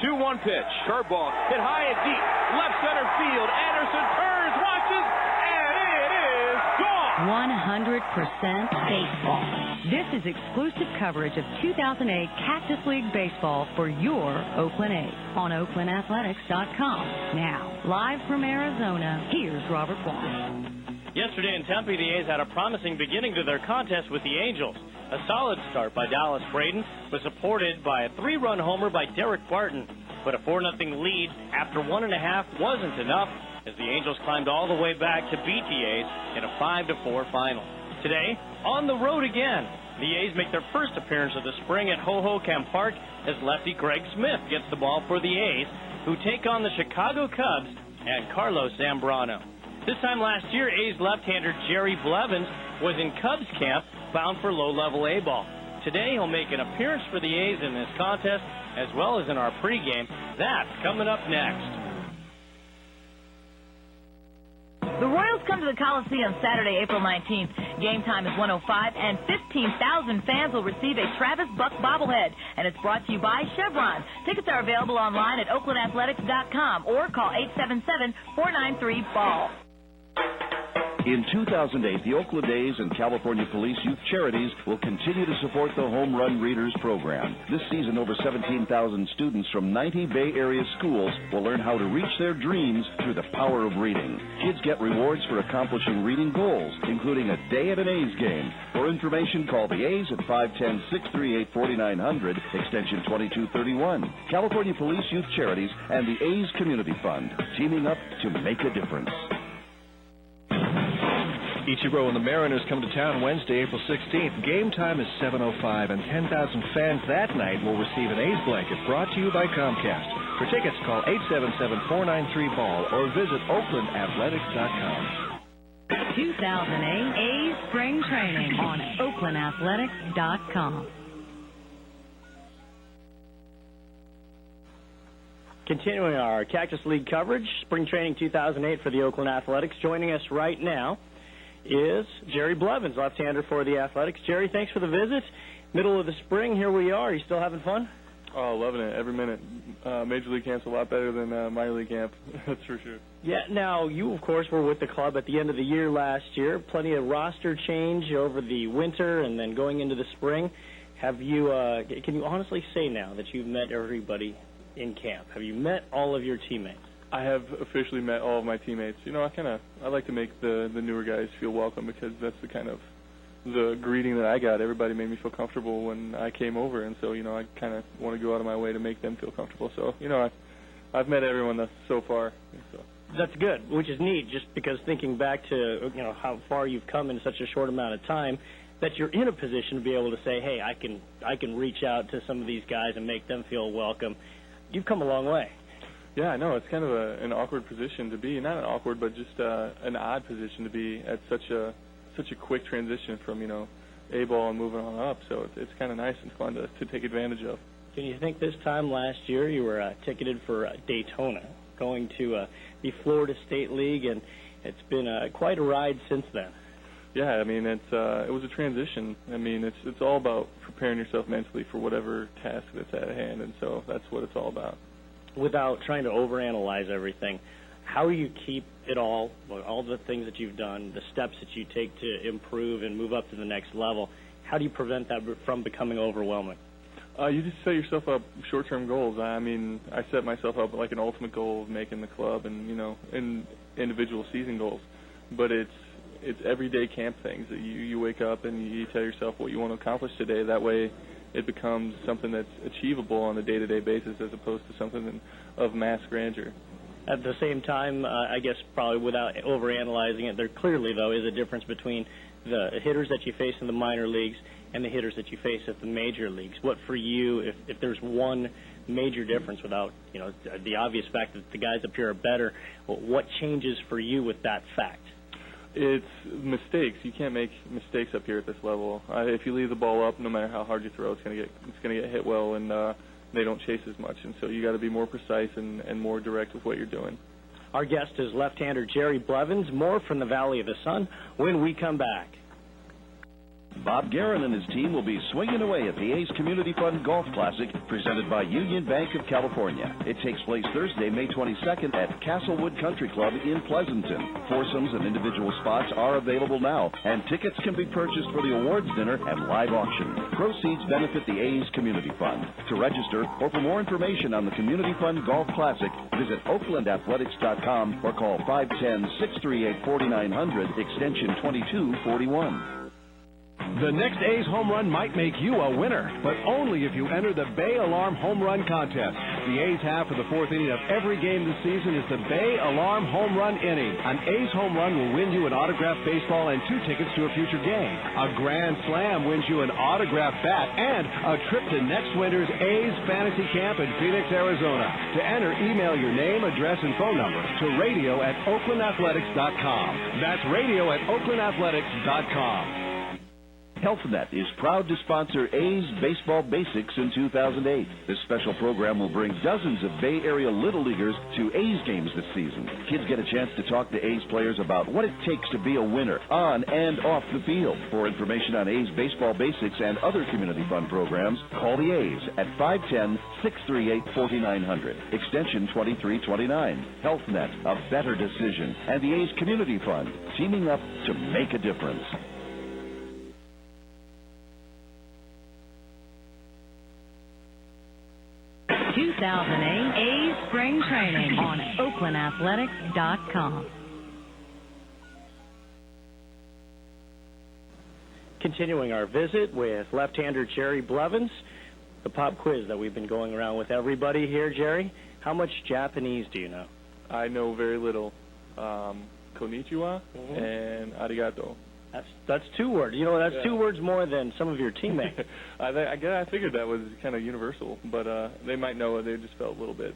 2-1 pitch. Curveball hit high and deep. Left center field. Anderson turns, watches, and it is gone. 100% baseball. This is exclusive coverage of 2008 Cactus League Baseball for your Oakland A's on OaklandAthletics.com. Now, live from Arizona, here's Robert Wall. Yesterday in Tempe, the A's had a promising beginning to their contest with the Angels. A solid start by Dallas Braden was supported by a 3-run homer by Derek Barton. But a 4-0 lead after 1.5 wasn't enough as the Angels climbed all the way back to beat the A's in a 5-4 final. Today, on the road again, the A's make their first appearance of the spring at Hohokam Park as lefty Greg Smith gets the ball for the A's, who take on the Chicago Cubs and Carlos Zambrano. This time last year, A's left-hander Jerry Blevins was in Cubs camp bound for low-level A-ball. Today, he'll make an appearance for the A's in this contest as well as in our pregame. That's coming up next. The Royals come to the Coliseum Saturday, April 19th. Game time is 1:05, and 15,000 fans will receive a Travis Buck bobblehead. And it's brought to you by Chevron. Tickets are available online at OaklandAthletics.com or call 877-493-BALL. In 2008, the Oakland A's and California Police Youth Charities will continue to support the Home Run Readers program. This season, over 17,000 students from 90 Bay Area schools will learn how to reach their dreams through the power of reading. Kids get rewards for accomplishing reading goals, including a day at an A's game. For information, call the A's at 510-638-4900, extension 2231. California Police Youth Charities and the A's Community Fund, teaming up to make a difference. Ichiro and the Mariners come to town Wednesday, April 16th. Game time is 7:05, and 10,000 fans that night will receive an A's blanket brought to you by Comcast. For tickets, call 877-493-BALL or visit OaklandAthletics.com. 2008 A's Spring Training on OaklandAthletics.com. Continuing our Cactus League coverage, Spring Training 2008 for the Oakland Athletics. Joining us right now is Jerry Blevins, left-hander for the Athletics. Jerry, thanks for the visit. Middle of the spring, here we are. Are you still having fun? Oh, loving it every minute. Major League camp's a lot better than minor league camp, that's for sure. Yeah, now, you, of course, were with the club at the end of the year last year. Plenty of roster change over the winter and then going into the spring. Have you, can you honestly say now that you've met everybody in camp? Have you met all of your teammates? I have officially met all of my teammates. You know, I like to make the newer guys feel welcome because that's the kind of the greeting that I got. Everybody made me feel comfortable when I came over, and so, you know, I kind of want to go out of my way to make them feel comfortable. So, you know, I've met everyone so far. So. That's good, which is neat, just because thinking back to, you know, how far you've come in such a short amount of time, that you're in a position to be able to say, hey, I can reach out to some of these guys and make them feel welcome. You've come a long way. Yeah, I know. It's kind of an awkward position to be. Not an awkward, but just an odd position to be at such a quick transition from, you know, A-ball and moving on up. So it's kind of nice and fun to take advantage of. Can you think this time last year you were ticketed for Daytona, going to the Florida State League, and it's been quite a ride since then. Yeah, I mean, it was a transition. I mean, it's all about preparing yourself mentally for whatever task that's at hand, and so that's what it's all about. Without trying to overanalyze everything, how do you keep it all the things that you've done, the steps that you take to improve and move up to the next level, how do you prevent that from becoming overwhelming? You just set yourself up short-term goals. I mean, I set myself up like an ultimate goal of making the club and, you know, individual season goals. But it's everyday camp things that you wake up and you tell yourself what you want to accomplish today. That way it becomes something that's achievable on a day-to-day basis as opposed to something of mass grandeur. At the same time, I guess probably without overanalyzing it, there clearly, though, is a difference between the hitters that you face in the minor leagues and the hitters that you face at the major leagues. What for you, if there's one major difference without, you know, the obvious fact that the guys up here are better, what changes for you with that fact? It's mistakes. You can't make mistakes up here at this level. If you leave the ball up, no matter how hard you throw, it's going to get hit well, and they don't chase as much. And so you got to be more precise and more direct with what you're doing. Our guest is left-hander Jerry Blevins. More from the Valley of the Sun when we come back. Bob Guerin and his team will be swinging away at the A's Community Fund Golf Classic presented by Union Bank of California. It takes place Thursday, May 22nd at Castlewood Country Club in Pleasanton. Foursomes and individual spots are available now, and tickets can be purchased for the awards dinner and live auction. Proceeds benefit the A's Community Fund. To register or for more information on the Community Fund Golf Classic, visit oaklandathletics.com or call 510-638-4900, extension 2241. The next A's home run might make you a winner, but only if you enter the Bay Alarm Home Run Contest. The A's half of the fourth inning of every game this season is the Bay Alarm Home Run inning. An A's home run will win you an autographed baseball and 2 tickets to a future game. A grand slam wins you an autographed bat and a trip to next winter's A's Fantasy Camp in Phoenix, Arizona. To enter, email your name, address, and phone number to radio@oaklandathletics.com. That's radio@oaklandathletics.com. HealthNet is proud to sponsor A's Baseball Basics in 2008. This special program will bring dozens of Bay Area Little Leaguers to A's games this season. Kids get a chance to talk to A's players about what it takes to be a winner on and off the field. For information on A's Baseball Basics and other Community Fund programs, call the A's at 510-638-4900, extension 2329. HealthNet, a better decision. And the A's Community Fund, teaming up to make a difference. 2008 A's Spring Training on OaklandAthletics.com. Continuing our visit with left-hander Jerry Blevins, the pop quiz that we've been going around with everybody here. Jerry, how much Japanese do you know? I know very little. Konnichiwa and arigato. That's 2 words. You know, that's 2 words more than some of your teammates. I figured that was kind of universal, but they might know it. They just felt a little bit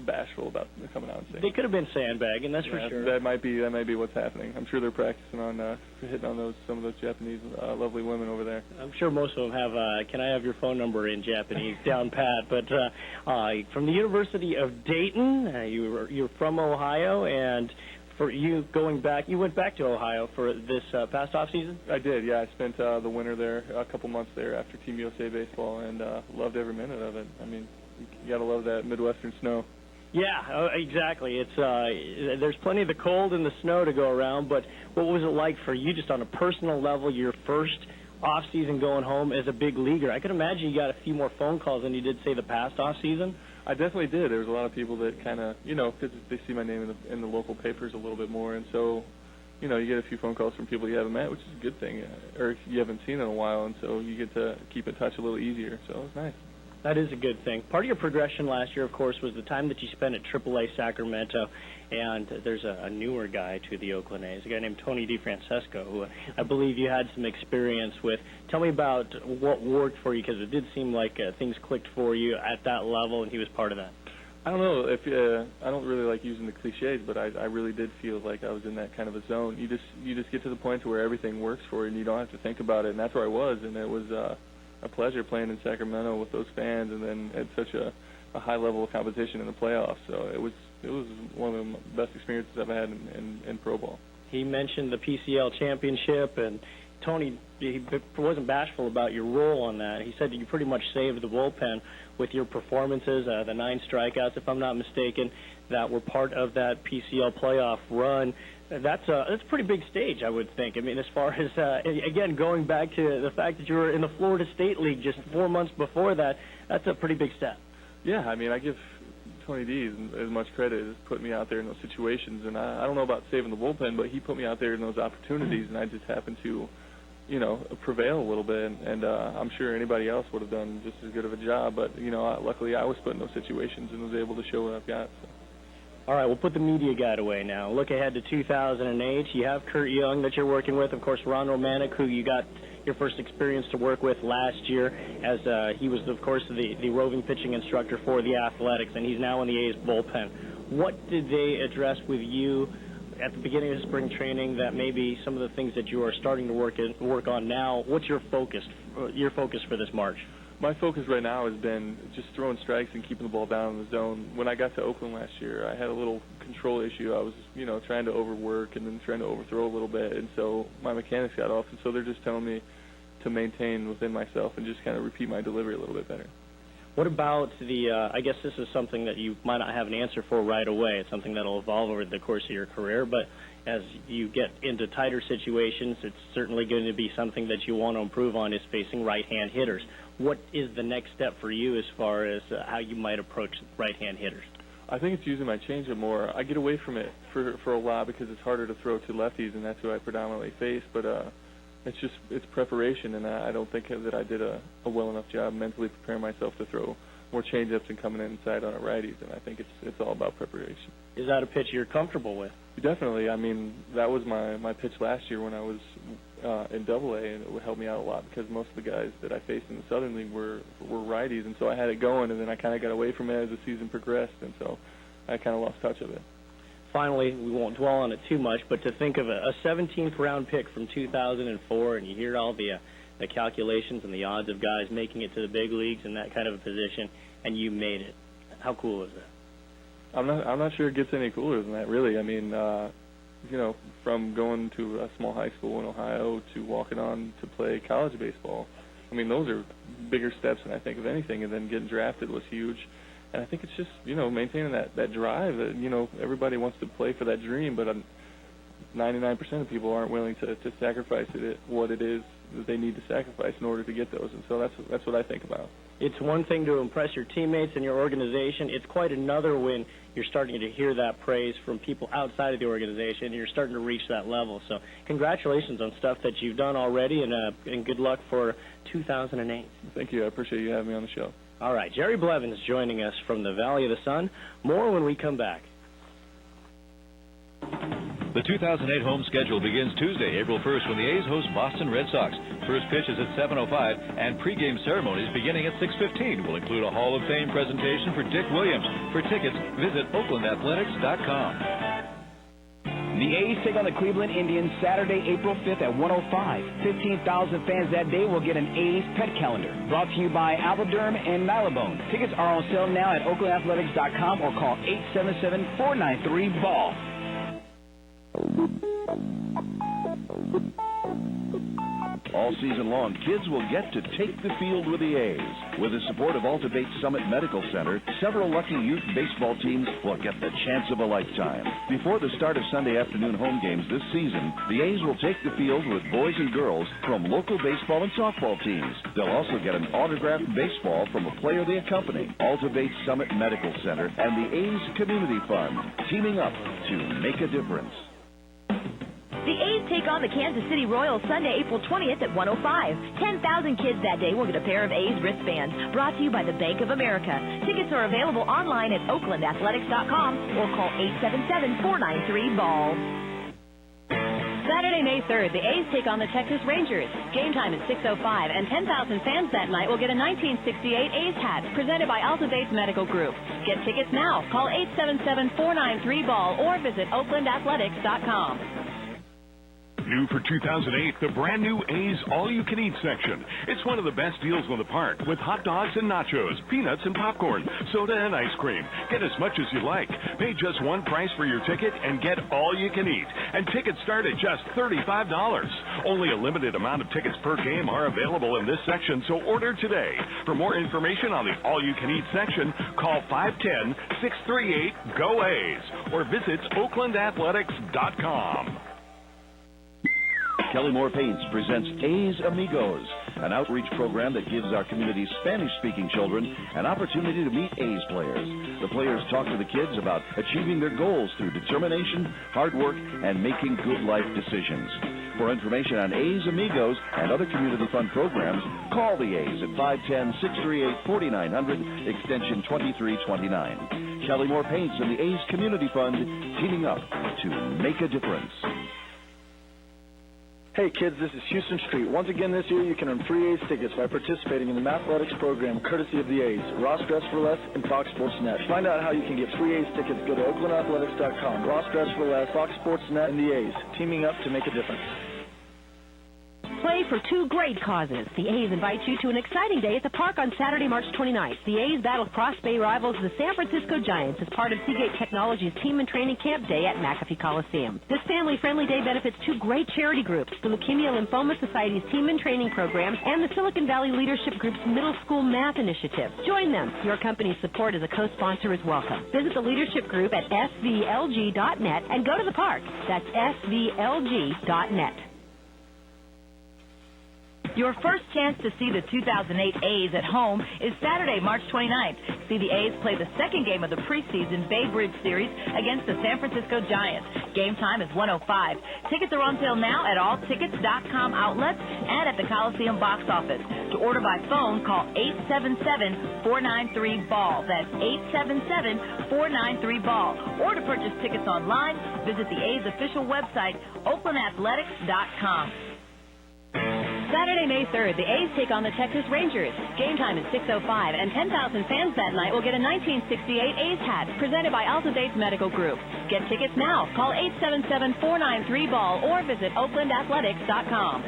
bashful about coming out and saying. They could have been sandbagging, that's for sure. That might be what's happening. I'm sure they're practicing on hitting on some of those Japanese lovely women over there. I'm sure most of them have. Can I have your phone number in Japanese down pat? But from the University of Dayton, you're from Ohio, and for you going back, you went back to Ohio for this past off season? I did, yeah. I spent the winter there, a couple months there after Team USA baseball, and loved every minute of it. I mean, you got to love that Midwestern snow. Yeah, exactly. It's there's plenty of the cold and the snow to go around, but what was it like for you just on a personal level, your first off-season going home as a big leaguer? I could imagine you got a few more phone calls than you did, say, the past off-season. I definitely did. There was a lot of people that kind of, because they see my name in the local papers a little bit more, and so, you get a few phone calls from people you haven't met, which is a good thing, or you haven't seen in a while, and so you get to keep in touch a little easier, so it was nice. That is a good thing. Part of your progression last year, of course, was the time that you spent at AAA Sacramento, and there's a newer guy to the Oakland A's, a guy named Tony DeFrancesco, who I believe you had some experience with. Tell me about what worked for you, because it did seem like things clicked for you at that level, and he was part of that. I don't know if I don't really like using the cliches, but I really did feel like I was in that kind of a zone. You just get to the point to where everything works for you, and you don't have to think about it, and that's where I was, and it was a pleasure playing in Sacramento with those fans, and then at such a high level of competition in the playoffs. So it was one of the best experiences I've had in pro ball. He mentioned the PCL championship, and Tony, he wasn't bashful about your role on that. He said that you pretty much saved the bullpen with your performances, the 9 strikeouts, if I'm not mistaken, that were part of that PCL playoff run. That's a pretty big stage, I would think. I mean, as far as, again, going back to the fact that you were in the Florida State League just 4 months before that, that's a pretty big step. Yeah, I mean, I give Tony D as much credit as putting me out there in those situations. And I don't know about saving the bullpen, but he put me out there in those opportunities, and I just happened to, prevail a little bit. And I'm sure anybody else would have done just as good of a job. But, luckily I was put in those situations and was able to show what I've got. So. All right, we'll put the media guide away now. Look ahead to 2008. You have Kurt Young that you're working with. Of course, Ron Romanek, who you got your first experience to work with last year, as he was, of course, the roving pitching instructor for the Athletics, and he's now in the A's bullpen. What did they address with you at the beginning of spring training that maybe some of the things that you are starting to work on now? What's your focus for this March? My focus right now has been just throwing strikes and keeping the ball down in the zone. When I got to Oakland last year, I had a little control issue. I was, trying to overwork and then trying to overthrow a little bit, and so my mechanics got off, and so they're just telling me to maintain within myself and just kind of repeat my delivery a little bit better. What about I guess this is something that you might not have an answer for right away. It's something that will evolve over the course of your career, but as you get into tighter situations, it's certainly going to be something that you want to improve on, is facing right-hand hitters. What is the next step for you as far as how you might approach right-hand hitters? I think it's using my changeup more. I get away from it for a while because it's harder to throw to lefties, and that's who I predominantly face, but it's preparation, and I don't think that I did a well enough job mentally preparing myself to throw more changeups and coming inside on a righties, and I think it's all about preparation. Is that a pitch you're comfortable with? Definitely. I mean, that was my pitch last year when I was in AA, and it would help me out a lot because most of the guys that I faced in the Southern League were righties, and so I had it going, and then I kind of got away from it as the season progressed, and so I kind of lost touch of it. Finally, we won't dwell on it too much, but to think of a 17th round pick from 2004, and you hear all the calculations and the odds of guys making it to the big leagues in that kind of a position, and you made it. How cool is that? I'm not sure it gets any cooler than that, really. I mean, from going to a small high school in Ohio to walking on to play college baseball, I mean, those are bigger steps than I think of anything, and then getting drafted was huge. And I think it's just, maintaining that drive. Everybody wants to play for that dream, but 99% of people aren't willing to sacrifice what it is that they need to sacrifice in order to get those. And so that's what I think about. It's one thing to impress your teammates and your organization. It's quite another when you're starting to hear that praise from people outside of the organization, and you're starting to reach that level. So congratulations on stuff that you've done already, and good luck for 2008. Thank you. I appreciate you having me on the show. All right, Jerry Blevins joining us from the Valley of the Sun. More when we come back. The 2008 home schedule begins Tuesday, April 1st, when the A's host Boston Red Sox. First pitch is at 7:05, and pregame ceremonies beginning at 6:15 will include a Hall of Fame presentation for Dick Williams. For tickets, visit OaklandAthletics.com. The A's take on the Cleveland Indians Saturday, April 5th at 1:05. 15,000 fans that day will get an A's pet calendar. Brought to you by Alvoderm and Nylabone. Tickets are on sale now at OaklandAthletics.com or call 877-493-BALL. All season long, kids will get to take the field with the A's. With the support of Alta-Bates Summit Medical Center, several lucky youth baseball teams will get the chance of a lifetime. Before the start of Sunday afternoon home games this season, the A's will take the field with boys and girls from local baseball and softball teams. They'll also get an autographed baseball from a player they accompany. Alta-Bates Summit Medical Center and the A's Community Fund, teaming up to make a difference. The A's take on the Kansas City Royals Sunday, April 20th at 1:05. 10,000 kids that day will get a pair of A's wristbands. Brought to you by the Bank of America. Tickets are available online at OaklandAthletics.com or call 877-493-BALL. Saturday, May 3rd, the A's take on the Texas Rangers. Game time is 6:05, and 10,000 fans that night will get a 1968 A's hat presented by Alta-Bates Medical Group. Get tickets now. Call 877-493-BALL or visit OaklandAthletics.com. New for 2008, the brand new A's All-You-Can-Eat section. It's one of the best deals on the park with hot dogs and nachos, peanuts and popcorn, soda and ice cream. Get as much as you like. Pay just one price for your ticket and get all you can eat. And tickets start at just $35. Only a limited amount of tickets per game are available in this section, so order today. For more information on the All-You-Can-Eat section, call 510-638-GO-A's or visit OaklandAthletics.com. Kelly Moore Paints presents A's Amigos, an outreach program that gives our community's Spanish-speaking children an opportunity to meet A's players. The players talk to the kids about achieving their goals through determination, hard work, and making good life decisions. For information on A's Amigos and other community fund programs, call the A's at 510-638-4900, extension 2329. Kelly Moore Paints and the A's Community Fund, teaming up to make a difference. Hey kids, this is Houston Street. Once again this year you can earn free A's tickets by participating in the Mathletics program courtesy of the A's, Ross Dress for Less, and Fox Sports Net. To find out how you can get free A's tickets, go to OaklandAthletics.com. Ross Dress for Less, Fox Sports Net, and the A's, teaming up to make a difference. Play Play for two great causes. The A's invite you to an exciting day at the park on Saturday, March 29th. The A's battle Cross Bay rivals the San Francisco Giants as part of Seagate Technologies Team and Training Camp Day at McAfee Coliseum. This family-friendly day benefits two great charity groups, the Leukemia Lymphoma Society's Team and Training Program and the Silicon Valley Leadership Group's Middle School Math Initiative. Join them. Your company's support as a co-sponsor is welcome. Visit the leadership group at svlg.net and go to the park. That's svlg.net. Your first chance to see the 2008 A's at home is Saturday, March 29th. See the A's play the second game of the preseason Bay Bridge Series against the San Francisco Giants. Game time is 1:05. Tickets are on sale now at all tickets.com outlets and at the Coliseum box office. To order by phone, call 877-493-BALL. That's 877-493-BALL. Or to purchase tickets online, visit the A's official website, oaklandathletics.com. Saturday, May 3rd, the A's take on the Texas Rangers. Game time is 6:05, and 10,000 fans that night will get a 1968 A's hat presented by Alta-Bates Medical Group. Get tickets now. Call 877-493-BALL or visit oaklandathletics.com.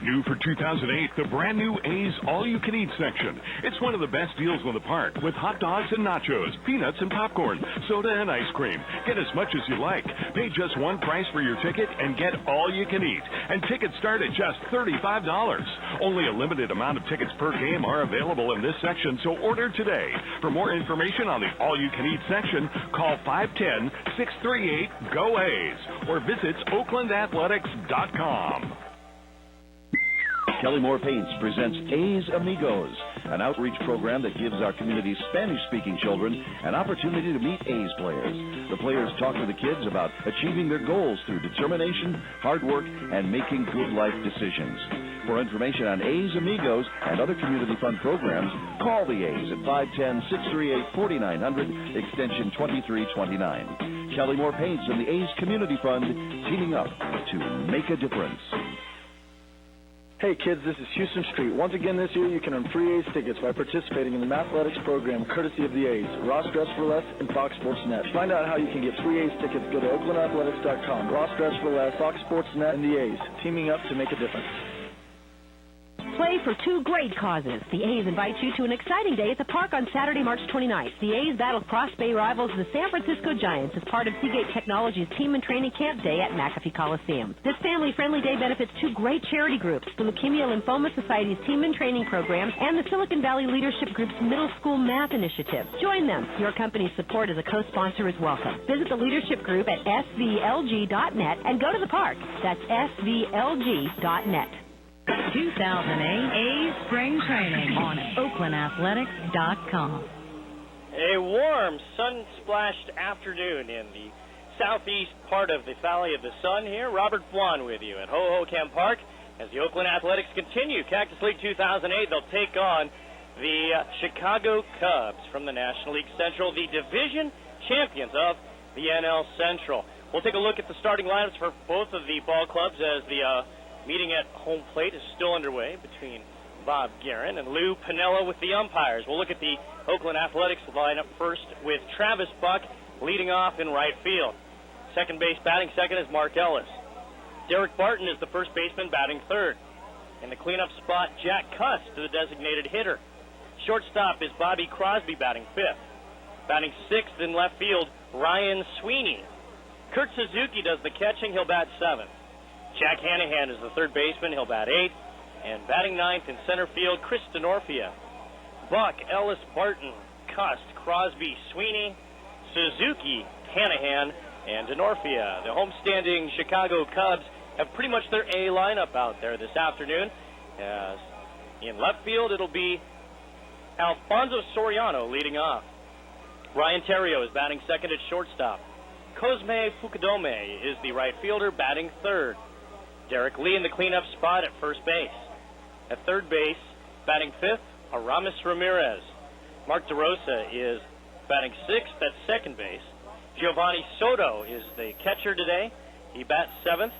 New for 2008, the brand new A's all-you-can-eat section. It's one of the best deals on the park with hot dogs and nachos, peanuts and popcorn, soda and ice cream. Get as much as you like. Pay just one price for your ticket and get all you can eat. And tickets start at just $35. Only a limited amount of tickets per game are available in this section, so order today. For more information on the all-you-can-eat section, call 510-638-GO-A's or visit oaklandathletics.com. Kelly Moore Paints presents A's Amigos, an outreach program that gives our community's Spanish-speaking children an opportunity to meet A's players. The players talk to the kids about achieving their goals through determination, hard work, and making good life decisions. For information on A's Amigos and other community fund programs, call the A's at 510-638-4900, extension 2329. Kelly Moore Paints and the A's Community Fund teaming up to make a difference. Hey kids, this is Houston Street. Once again this year, you can earn free A's tickets by participating in the Mathletics program courtesy of the A's, Ross Dress for Less, and Fox Sports Net. To find out how you can get free A's tickets, go to oaklandathletics.com. Ross Dress for Less, Fox Sports Net, and the A's, teaming up to make a difference. Play for two great causes. The A's invite you to an exciting day at the park on Saturday, March 29th. The A's battle Cross Bay rivals the San Francisco Giants as part of Seagate Technologies Team and Training Camp Day at McAfee Coliseum. This family-friendly day benefits two great charity groups, the Leukemia Lymphoma Society's Team and Training Program and the Silicon Valley Leadership Group's Middle School Math Initiative. Join them. Your company's support as a co-sponsor is welcome. Visit the leadership group at svlg.net and go to the park. That's svlg.net. 2008 A's Spring Training on OaklandAthletics.com. A warm, sun-splashed afternoon in the southeast part of the Valley of the Sun here. Robert Bwan with you at Hohokam Park as the Oakland Athletics continue. Cactus League 2008, they'll take on the Chicago Cubs from the National League Central, the division champions of the NL Central. We'll take a look at the starting lineups for both of the ball clubs as the meeting at home plate is still underway between Bob Guerin and Lou Piniella with the umpires. We'll look at the Oakland Athletics lineup first with Travis Buck leading off in right field. Second base batting second is Mark Ellis. Derek Barton is the first baseman batting third. In the cleanup spot, Jack Cuss to the designated hitter. Shortstop is Bobby Crosby batting fifth. Batting sixth in left field, Ryan Sweeney. Kurt Suzuki does the catching. He'll bat seventh. Jack Hanahan is the third baseman. He'll bat eighth. And batting ninth in center field, Chris DeNorfia. Buck, Ellis, Barton, Cust, Crosby, Sweeney, Suzuki, Hanahan, and DeNorfia. The homestanding Chicago Cubs have pretty much their A lineup out there this afternoon. As in left field, it'll be Alfonso Soriano leading off. Ryan Terrio is batting second at shortstop. Cosme Fukudome is the right fielder batting third. Derek Lee in the cleanup spot at first base. At third base, batting fifth, Aramis Ramirez. Mark DeRosa is batting sixth at second base. Giovanni Soto is the catcher today. He bats seventh.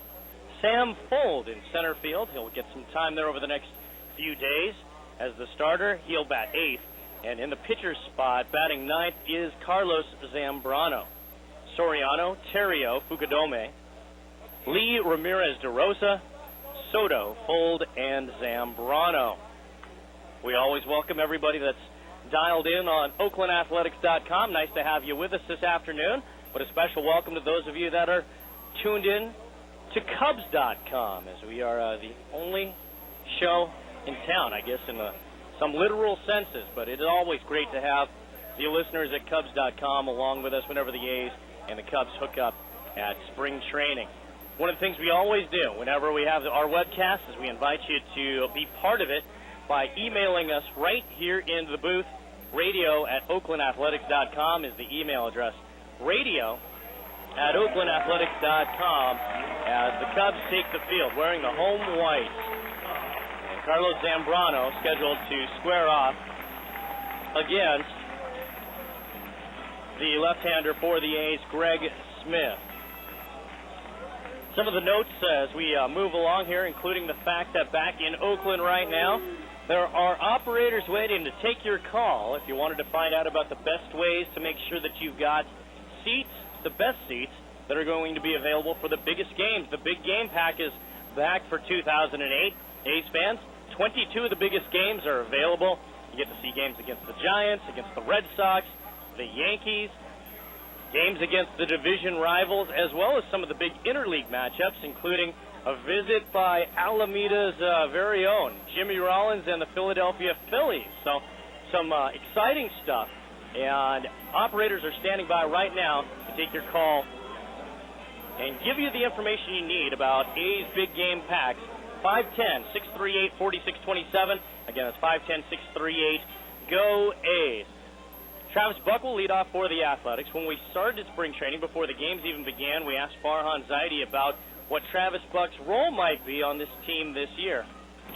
Sam Fold in center field. He'll get some time there over the next few days. As the starter, he'll bat eighth. And in the pitcher's spot, batting ninth, is Carlos Zambrano. Soriano, Terrio, Fukudome, Lee, Ramirez, DeRosa, Soto, Fold, and Zambrano. We always welcome everybody that's dialed in on OaklandAthletics.com. Nice to have you with us this afternoon. But a special welcome to those of you that are tuned in to Cubs.com, as we are the only show in town, I guess, in some literal senses. But it is always great to have the listeners at Cubs.com along with us whenever the A's and the Cubs hook up at spring training. One of the things we always do whenever we have our webcast is we invite you to be part of it by emailing us right here in the booth. Radio at OaklandAthletics.com is the email address. Radio at OaklandAthletics.com as the Cubs take the field wearing the home whites. And Carlos Zambrano scheduled to square off against the left-hander for the A's, Greg Smith. Some of the notes as we move along here, including the fact that back in Oakland right now, there are operators waiting to take your call if you wanted to find out about the best ways to make sure that you've got seats, the best seats, that are going to be available for the biggest games. The Big Game Pack is back for 2008. A's fans, 22 of the biggest games are available. You get to see games against the Giants, against the Red Sox, the Yankees, games against the division rivals, as well as some of the big interleague matchups, including a visit by Alameda's very own Jimmy Rollins and the Philadelphia Phillies. So some exciting stuff. And operators are standing by right now to take your call and give you the information you need about A's Big Game Packs. 510-638-4627. Again, it's 510-638-GO A's. Travis Buck will lead off for the Athletics. When we started spring training, before the games even began, we asked Farhan Zaidi about what Travis Buck's role might be on this team this year.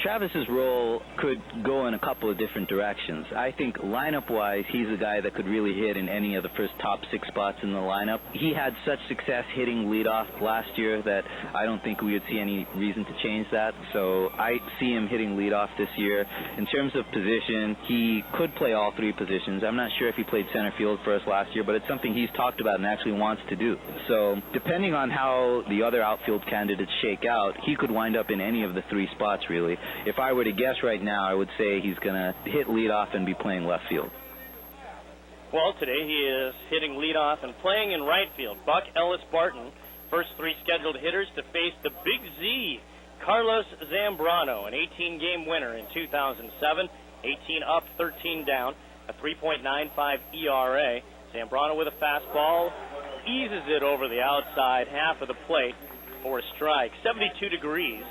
Travis's role could go in a couple of different directions. I think lineup-wise, he's a guy that could really hit in any of the first top 6 spots in the lineup. He had such success hitting leadoff last year that I don't think we would see any reason to change that. So I see him hitting leadoff this year. In terms of position, he could play all 3 positions. I'm not sure if he played center field for us last year, but it's something he's talked about and actually wants to do. So depending on how the other outfield candidates shake out, he could wind up in any of the 3 spots, really. If I were to guess right now, I would say he's going to hit leadoff and be playing left field. Well, today he is hitting leadoff and playing in right field. Buck, Ellis, Barton, first 3 scheduled hitters to face the Big Z, Carlos Zambrano, an 18-game winner in 2007, 18 up, 13 down, a 3.95 ERA. Zambrano with a fastball, eases it over the outside half of the plate for a strike. 72 degrees.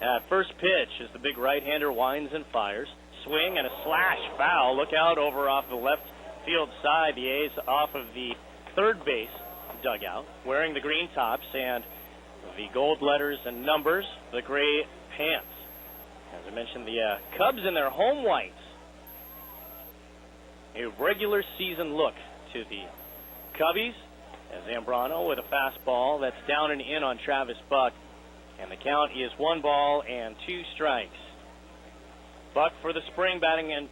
At first pitch as the big right-hander winds and fires. Swing and a slash foul. Look out over off the left field side. The A's off of the third base dugout, wearing the green tops and the gold letters and numbers, the gray pants. As I mentioned, the Cubs in their home whites. A regular season look to the Cubbies as Zambrano with a fastball that's down and in on Travis Buck. And the count is 1 ball and 2 strikes. Buck for the spring batting in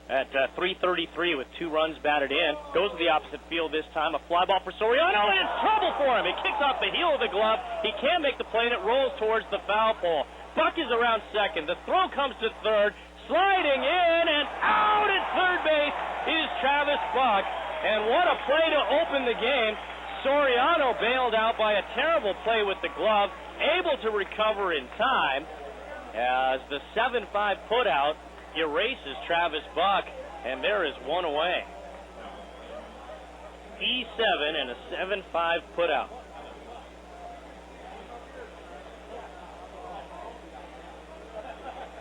at .333 with 2 runs batted in. Goes to the opposite field this time. A fly ball for Soriano, and it's trouble for him. It kicks off the heel of the glove. He can't make the play, and it rolls towards the foul pole. Buck is around second. The throw comes to third. Sliding in and out at third base is Travis Buck. And what a play to open the game. Soriano bailed out by a terrible play with the glove, able to recover in time as the 7-5 putout erases Travis Buck, and there is 1 away. E7 and a 7-5 putout.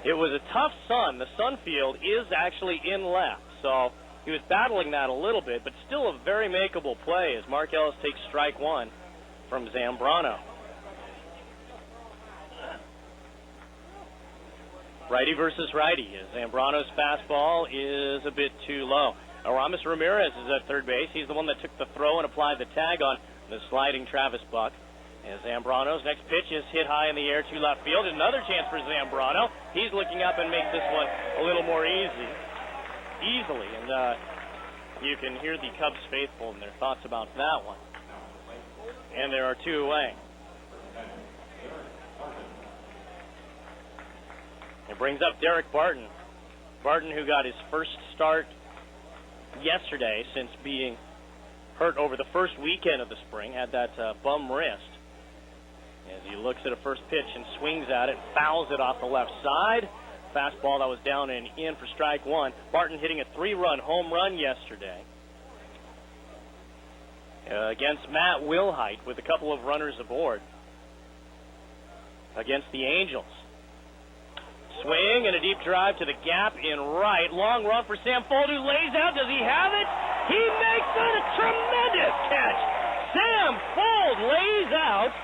It was a tough sun. The sun field is actually in left, so he was battling that a little bit, but still a very makeable play as Mark Ellis takes strike 1 from Zambrano. Righty versus righty. Zambrano's fastball is a bit too low. Aramis Ramirez is at third base. He's the one that took the throw and applied the tag on the sliding Travis Buck. As Zambrano's next pitch is hit high in the air to left field. Another chance for Zambrano. He's looking up and makes this one a little more easily. And you can hear the Cubs faithful and their thoughts about that one. And there are 2 away. It brings up Derek Barton. Barton, who got his first start yesterday since being hurt over the first weekend of the spring, had that bum wrist. As he looks at a first pitch and swings at it, fouls it off the left side. Fastball that was down and in for strike one. Barton hitting a 3-run home run yesterday against Matt Wilhite with a couple of runners aboard against the Angels. Swing and a deep drive to the gap in right. Long run for Sam Fold, who lays out. Does he have it? He makes it a tremendous catch. Sam Fold lays out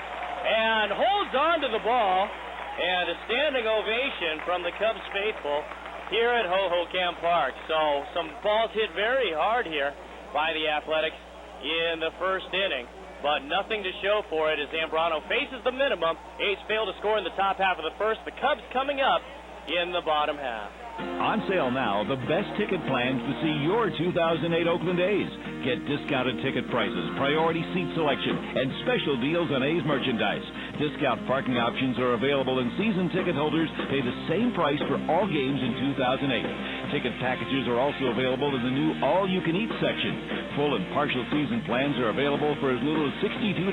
and holds on to the ball. And a standing ovation from the Cubs faithful here at Hohokam Park. So some balls hit very hard here by the Athletics in the first inning, but nothing to show for it as Zambrano faces the minimum. A's fail to score in the top half of the first. The Cubs coming up in the bottom half. On sale now, the best ticket plans to see your 2008 Oakland A's. Get discounted ticket prices, priority seat selection, and special deals on A's merchandise. Discount parking options are available, and season ticket holders pay the same price for all games in 2008. Ticket packages are also available in the new all-you-can-eat section. Full and partial season plans are available for as little as $62.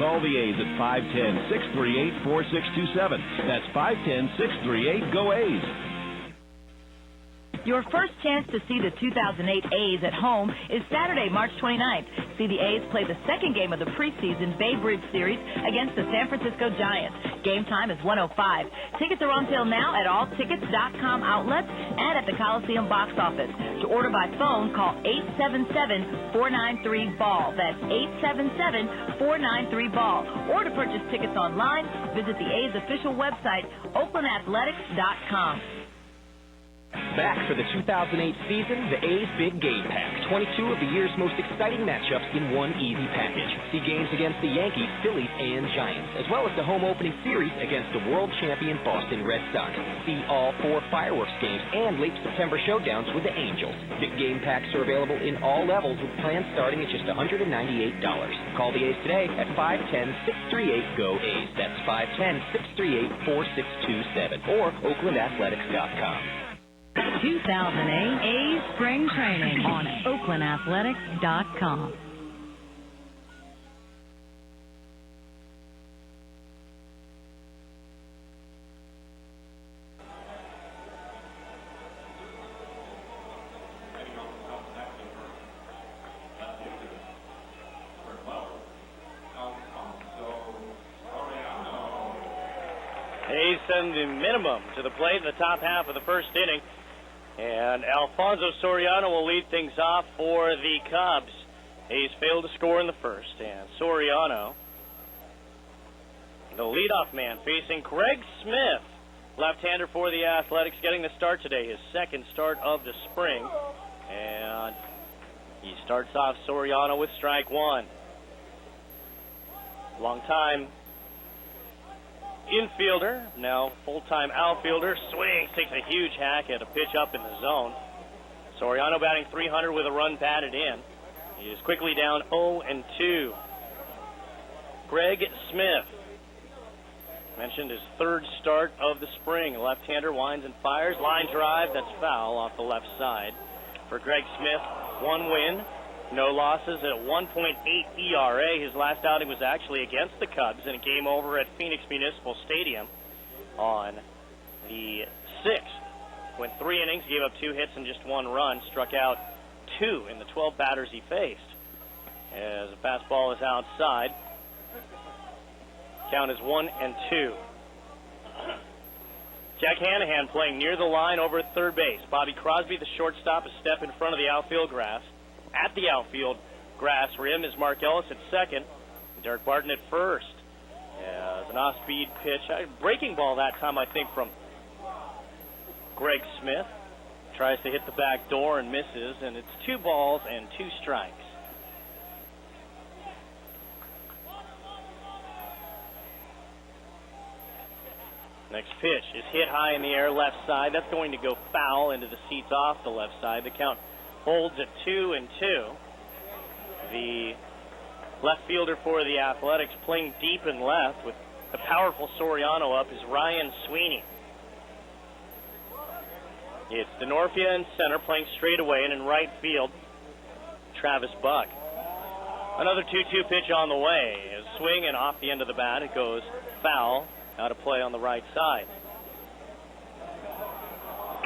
Call the A's at 510-638-4627. That's 510-638-GO-A's. Your first chance to see the 2008 A's at home is Saturday, March 29th. See the A's play the second game of the preseason Bay Bridge Series against the San Francisco Giants. Game time is 1:05. Tickets are on sale now at all tickets.com outlets and at the Coliseum box office. To order by phone, call 877-493-BALL. That's 877-493-BALL. Or to purchase tickets online, visit the A's official website, oaklandathletics.com. Back for the 2008 season, the A's Big Game Pack. 22 of the year's most exciting matchups in one easy package. See games against the Yankees, Phillies, and Giants, as well as the home opening series against the world champion Boston Red Sox. See all 4 fireworks games and late September showdowns with the Angels. Big Game Packs are available in all levels with plans starting at just $198. Call the A's today at 510-638-GO-A's. That's 510-638-4627 or oaklandathletics.com. 2008 A's Spring Training on oaklandathletics.com. A's send the minimum to the plate in the top half of the first inning. And Alfonso Soriano will lead things off for the Cubs. A's failed to score in the first. And Soriano, the leadoff man, facing Craig Smith, left-hander for the Athletics, getting the start today, his second start of the spring. And he starts off Soriano with strike one. Long-time infielder, now full-time outfielder, swings, takes a huge hack at a pitch up in the zone. Soriano batting .300 with a run batted in. He is quickly down 0-2. Greg Smith, mentioned his third start of the spring. Left-hander winds and fires. Line drive, that's foul off the left side. For Greg Smith, 1 win. No losses at 1.8 ERA. His last outing was actually against the Cubs in a game over at Phoenix Municipal Stadium on the 6th. Went 3 innings, gave up 2 hits and just 1 run, struck out 2 in the 12 batters he faced. As the fastball is outside, count is 1-2. Jack Hanahan playing near the line over at third base. Bobby Crosby, the shortstop, a step in front of the outfield grass. At the outfield grass rim is Mark Ellis at second. Derek Barton at first. As an off-speed pitch. Breaking ball that time, I think, from Greg Smith. Tries to hit the back door and misses, and it's 2 balls and 2 strikes. Next pitch is hit high in the air left side. That's going to go foul into the seats off the left side. The count holds at 2-2. The left fielder for the Athletics playing deep and left with a powerful Soriano up is Ryan Sweeney. It's Denorfia in center playing straight away, and in right field, Travis Buck. Another 2-2 pitch on the way. A swing and off the end of the bat. It goes foul. Out of play on the right side.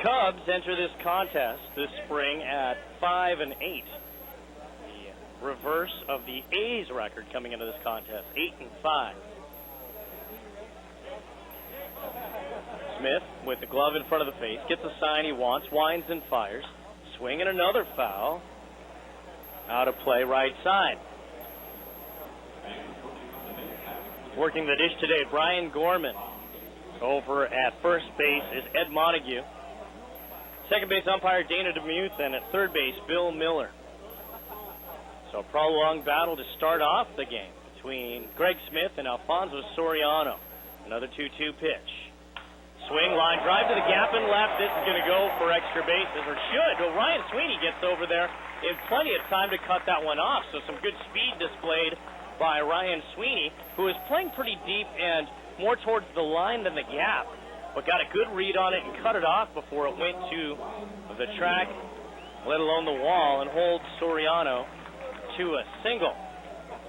Cubs enter this contest this spring at 5-8. The reverse of the A's record coming into this contest, 8-5. Smith with the glove in front of the face, gets a sign he wants, winds and fires. Swing and another foul. Out of play right side. Working the dish today, Brian Gorman. Over at first base is Ed Montague. Second base umpire Dana DeMuth, and at third base Bill Miller. So a prolonged battle to start off the game between Greg Smith and Alfonso Soriano. Another 2-2 pitch. Swing, line drive to the gap and left. This is going to go for extra bases, or should. Well, Ryan Sweeney gets over there in plenty of time to cut that one off. So some good speed displayed by Ryan Sweeney, who is playing pretty deep and more towards the line than the gap, but got a good read on it and cut it off before it went to the track, let alone the wall, and holds Soriano to a single.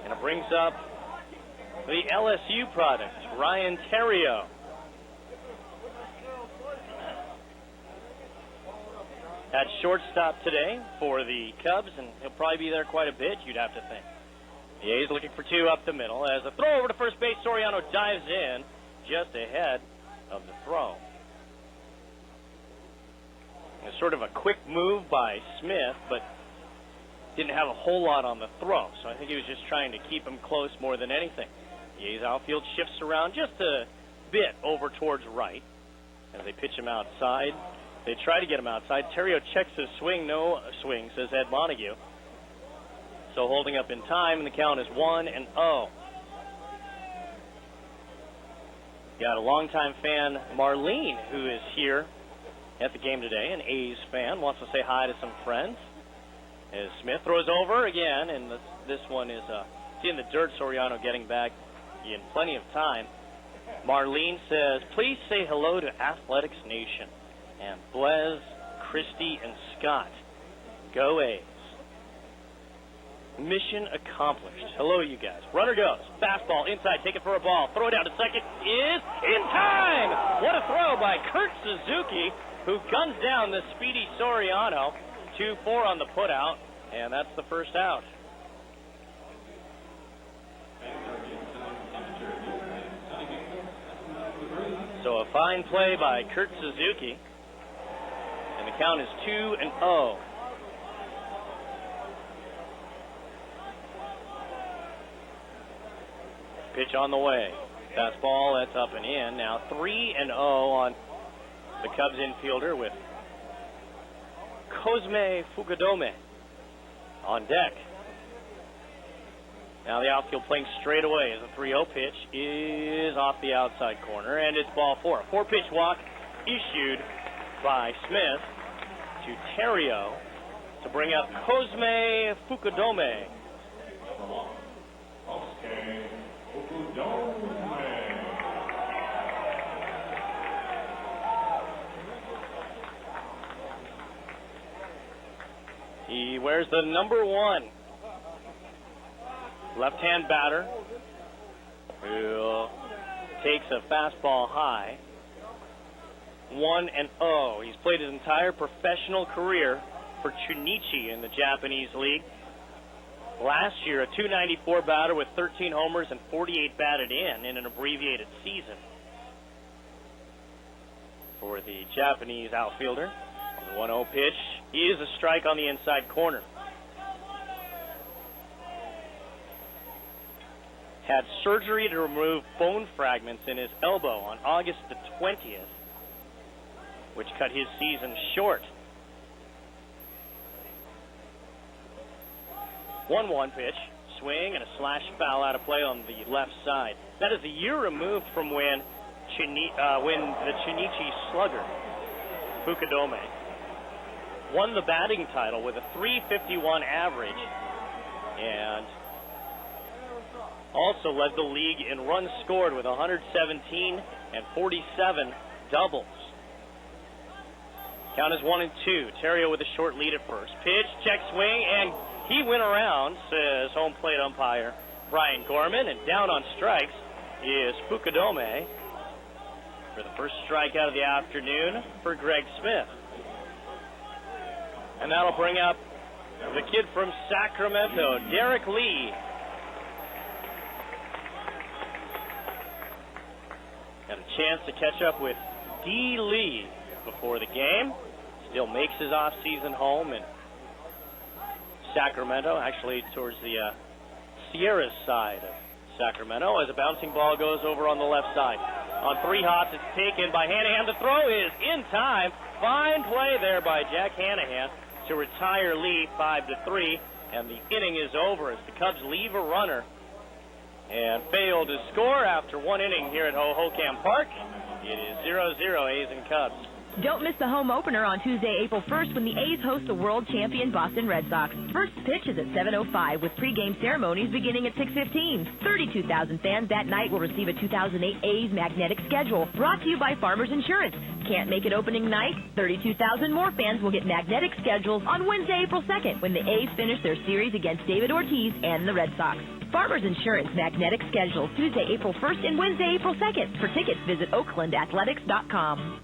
And it brings up the LSU product, Ryan Theriot. At shortstop today for the Cubs, and he'll probably be there quite a bit, you'd have to think. The A's looking for two up the middle. As a throw over to first base, Soriano dives in just ahead of the throw. It's sort of a quick move by Smith, but didn't have a whole lot on the throw. So I think he was just trying to keep him close more than anything. The A's outfield shifts around just a bit over towards right as they pitch him outside. They try to get him outside. Theriot checks his swing. No swing, says Ed Montague. So holding up in time, and the count is 1-0. Got a longtime fan, Marlene, who is here at the game today, an A's fan, wants to say hi to some friends. As Smith throws over again, and this one is in the dirt. Soriano getting back in plenty of time. Marlene says, please say hello to Athletics Nation. And Blaise, Christy, and Scott. Go A's. Mission accomplished. Hello, you guys. Runner goes. Fastball inside. Take it for a ball. Throw it down to second. Is in time. What a throw by Kurt Suzuki, who guns down the speedy Soriano. 2-4 on the putout, and that's the first out. So a fine play by Kurt Suzuki, and the count is 2-0. Pitch on the way. Fastball, that's up and in. Now 3-0 on the Cubs infielder with Cosme Fukudome on deck. Now the outfield playing straight away as a 3-0 pitch is off the outside corner, and it's ball 4. A 4-pitch walk issued by Smith to Theriot to bring up Cosme Fukudome. He wears the number 1. Left-hand batter who takes a fastball high. 1-0. He's played his entire professional career for Chunichi in the Japanese League. Last year, a .294 batter with 13 homers and 48 batted in an abbreviated season. For the Japanese outfielder, the 1-0 pitch is a strike on the inside corner. Had surgery to remove bone fragments in his elbow on August the 20th, which cut his season short. 1-1 pitch, swing, and a slash foul out of play on the left side. That is a year removed from when the Chunichi slugger, Fukudome, won the batting title with a .351 average and also led the league in runs scored with 117 and 47 doubles. Count is 1-2. Terrio with a short lead at first. Pitch, check swing, and he went around, says home plate umpire Brian Gorman. And down on strikes is Fukudome for the first strikeout of the afternoon for Greg Smith. And that'll bring up the kid from Sacramento, Derek Lee. Got a chance to catch up with D. Lee before the game. Still makes his off-season home in Sacramento, actually towards the Sierra side of Sacramento, as a bouncing ball goes over on the left side. On 3 hops, it's taken by Hanahan. The throw is in time. Fine play there by Jack Hanahan to retire Lee 5-3, and the inning is over as the Cubs leave a runner and fail to score after 1 inning here at Hohokam Park. It is 0-0 A's and Cubs. Don't miss the home opener on Tuesday, April 1st, when the A's host the world champion Boston Red Sox. First pitch is at 7:05, with pregame ceremonies beginning at 6:15. 32,000 fans that night will receive a 2008 A's magnetic schedule, brought to you by Farmers Insurance. Can't make it opening night? 32,000 more fans will get magnetic schedules on Wednesday, April 2nd, when the A's finish their series against David Ortiz and the Red Sox. Farmers Insurance magnetic schedule, Tuesday, April 1st and Wednesday, April 2nd. For tickets, visit OaklandAthletics.com.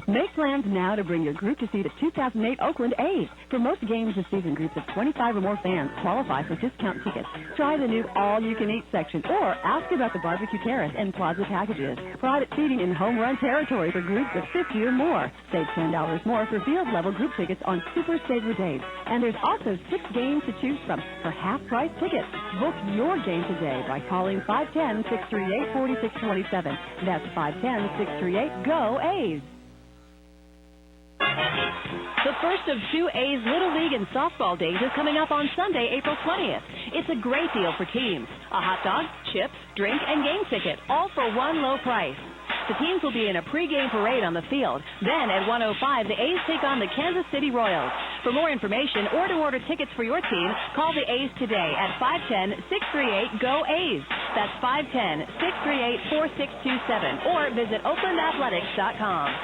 Make plans now to bring your group to see the 2008 Oakland A's. For most games this season, groups of 25 or more fans qualify for discount tickets. Try the new all-you-can-eat section or ask about the barbecue terrace and plaza packages. Private seating in home run territory for groups of 50 or more. Save $10 more for field-level group tickets on Super Saver Days. And there's also 6 games to choose from for half-price tickets. Book your game today by calling 510-638-4627. That's 510-638-GO-A's. The first of 2 A's Little League and Softball Days is coming up on Sunday, April 20th. It's a great deal for teams. A hot dog, chips, drink, and game ticket, all for one low price. The teams will be in a pregame parade on the field. Then at 1:05, the A's take on the Kansas City Royals. For more information or to order tickets for your team, call the A's today at 510-638-GO-A's. That's 510-638-4627. Or visit OaklandAthletics.com.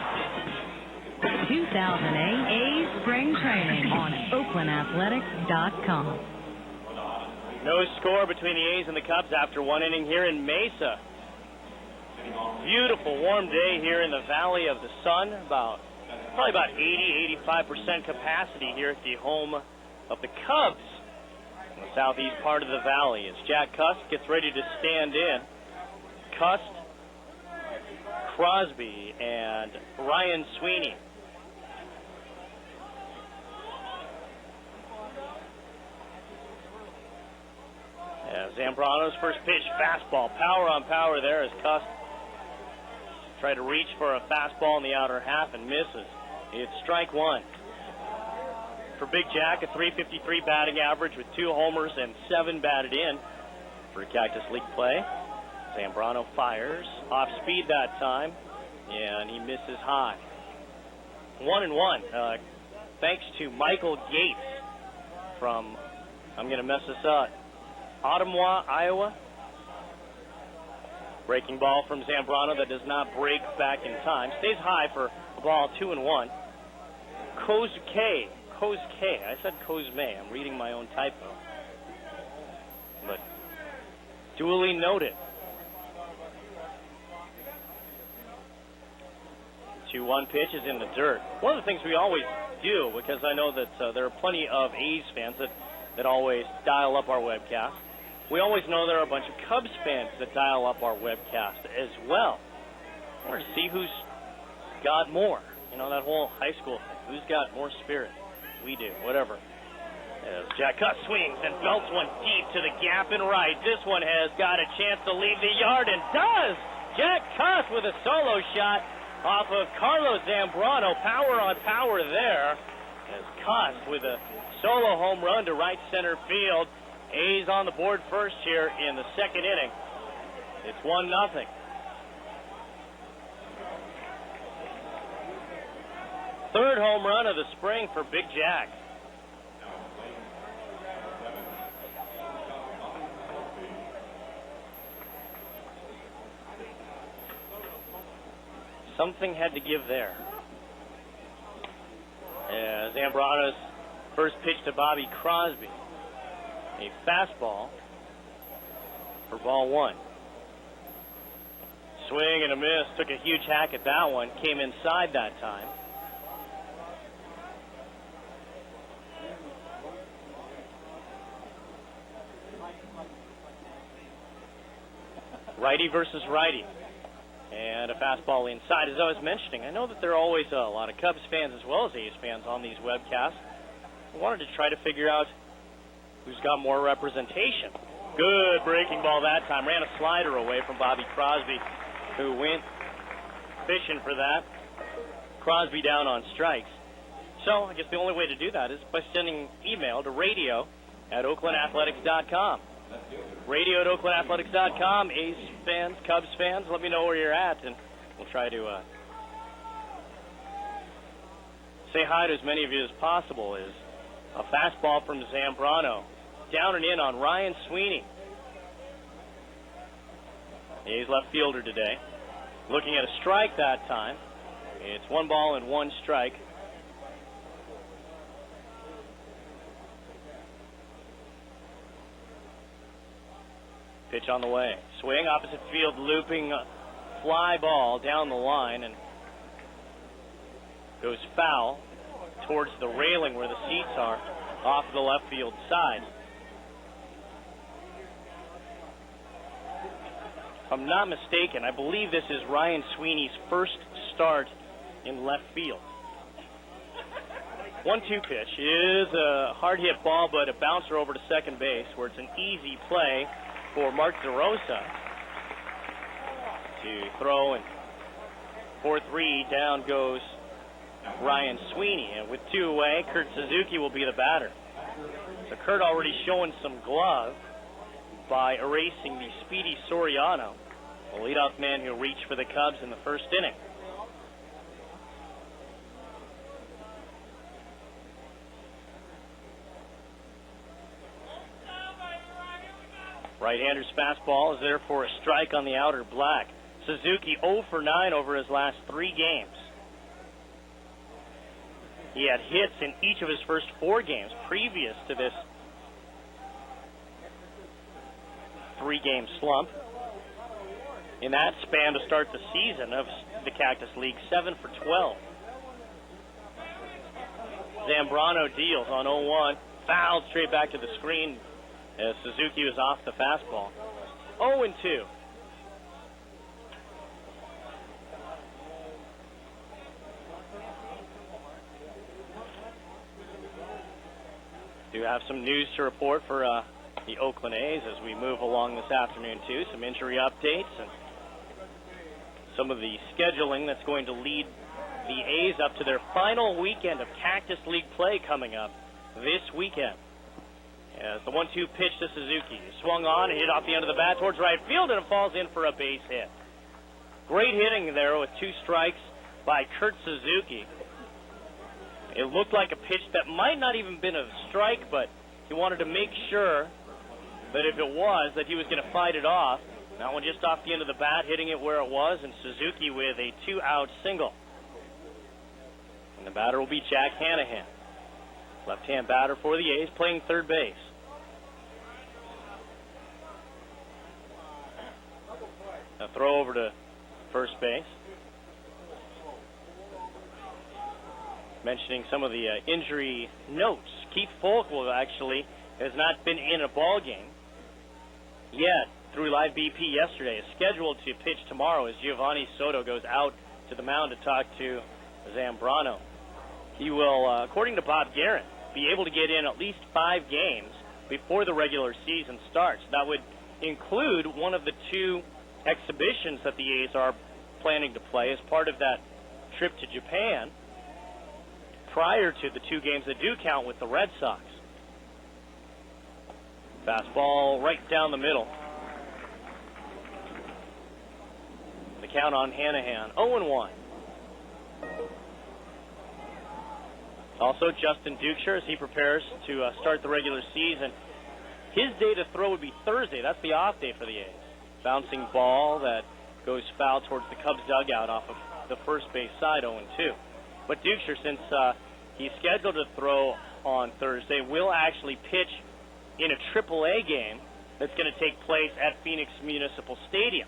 2008 A's Spring Training on OaklandAthletics.com. No score between the A's and the Cubs after 1 inning here in Mesa. Beautiful warm day here in the Valley of the Sun. Probably about 80-85% capacity here at the home of the Cubs in the southeast part of the valley as Jack Cust gets ready to stand in. Cust, Crosby, and Ryan Sweeney. Zambrano's first pitch, fastball, power on power there as Cust tried to reach for a fastball in the outer half and misses. It's strike 1. For Big Jack, a .353 batting average with 2 homers and 7 batted in for Cactus League play. Zambrano fires off speed that time, and he misses high. 1-1, thanks to Michael Gates from, I'm going to mess this up, Ottumwa, Iowa. Breaking ball from Zambrano that does not break back in time. Stays high for a ball 2-1. Kozke. I said Kozme. I'm reading my own typo. But duly noted. 2-1 pitch is in the dirt. One of the things we always do, because I know that there are plenty of A's fans that always dial up our webcast. We always know there are a bunch of Cubs fans that dial up our webcast as well. I want to see who's got more. You know, that whole high school thing. Who's got more spirit? We do, whatever. As Jack Cust swings and belts one deep to the gap and right. This one has got a chance to leave the yard and does! Jack Cust with a solo shot off of Carlos Zambrano. Power on power there. As Cust with a solo home run to right center field. A's on the board first here in the second inning. It's 1-0. Third home run of the spring for Big Jack. Something had to give there. Zambrano's first pitch to Bobby Crosby. A fastball for ball one. Swing and a miss. Took a huge hack at that one. Came inside that time. Righty versus righty. And a fastball inside. As I was mentioning, I know that there are always a lot of Cubs fans as well as A's fans on these webcasts. I wanted to try to figure out who's got more representation. Good breaking ball that time. Ran a slider away from Bobby Crosby, who went fishing for that. Crosby down on strikes. So I guess the only way to do that is by sending email to radio@oaklandathletics.com. radio@oaklandathletics.com. A's fans, Cubs fans, let me know where you're at, and we'll try to say hi to as many of you as possible. Is a fastball from Zambrano. Down and in on Ryan Sweeney. The A's left fielder today. Looking at a strike that time. It's 1 ball and 1 strike. Pitch on the way. Swing, opposite field, looping fly ball down the line and goes foul towards the railing where the seats are off the left field side. If I'm not mistaken, I believe this is Ryan Sweeney's first start in left field. 1-2 pitch is a hard hit ball, but a bouncer over to second base where it's an easy play for Mark DeRosa to throw, and 4-3 down goes Ryan Sweeney. And with 2 away, Kurt Suzuki will be the batter. So Kurt already showing some glove by erasing the speedy Soriano, the leadoff man who reached for the Cubs in the first inning. Right-hander's fastball is there for a strike on the outer black. Suzuki 0 for 9 over his last 3 games. He had hits in each of his first 4 games previous to this 3-game slump. In that span to start the season of the Cactus League, 7 for 12. Zambrano deals on 0-1. Fouled straight back to the screen as Suzuki was off the fastball. 0-2. Do have some news to report for the Oakland A's as we move along this afternoon too. Some injury updates and some of the scheduling that's going to lead the A's up to their final weekend of Cactus League play coming up this weekend. As the 1-2 pitch to Suzuki swung on and hit off the end of the bat towards right field, and it falls in for a base hit. Great hitting there with 2 strikes by Kurt Suzuki. It looked like a pitch that might not even been a strike, but he wanted to make sure that if it was, that he was going to fight it off. That one just off the end of the bat, hitting it where it was, and Suzuki with a 2-out single. And the batter will be Jack Hanahan. Left-hand batter for the A's, playing third base. A throw over to first base. Mentioning some of the injury notes. Keith Folkwell actually has not been in a ball game yet through live BP yesterday. Is scheduled to pitch tomorrow as Giovanni Soto goes out to the mound to talk to Zambrano. He will, according to Bob Guerin, be able to get in at least 5 games before the regular season starts. That would include one of the 2 exhibitions that the A's are planning to play as part of that trip to Japan prior to the 2 games that do count with the Red Sox. Fastball right down the middle. The count on Hanahan, 0-1. Also, Justin Dukeshire, as he prepares to start the regular season, his day to throw would be Thursday. That's the off day for the A's. Bouncing ball that goes foul towards the Cubs dugout off of the first base side, 0-2. But Dukeshire, since He's scheduled to throw on Thursday. Will actually pitch in a AAA game that's going to take place at Phoenix Municipal Stadium.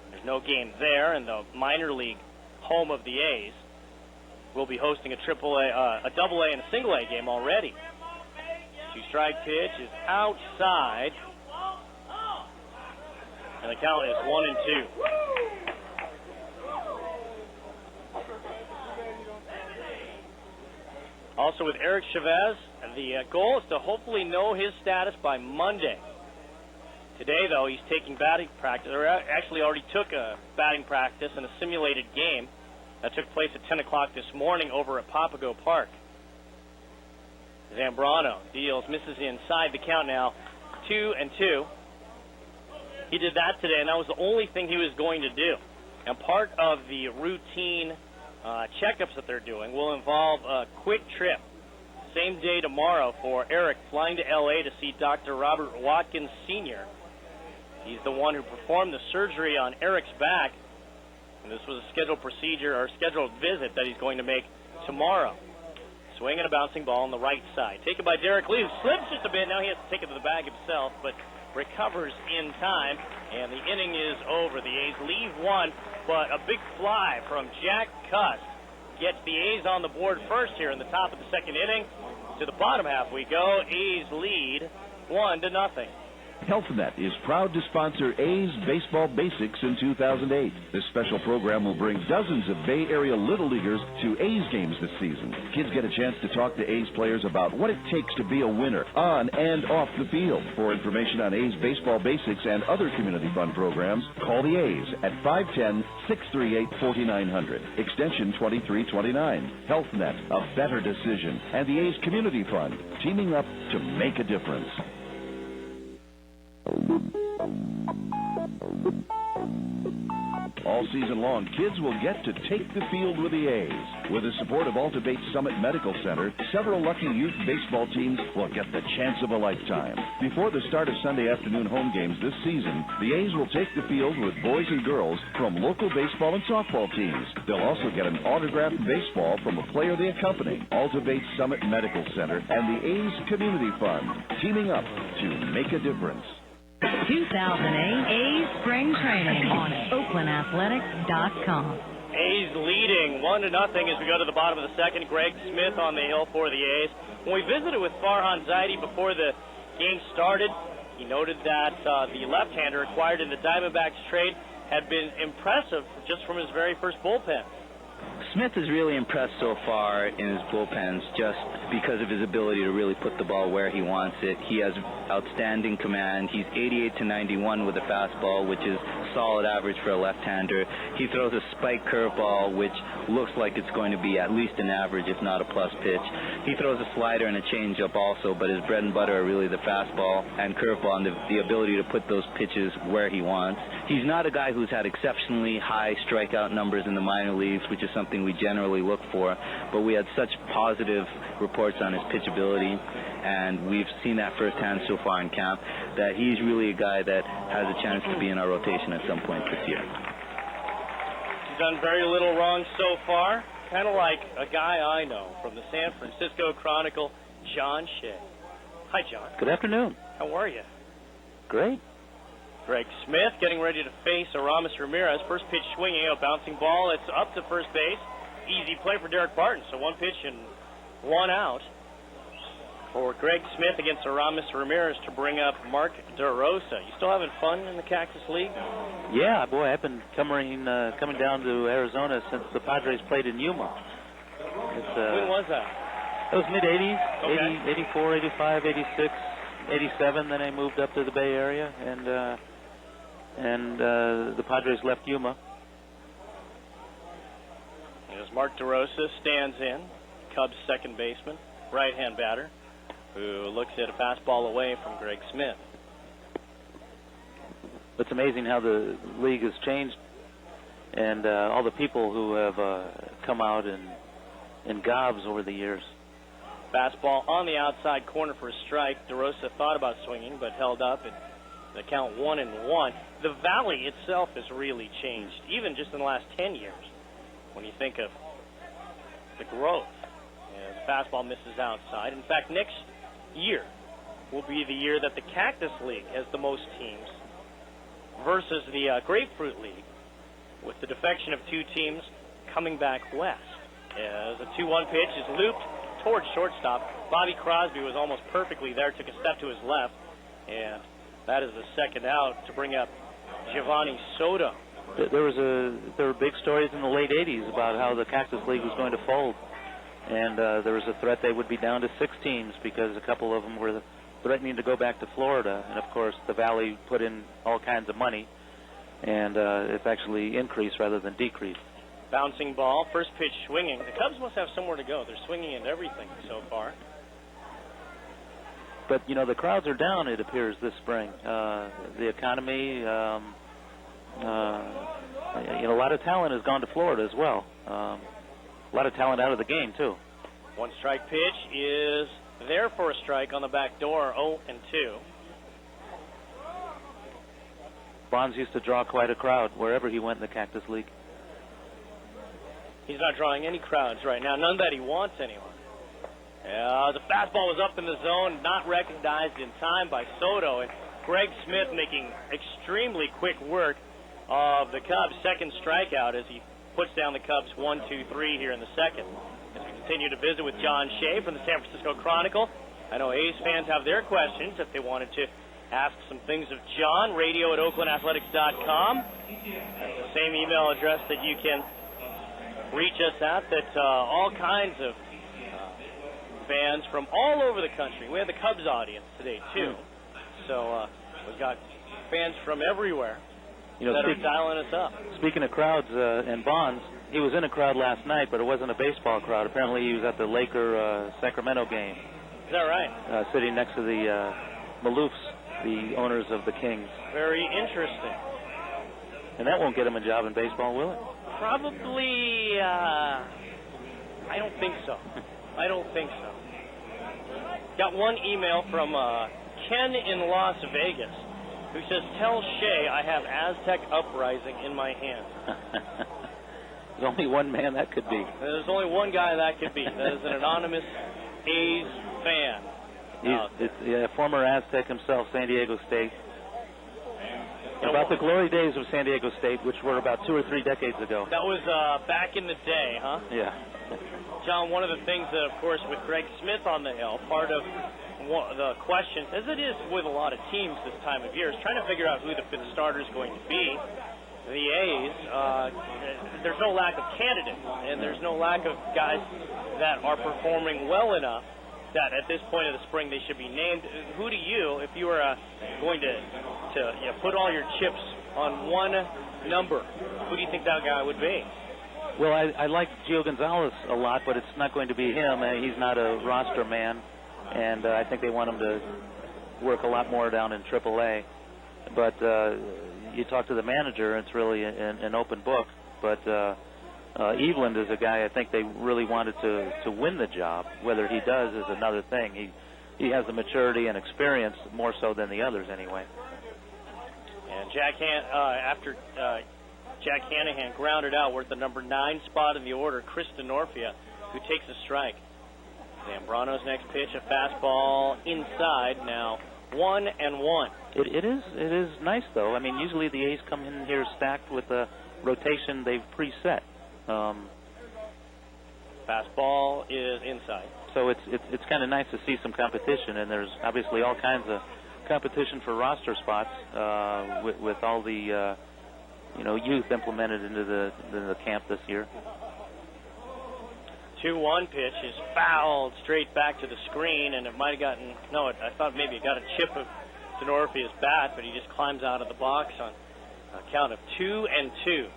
There's no game there, and the minor league home of the A's will be hosting a AA and a single A game already. 2-strike pitch is outside, and the count is 1-2. Also with Eric Chavez, the goal is to hopefully know his status by Monday. Today, though, he's taking batting practice, or actually already took a batting practice in a simulated game that took place at 10 o'clock this morning over at Papago Park. Zambrano deals, misses inside. The count now 2-2. He did that today, and that was the only thing he was going to do. And part of the routine checkups that they're doing will involve a quick trip, same day tomorrow, for Eric, flying to L.A. to see Dr. Robert Watkins Sr. He's the one who performed the surgery on Eric's back, and this was a scheduled procedure or scheduled visit that he's going to make tomorrow. Swinging a bouncing ball on the right side. Taken by Derek Lee, who slips just a bit. Now he has to take it to the bag himself, but recovers in time, and the inning is over. The A's leave one, but a big fly from Jack Cuss gets the A's on the board first here in the top of the second inning. To the bottom half we go. A's lead 1-0. HealthNet is proud to sponsor A's Baseball Basics in 2008. This special program will bring dozens of Bay Area Little Leaguers to A's games this season. Kids get a chance to talk to A's players about what it takes to be a winner on and off the field. For information on A's Baseball Basics and other community fund programs, call the A's at 510-638-4900, extension 2329. HealthNet, a better decision, and the A's Community Fund, teaming up to make a difference. All season long, kids will get to take the field with the A's. With the support of Alta-Bates Summit Medical Center, several lucky youth baseball teams will get the chance of a lifetime. Before the start of Sunday afternoon home games this season, the A's will take the field with boys and girls from local baseball and softball teams. They'll also get an autographed baseball from a player they accompany. Alta-Bates Summit Medical Center and the A's Community Fund, teaming up to make a difference. 2008 A's Spring Training on OaklandAthletics.com. A's leading 1-0 as we go to the bottom of the second. Greg Smith on the hill for the A's. When we visited with Farhan Zaidi before the game started, he noted that the left-hander acquired in the Diamondbacks trade had been impressive just from his very first bullpen. Smith has really impressed so far in his bullpens just because of his ability to really put the ball where he wants it. He has outstanding command. He's 88-91 with a fastball, which is solid average for a left-hander. He throws a spike curveball, which looks like it's going to be at least an average, if not a plus pitch. He throws a slider and a changeup also, but his bread and butter are really the fastball and curveball and the ability to put those pitches where he wants. He's not a guy who's had exceptionally high strikeout numbers in the minor leagues, which is something we generally look for, but we had such positive reports on his pitchability, and we've seen that firsthand so far in camp, that he's really a guy that has a chance to be in our rotation at some point this year. He's done very little wrong so far, kind of like a guy I know from the San Francisco Chronicle, John Shea. Hi, John. Good afternoon. How are you? Great. Greg Smith getting ready to face Aramis Ramirez. First pitch swinging, a bouncing ball. It's up to first base. Easy play for Derek Barton. So one pitch and one out for Greg Smith against Aramis Ramirez to bring up Mark DeRosa. You still having fun in the Cactus League? Yeah, boy, I've been coming down to Arizona since the Padres played in Yuma. When was that? It was mid-'80s, Okay. 84, 85, 86, 87. Then I moved up to the Bay Area, and the Padres left Yuma. As Mark DeRosa stands in, Cubs second baseman, right-hand batter, who looks at a fastball away from Greg Smith. It's amazing how the league has changed, and all the people who have come out in gobs over the years. Fastball on the outside corner for a strike. DeRosa thought about swinging, but held up at the count 1-1. The Valley itself has really changed, even just in the last 10 years, when you think of the growth as the fastball misses outside. In fact, next year will be the year that the Cactus League has the most teams versus the Grapefruit League, with the defection of 2 teams coming back west. As a 2-1 pitch is looped towards shortstop. Bobby Crosby was almost perfectly there, took a step to his left, and that is the second out to bring up Giovanni Soto. There were big stories in the late 80s about how the Cactus League was going to fold, and there was a threat they would be down to 6 teams because a couple of them were threatening to go back to Florida, and of course the Valley put in all kinds of money, and it's actually increased rather than decreased. Bouncing ball, first pitch swinging. The Cubs must have somewhere to go. They're swinging into everything so far. But, you know, the crowds are down, it appears, this spring. The economy, a lot of talent has gone to Florida as well. A lot of talent out of the game, too. 1 strike pitch is there for a strike on the back door, 0-2. Bonds used to draw quite a crowd wherever he went in the Cactus League. He's not drawing any crowds right now, none that he wants anyway. The fastball was up in the zone, not recognized in time by Soto, and Greg Smith making extremely quick work of the Cubs' second strikeout as he puts down the Cubs 1-2-3 here in the second. As we continue to visit with John Shea from the San Francisco Chronicle. I know A's fans have their questions if they wanted to ask some things of John. Radio at OaklandAthletics.com. That's the same email address that you can reach us at. That all kinds of fans from all over the country. We have the Cubs audience today, too. So we've got fans from everywhere that are dialing us up. Speaking of crowds and Bonds, he was in a crowd last night, but it wasn't a baseball crowd. Apparently he was at the Laker-Sacramento game. Is that right? Sitting next to the Maloofs, the owners of the Kings. Very interesting. And that won't get him a job in baseball, will it? Probably, I don't think so. I don't think so. Got one email from Ken in Las Vegas who says, "Tell Shea I have Aztec Uprising in my hand." There's only one man that could be. There's only one guy that could be. That is an anonymous A's fan. He's a former Aztec himself, San Diego State. About the glory days of San Diego State, which were about 2 or 3 decades ago. That was back in the day, huh? Yeah. John, one of the things that, of course, with Greg Smith on the hill, part of the questions, as it is with a lot of teams this time of year, is trying to figure out who the 5th starter is going to be. The A's, there's no lack of candidates, and there's no lack of guys that are performing well enough that at this point of the spring they should be named. Who do you, if you were going to put all your chips on one number, who do you think that guy would be? Well, I like Gio Gonzalez a lot, but it's not going to be him. He's not a roster man, and I think they want him to work a lot more down in AAA. But you talk to the manager, it's really an open book. But Eveland is a guy I think they really wanted to win the job. Whether he does is another thing. He has the maturity and experience more so than the others anyway. And after Jack Hanahan grounded out, we're at the number 9 spot in the order, Chris DeNorfia, who takes a strike. Zambrano's next pitch, a fastball inside, now 1-1. It is nice, though. I mean, usually the A's come in here stacked with a rotation they've preset. Fastball is inside. So it's kind of nice to see some competition, and there's obviously all kinds of competition for roster spots with all the youth implemented into the camp this year. 2-1 pitch is fouled straight back to the screen, and it might have gotten I thought maybe it got a chip of DeNorfia's bat, but he just climbs out of the box on a count of 2-2.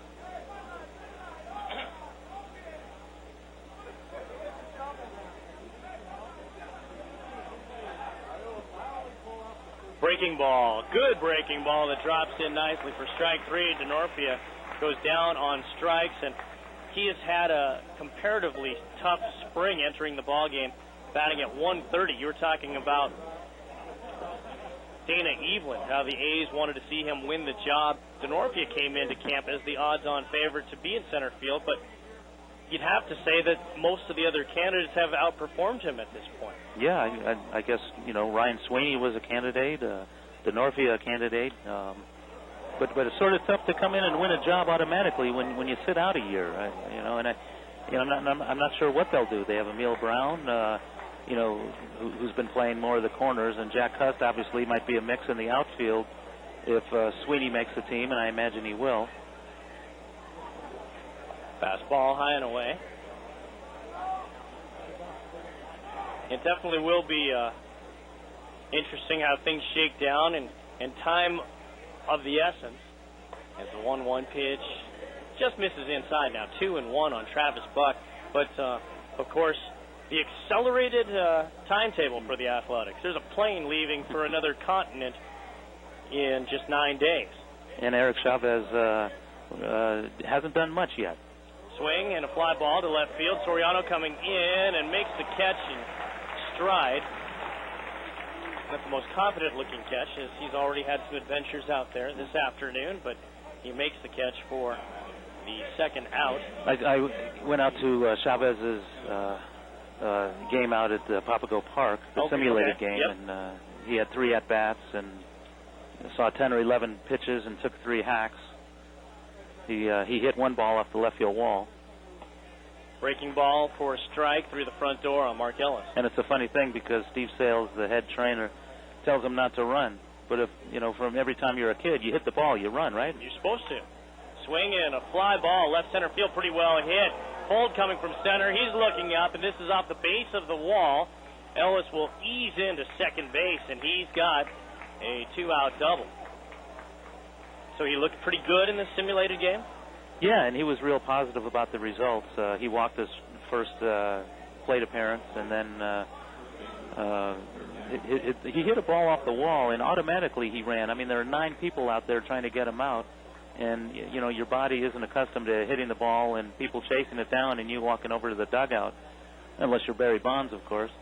Breaking ball, good breaking ball that drops in nicely for strike 3. DeNorfia goes down on strikes, and he has had a comparatively tough spring entering the ball game, batting at 130. You were talking about Dana Eveland, how the A's wanted to see him win the job. DeNorfia came into camp as the odds-on favorite to be in center field, but you'd have to say that most of the other candidates have outperformed him at this point. Yeah, I guess, Ryan Sweeney was a candidate, Denorfia a candidate, but it's sort of tough to come in and win a job automatically when you sit out a year, I'm not sure what they'll do. They have Emil Brown, who's been playing more of the corners, and Jack Hust obviously might be a mix in the outfield if Sweeney makes the team, and I imagine he will. Fastball high and away. It definitely will be interesting how things shake down, and time of the essence as the 1-1 pitch just misses inside now. 2-1 on Travis Buck, but of course the accelerated timetable for the Athletics. There's a plane leaving for another continent in just 9 days. And Eric Chavez hasn't done much yet. Swing and a fly ball to left field. Soriano coming in and makes the catch in stride. Not the most confident-looking catch, as he's already had some adventures out there this afternoon, but he makes the catch for the second out. I went out to Chavez's game out at Papago Park, the simulated game, and he had 3 at-bats and saw 10 or 11 pitches and took 3 hacks. He hit 1 ball off the left field wall. Breaking ball for a strike through the front door on Mark Ellis. And it's a funny thing because Steve Sales, the head trainer, tells him not to run. But if, from every time you're a kid, you hit the ball, you run, right? You're supposed to. Swing in, a fly ball, left center field, pretty well hit. Hold coming from center. He's looking up, and this is off the base of the wall. Ellis will ease into second base, and he's got a 2-out double. So he looked pretty good in this simulated game? Yeah, and he was real positive about the results. He walked his first plate appearance, and then he hit a ball off the wall, and automatically he ran. I mean, there are 9 people out there trying to get him out, and, your body isn't accustomed to hitting the ball and people chasing it down and you walking over to the dugout, unless you're Barry Bonds, of course.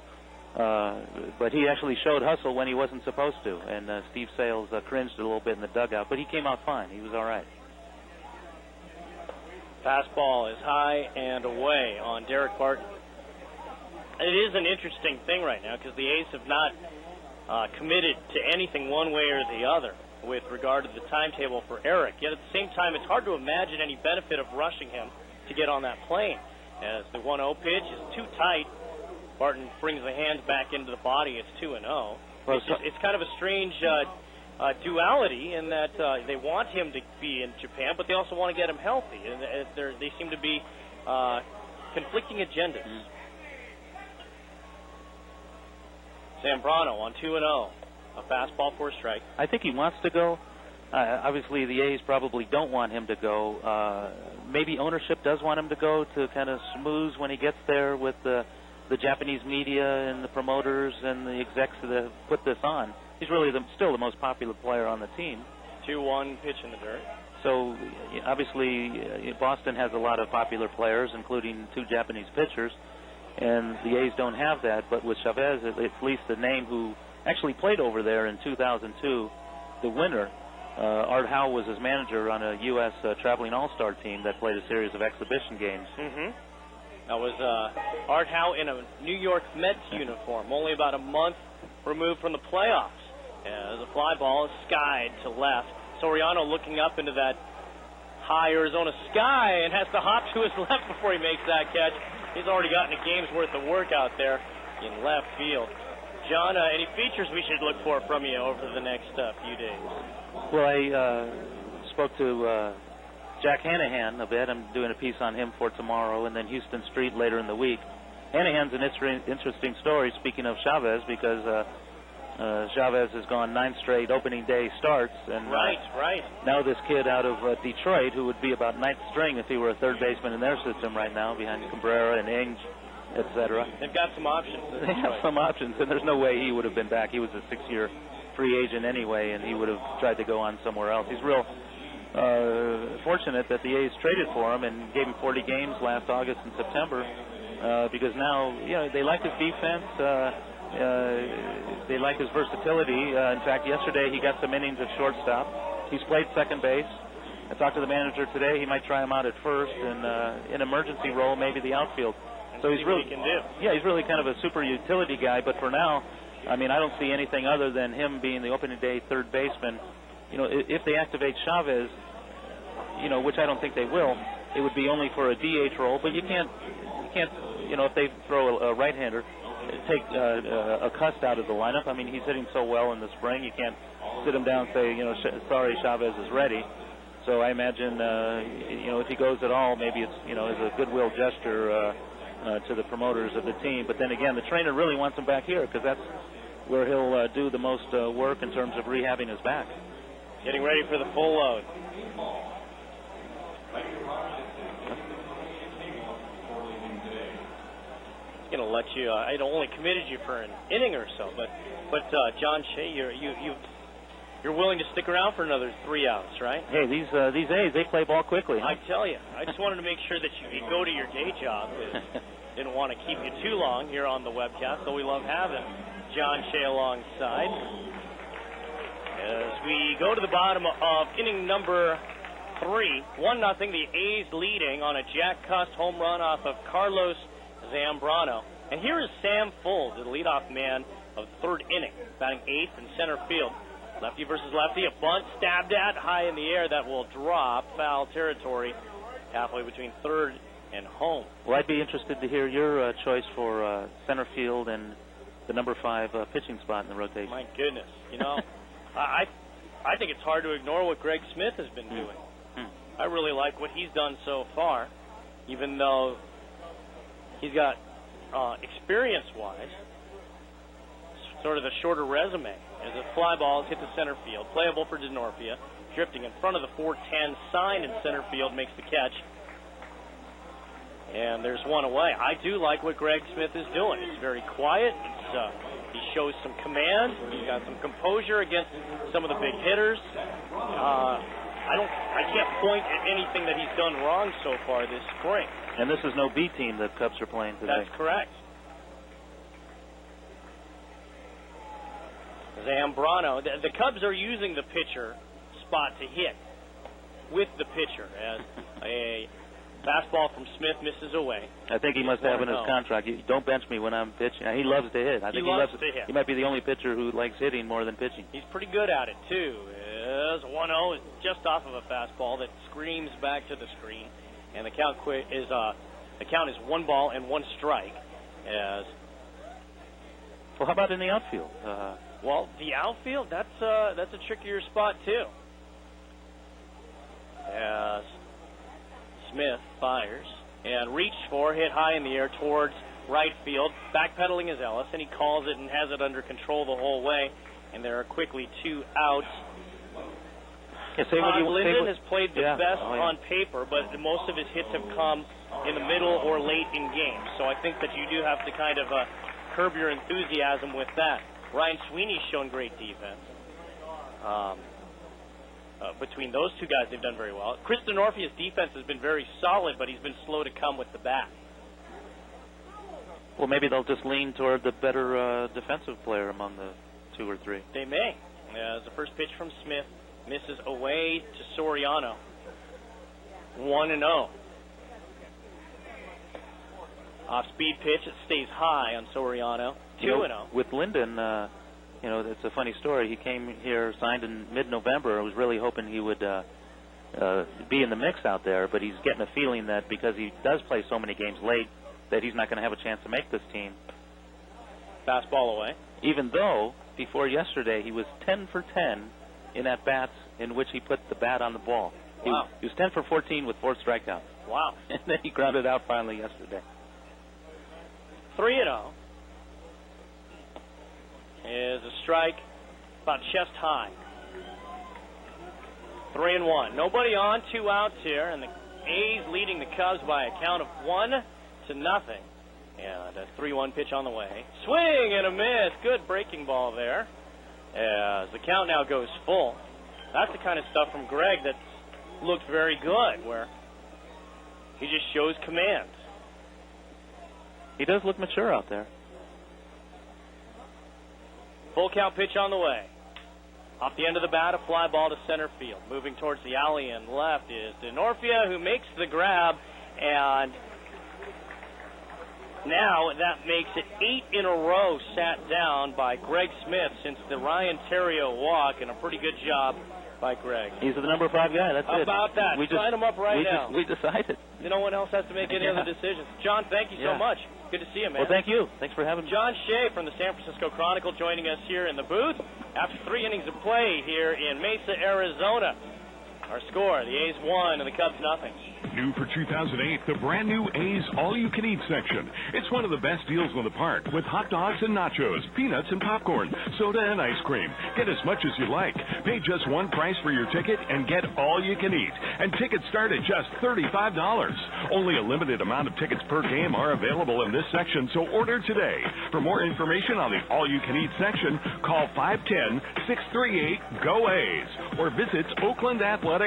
But he actually showed hustle when he wasn't supposed to, and Steve Sales cringed a little bit in the dugout, but he came out fine. He was all right. Fastball is high and away on Derek Barton. It is an interesting thing right now because the A's have not committed to anything one way or the other with regard to the timetable for Eric. Yet at the same time, it's hard to imagine any benefit of rushing him to get on that plane. As the 1-0 pitch is too tight, Barton brings the hands back into the body. It's 2-0. It's kind of a strange duality in that they want him to be in Japan, but they also want to get him healthy. And they seem to be conflicting agendas. Zambrano on 2-0. A fastball for a strike. I think he wants to go. Obviously, the A's probably don't want him to go. Maybe ownership does want him to go to kind of smooth when he gets there with the Japanese media and the promoters and the execs that put this on. He's really still the most popular player on the team. 2-1 pitch in the dirt. So, obviously, Boston has a lot of popular players, including 2 Japanese pitchers, and the A's don't have that. But with Chavez, at least the name who actually played over there in 2002, the winner, Art Howe was his manager on a U.S. traveling all-star team that played a series of exhibition games. That was Art Howe in a New York Mets uniform, only about a month removed from the playoffs. The fly ball is skied to left. Soriano looking up into that high Arizona sky and has to hop to his left before he makes that catch. He's already gotten a game's worth of work out there in left field. John, any features we should look for from you over the next few days? Well, I spoke to Jack Hanahan a bit. I'm doing a piece on him for tomorrow, and then Houston Street later in the week. Hanahan's an interesting story, speaking of Chavez, because Chavez has gone 9 straight opening day starts. And right. Now this kid out of Detroit, who would be about 9th string if he were a third baseman in their system right now, behind Cabrera and Ings, etc. They've got some options. They have some options, and there's no way he would have been back. He was a 6-year free agent anyway, and he would have tried to go on somewhere else. He's real fortunate that the A's traded for him and gave him 40 games last August and September because now, they like his defense. They like his versatility. In fact, yesterday he got some innings at shortstop. He's played second base. I talked to the manager today. He might try him out at first, and in emergency role, maybe the outfield. So he's really, can do. Yeah, he's really kind of a super utility guy. But for now, I mean, I don't see anything other than him being the opening day third baseman. You know, if they activate Chavez, you know, which I don't think they will, it would be only for a DH role. But you can't, you know, if they throw a right-hander, take a Cust out of the lineup. I mean, he's hitting so well in the spring. You can't sit him down and say, you know, sorry, Chavez is ready. So I imagine, you know, if he goes at all, maybe it's, you know, as a goodwill gesture to the promoters of the team. But then again, the trainer really wants him back here because that's where he'll do the most work in terms of rehabbing his back. Getting ready for the full load. He's going to let you. I'd only committed you for an inning or so, but John Shea, you're willing to stick around for another 3 outs, right? Hey, these A's, they play ball quickly. I tell you, I just wanted to make sure that you could go to your day job. Didn't want to keep you too long here on the webcast, so we love having John Shea alongside. As we go to the bottom of inning number 3, 1-0, the A's leading on a Jack Cust home run off of Carlos Zambrano. And here is Sam Full, the leadoff man of the third inning, batting 8th in center field. Lefty versus lefty, a bunt stabbed at high in the air that will drop foul territory halfway between third and home. Well, I'd be interested to hear your choice for center field and the number 5 pitching spot in the rotation. My goodness, you know, I think it's hard to ignore what Greg Smith has been doing. I really like what he's done so far, even though he's got experience-wise sort of a shorter resume. As a fly ball is hit to center field, playable for DeNorfia, drifting in front of the 410 sign in center field, makes the catch. And there's one away. I do like what Greg Smith is doing. It's very quiet. He shows some command. He's got some composure against some of the big hitters. I can't point at anything that he's done wrong so far this spring. And this is no B team the Cubs are playing today. That's correct. Zambrano. The Cubs are using the pitcher spot to hit with the pitcher as a fastball from Smith misses away. I think he must have in his contract, don't bench me when I'm pitching. He loves to hit. I think he loves to hit. He might be the only pitcher who likes hitting more than pitching. He's pretty good at it, too. As 1-0 is just off of a fastball that screams back to the screen. And the count is 1 ball and 1 strike. As well, how about in the outfield? Well, the outfield, that's a trickier spot, too. As Smith fires and reached for, hit high in the air towards right field, backpedaling is Ellis, and he calls it and has it under control the whole way, and there are quickly 2 outs. Linden has played the best on paper, but most of his hits have come in the middle or late in games, so I think that you do have to kind of curb your enthusiasm with that. Ryan Sweeney's shown great defense. Between those two guys, they've done very well. Chris DeNorfia's defense has been very solid, but he's been slow to come with the bat. Well, maybe they'll just lean toward the better defensive player among the 2 or 3. They may. The first pitch from Smith misses away to Soriano. 1-0. Off-speed pitch, it stays high on Soriano. 2-0. With Linden, you know, it's a funny story. He came here, signed in mid-November. I was really hoping he would be in the mix out there, but he's getting a feeling that because he does play so many games late, that he's not going to have a chance to make this team. Fastball away. Even though, before yesterday, he was 10 for 10 in at-bats in which he put the bat on the ball. Wow. He was 10 for 14 with 4 strikeouts. Wow. And then he grounded out finally yesterday. 3-0 is a strike about chest high. 3-1. Nobody on, 2 outs here, and the A's leading the Cubs by a count of 1-0. And a 3-1 pitch on the way. Swing and a miss. Good breaking ball there. As the count now goes full. That's the kind of stuff from Greg that looked very good, where he just shows command. He does look mature out there. Full count pitch on the way. Off the end of the bat, a fly ball to center field. Moving towards the alley and left is DeNorfia, who makes the grab, and now that makes it 8 in a row sat down by Greg Smith since the Ryan Terrio walk, and a pretty good job by Greg. He's the number 5 guy. That's How it. about that? Sign him up right now. We decided. No one else has to make any other decisions. John, thank you so much. Good to see you, man. Well, thank you. Thanks for having me. John Shea from the San Francisco Chronicle joining us here in the booth after 3 innings of play here in Mesa, Arizona. Our score, the A's 1 and the Cubs nothing. New for 2008, the brand new A's all-you-can-eat section. It's one of the best deals on the park with hot dogs and nachos, peanuts and popcorn, soda and ice cream. Get as much as you like. Pay just one price for your ticket and get all you can eat. And tickets start at just $35. Only a limited amount of tickets per game are available in this section, so order today. For more information on the all-you-can-eat section, call 510-638-GO-A's or visit OaklandAthletics.com.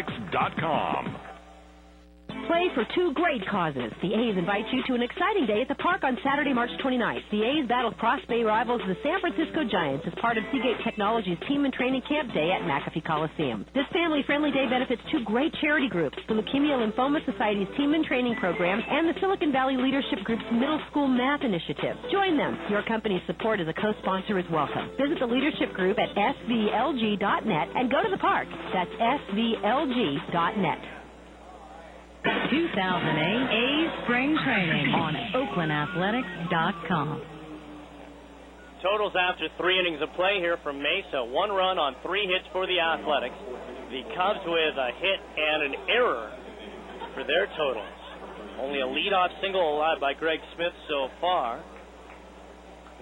Play for 2 great causes. The A's invite you to an exciting day at the park on Saturday, March 29th. The A's battle Cross Bay rivals the San Francisco Giants as part of Seagate Technologies Team and Training Camp Day at McAfee Coliseum. This family-friendly day benefits 2 great charity groups, the Leukemia Lymphoma Society's Team and Training Program and the Silicon Valley Leadership Group's Middle School Math Initiative. Join them. Your company's support as a co-sponsor is welcome. Visit the leadership group at svlg.net and go to the park. That's svlg.net. 2008 A's Spring Training on OaklandAthletics.com. Totals after 3 innings of play here from Mesa. 1 run on 3 hits for the Athletics. The Cubs with a hit and an error for their totals. Only a leadoff single allowed by Greg Smith so far.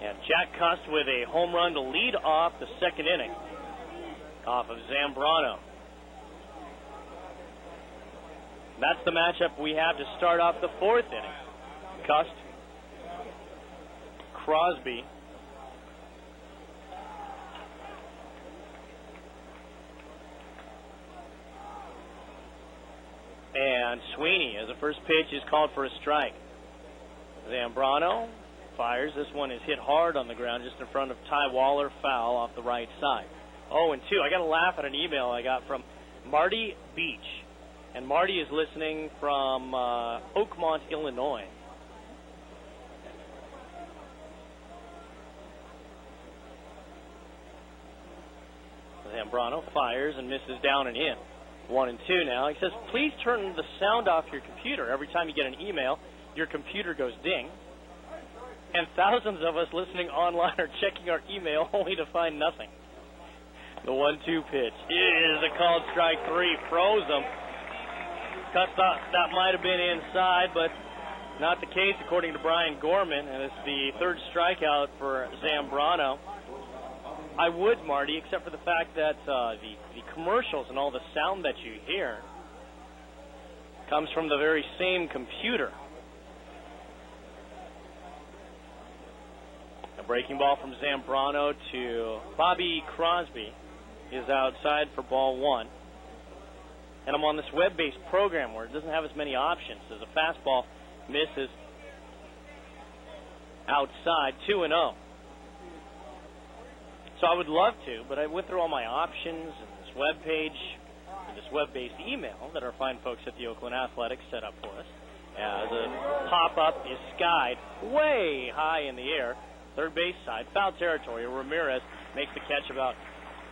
And Jack Cust with a home run to lead off the 2nd inning off of Zambrano. That's the matchup we have to start off the 4th inning. Cust, Crosby, and Sweeney as the first pitch is called for a strike. Zambrano fires. This one is hit hard on the ground just in front of Ty Waller, foul off the right side. 0-2. I got to laugh at an email I got from Marty Beach. And Marty is listening from Oakmont, Illinois. Zambrano fires and misses down and in. 1-2 now. He says, please turn the sound off your computer. Every time you get an email, your computer goes ding. And thousands of us listening online are checking our email only to find nothing. The 1-2 pitch is a called strike 3. Froze him. Cust thought that might have been inside, but not the case according to Brian Gorman, and it's the 3rd strikeout for Zambrano. I would, Marty, except for the fact that the commercials and all the sound that you hear comes from the very same computer. A breaking ball from Zambrano to Bobby Crosby is outside for ball 1. And I'm on this web-based program where it doesn't have as many options. As a fastball misses outside, 2-0. So I would love to, but I went through all my options and this web page, and this web-based email that our fine folks at the Oakland Athletics set up for us. The pop-up is skied way high in the air, 3rd base side, foul territory. Ramirez makes the catch about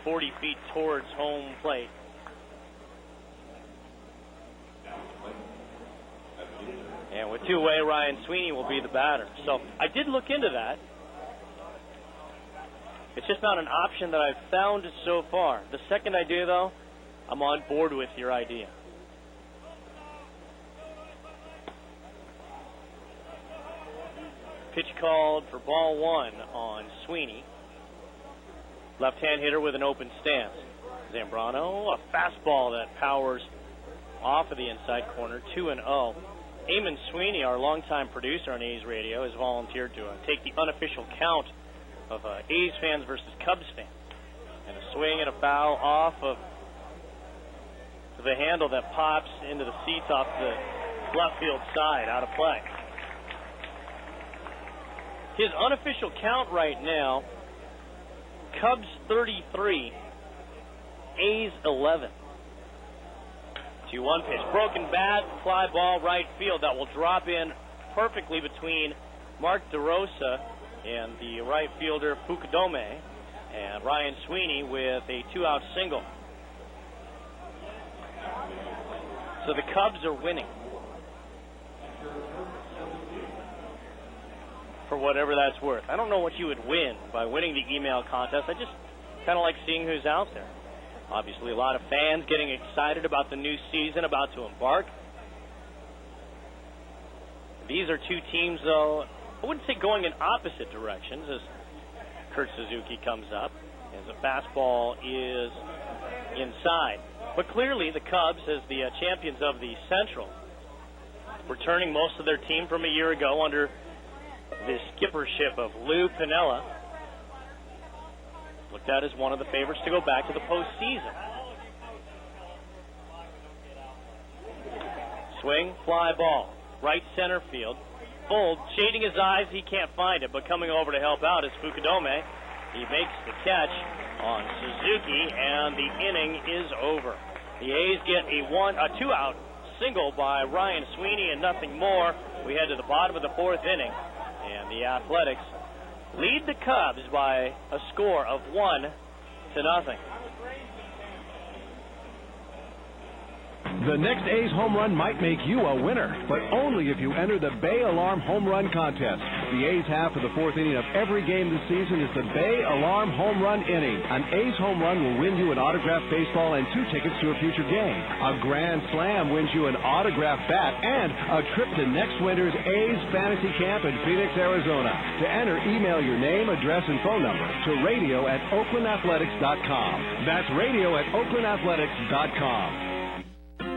40 feet towards home plate. And with 2 away, Ryan Sweeney will be the batter. So I did look into that. It's just not an option that I've found so far. The second I do, though, I'm on board with your idea. Pitch called for ball 1 on Sweeney. Left-hand hitter with an open stance. Zambrano, a fastball that powers off of the inside corner, 2-0. Eamon Sweeney, our longtime producer on A's Radio, has volunteered to take the unofficial count of A's fans versus Cubs fans. And a swing and a foul off of the handle that pops into the seats off the left field side, out of play. His unofficial count right now, Cubs 33, A's 11. 2-1 pitch. Broken bat, fly ball, right field. That will drop in perfectly between Mark DeRosa and the right fielder Fukudome, and Ryan Sweeney with a 2-out single. So the Cubs are winning. For whatever that's worth. I don't know what you would win by winning the email contest. I just kind of like seeing who's out there. Obviously, a lot of fans getting excited about the new season about to embark. These are two teams, though, I wouldn't say going in opposite directions as Kurt Suzuki comes up, as the fastball is inside. But clearly, the Cubs, as the champions of the Central, returning most of their team from a year ago under the skippership of Lou Piniella, looked at as one of the favorites to go back to the postseason. Swing, fly ball, right center field. Bull shading his eyes, he can't find it, but coming over to help out is Fukudome. He makes the catch on Suzuki, and the inning is over. The A's get a 2-out single by Ryan Sweeney and nothing more. We head to the bottom of the fourth inning, and the Athletics lead the Cubs by a score of 1-0. The next A's home run might make you a winner, but only if you enter the Bay Alarm Home Run Contest. The A's half of the fourth inning of every game this season is the Bay Alarm Home Run inning. An A's home run will win you an autographed baseball and 2 tickets to a future game. A grand slam wins you an autographed bat and a trip to next winter's A's Fantasy Camp in Phoenix, Arizona. To enter, email your name, address, and phone number to radio@oaklandathletics.com. That's radio@oaklandathletics.com.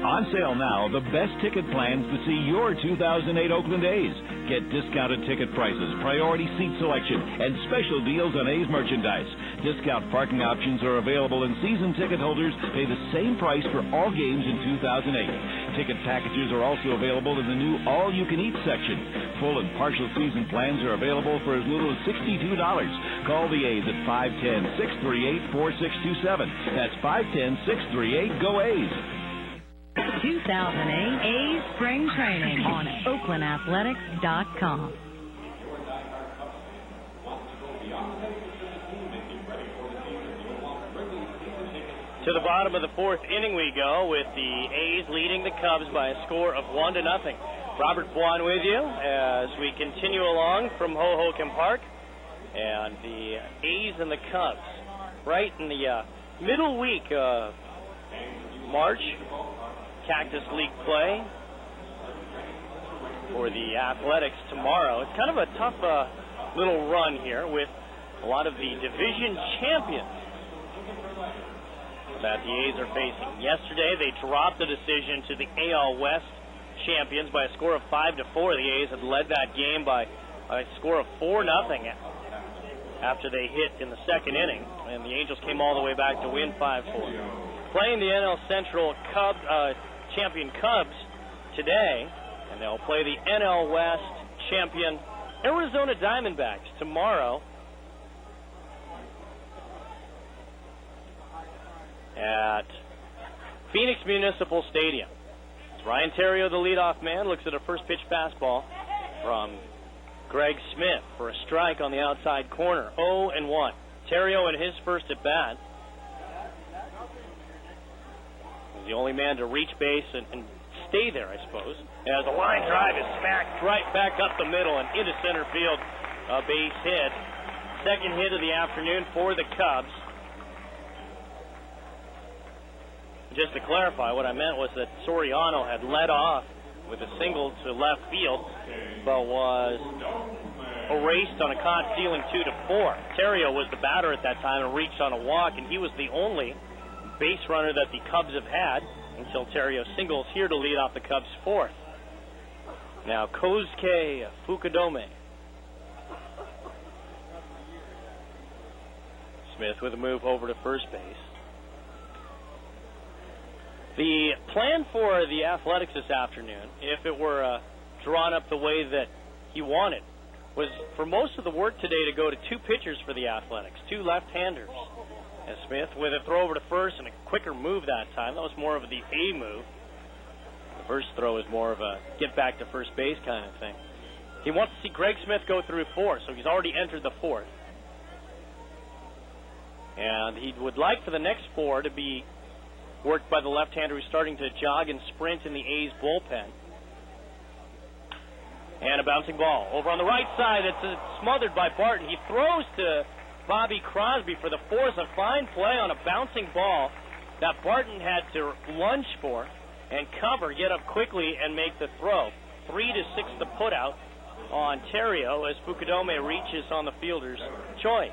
On sale now, the best ticket plans to see your 2008 Oakland A's. Get discounted ticket prices, priority seat selection, and special deals on A's merchandise. Discount parking options are available, and season ticket holders pay the same price for all games in 2008. Ticket packages are also available in the new all-you-can-eat section. Full and partial season plans are available for as little as $62. Call the A's at 510-638-4627. That's 510-638-GO-A's. 2008 A's Spring Training on OaklandAthletics.com. To the bottom of the fourth inning we go, with the A's leading the Cubs by a score of 1-0. Robert Bwan with you as we continue along from Hohoken Park. And the A's and the Cubs right in the middle week of March. Cactus League play for the Athletics tomorrow. It's kind of a tough little run here with a lot of the division champions that the A's are facing. Yesterday, they dropped the decision to the AL West champions by a score of 5-4. The A's had led that game by a score of 4-0 after they hit in the second inning, and the Angels came all the way back to win 5-4. Playing the NL Central champion Cubs today, and they'll play the NL West champion Arizona Diamondbacks tomorrow at Phoenix Municipal Stadium. Ryan Theriot, the leadoff man, looks at a first pitch fastball from Greg Smith for a strike on the outside corner. 0-1. Theriot in his first at bat. The only man to reach base and stay there, I suppose, as a line drive is smacked right back up the middle and into center field. A base hit. Second hit of the afternoon for the Cubs. Just to clarify, what I meant was that Soriano had led off with a single to left field, but was erased on a caught stealing 2-4. Theriot was the batter at that time and reached on a walk, and he was the only base runner that the Cubs have had until Theriot singles here to lead off the Cubs' fourth. Now Kosuke Fukudome. Smith with a move over to first base. The plan for the Athletics this afternoon, if it were drawn up the way that he wanted, was for most of the work today to go to 2 pitchers for the Athletics, 2 left-handers. And Smith with a throw over to first and a quicker move that time. That was more of the A move. The first throw is more of a get back to first base kind of thing. He wants to see Greg Smith go through 4, so he's already entered the 4th. And he would like for the next 4 to be worked by the left-hander who's starting to jog and sprint in the A's bullpen. And a bouncing ball over on the right side. It's smothered by Barton. He throws to Bobby Crosby for the 4th. A fine play on a bouncing ball that Barton had to lunge for and cover, get up quickly, and make the throw. 3-6 the put out on Ontario as Fukudome reaches on the fielder's choice.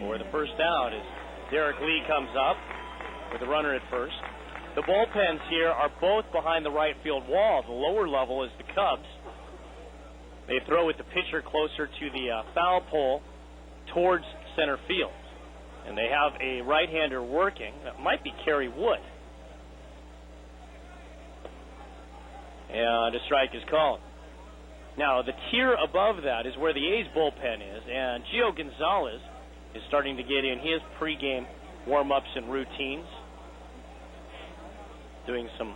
For the first out as Derek Lee comes up with the runner at first. The bullpens here are both behind the right field wall. The lower level is the Cubs. They throw with the pitcher closer to the foul pole towards center field. And they have a right-hander working. That might be Kerry Wood. And a strike is called. Now, the tier above that is where the A's bullpen is, and Gio Gonzalez is starting to get in his pregame warm-ups and routines, doing some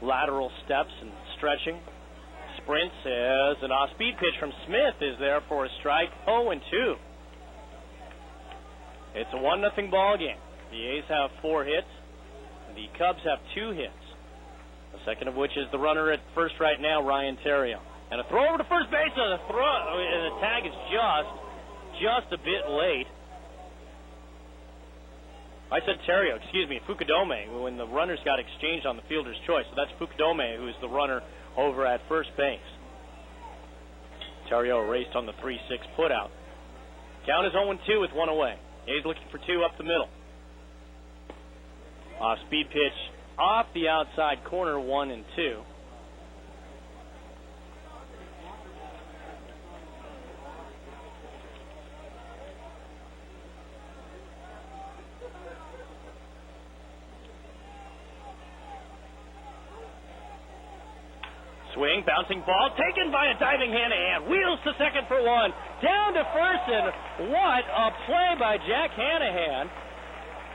lateral steps and stretching. Sprints as an off-speed pitch from Smith is there for a strike. 0-2. It's a 1-0 ball game. The A's have 4 hits. The Cubs have 2 hits. The second of which is the runner at first right now, Ryan Theriot. And a throw over to first base. And the tag is just a bit late. I said Theriot, Fukudome, when the runners got exchanged on the fielder's choice. So that's Fukudome, who is the runner over at first base. Theriot raced on the 3-6 putout. Count is 0-2 with 1 away. A's looking for 2 up the middle. Off-speed pitch off the outside corner, 1-2. Swing, bouncing ball, taken by a diving Hanahan. Wheels to second for 1. Down to first, and what a play by Jack Hanahan.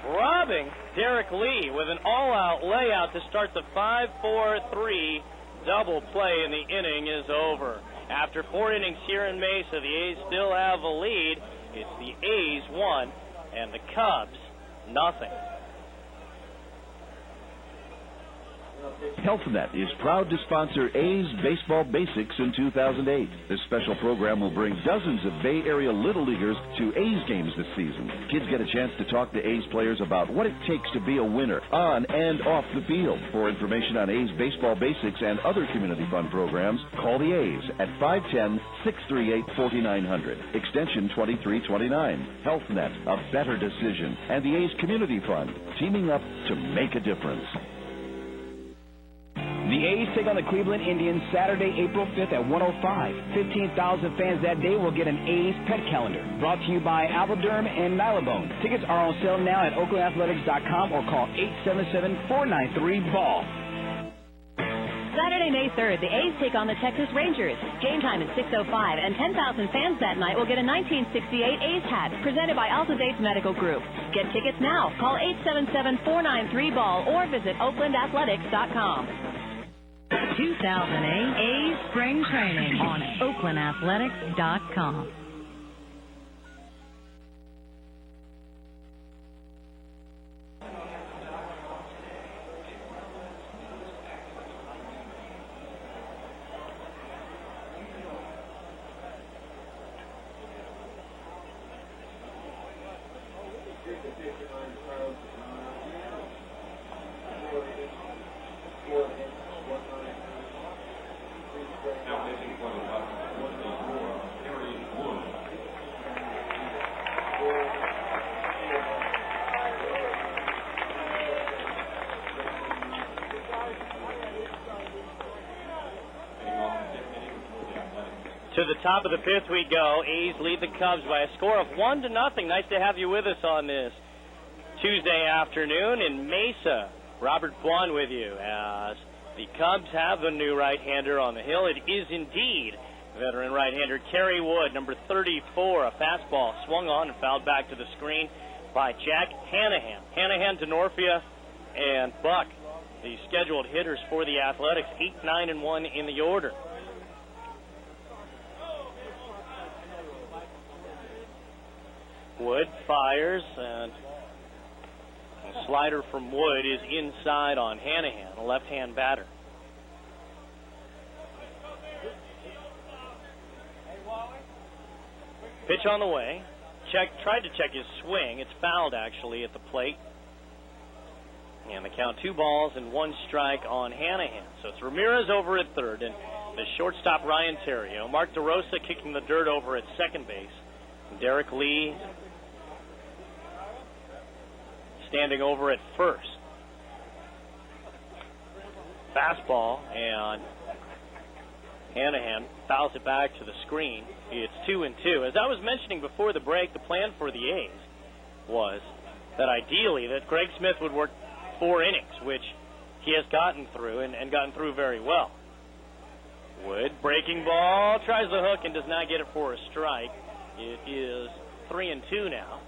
Robbing Derek Lee with an all-out layout to start the 5-4-3 double play, and the inning is over. After 4 innings here in Mesa, the A's still have a lead. It's the A's 1 and the Cubs nothing. HealthNet is proud to sponsor A's Baseball Basics in 2008. This special program will bring dozens of Bay Area Little Leaguers to A's games this season. Kids get a chance to talk to A's players about what it takes to be a winner on and off the field. For information on A's Baseball Basics and other community fund programs, call the A's at 510-638-4900, extension 2329. HealthNet, a better decision, and the A's Community Fund, teaming up to make a difference. The A's take on the Cleveland Indians Saturday, April 5th at 1:05. 15,000 fans that day will get an A's pet calendar. Brought to you by Alberderm and Nylabone. Tickets are on sale now at OaklandAthletics.com or call 877-493-BALL. Saturday, May 3rd, the A's take on the Texas Rangers. Game time is 6:05, and 10,000 fans that night will get a 1968 A's hat presented by Alta-Dates Medical Group. Get tickets now. Call 877-493-BALL or visit OaklandAthletics.com. 2008 A's Spring Training on OaklandAthletics.com. To the top of the 5th we go. A's lead the Cubs by a score of 1-0. Nice to have you with us on this Tuesday afternoon in Mesa. Robert Bwan with you as the Cubs have the new right-hander on the hill. It is indeed veteran right-hander Kerry Wood, number 34. A fastball swung on and fouled back to the screen. by Jack Hanahan. Hanahan, Denorfia, and Buck, the scheduled hitters for the Athletics, 8, 9, and 1 in the order. Wood fires, and a slider from Wood is inside on Hanahan, a left-hand batter. Pitch on the way. Tried to check his swing. It's fouled, actually, at the plate. And the count 2 balls and 1 strike on Hanahan. So it's Ramirez over at third, and the shortstop, Ryan Terrio. Mark DeRosa kicking the dirt over at second base. Derek Lee standing over at first. Fastball, and Hanahan fouls it back to the screen. It's 2-2. As I was mentioning before the break, the plan for the A's was that ideally that Greg Smith would work 4 innings, which he has gotten through and gotten through very well. Wood, breaking ball, tries the hook and does not get it for a strike. It is 3-2 now.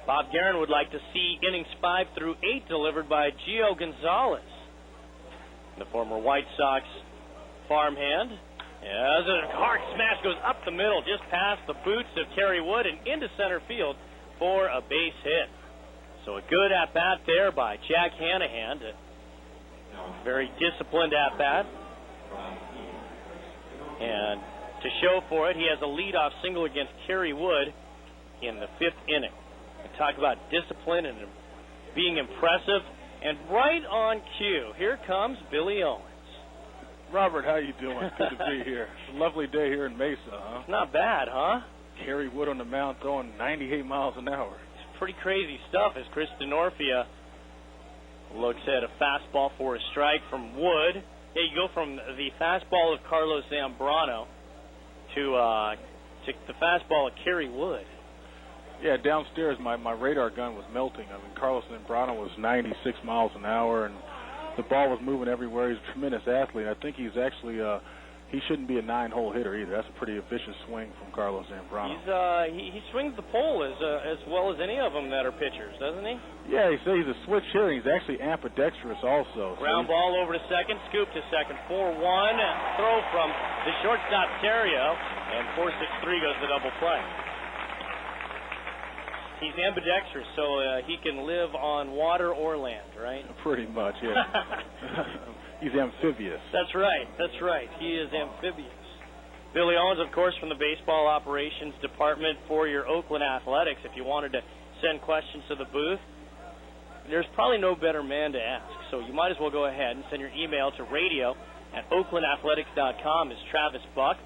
Bob Guerin would like to see innings 5 through 8 delivered by Gio Gonzalez, the former White Sox farmhand. As a hard smash goes up the middle, just past the boots of Kerry Wood and into center field for a base hit. So a good at-bat there by Jack Hanahan. A very disciplined at-bat. And to show for it, he has a leadoff single against Kerry Wood in the 5th inning. Talk about discipline and being impressive. And right on cue, here comes Billy Owens. Robert, how you doing? Good to be here. It's a lovely day here in Mesa, huh? Not bad, huh? Kerry Wood on the mound throwing 98 miles an hour. It's pretty crazy stuff as Chris Denorfia looks at a fastball for a strike from Wood. Yeah, you go from the fastball of Carlos Zambrano to the fastball of Kerry Wood. Yeah, downstairs my radar gun was melting. I mean, Carlos Zambrano was 96 miles an hour, and the ball was moving everywhere. He's a tremendous athlete. I think he's actually he shouldn't be a 9-hole hitter either. That's a pretty vicious swing from Carlos Zambrano. He swings the pole as well as any of them that are pitchers, doesn't he? Yeah, he says he's a switch hitter. He's actually ambidextrous also. Ground ball over to second, scoop to second, 4-1, throw from the shortstop Terrio, and 4-6-3 goes the double play. He's ambidextrous, so he can live on water or land, right? Pretty much, yeah. He's amphibious. That's right. He is amphibious. Billy Owens, of course, from the Baseball Operations Department for your Oakland Athletics. If you wanted to send questions to the booth, there's probably no better man to ask. So you might as well go ahead and send your email to radio@oaklandathletics.com. Is Travis Buck.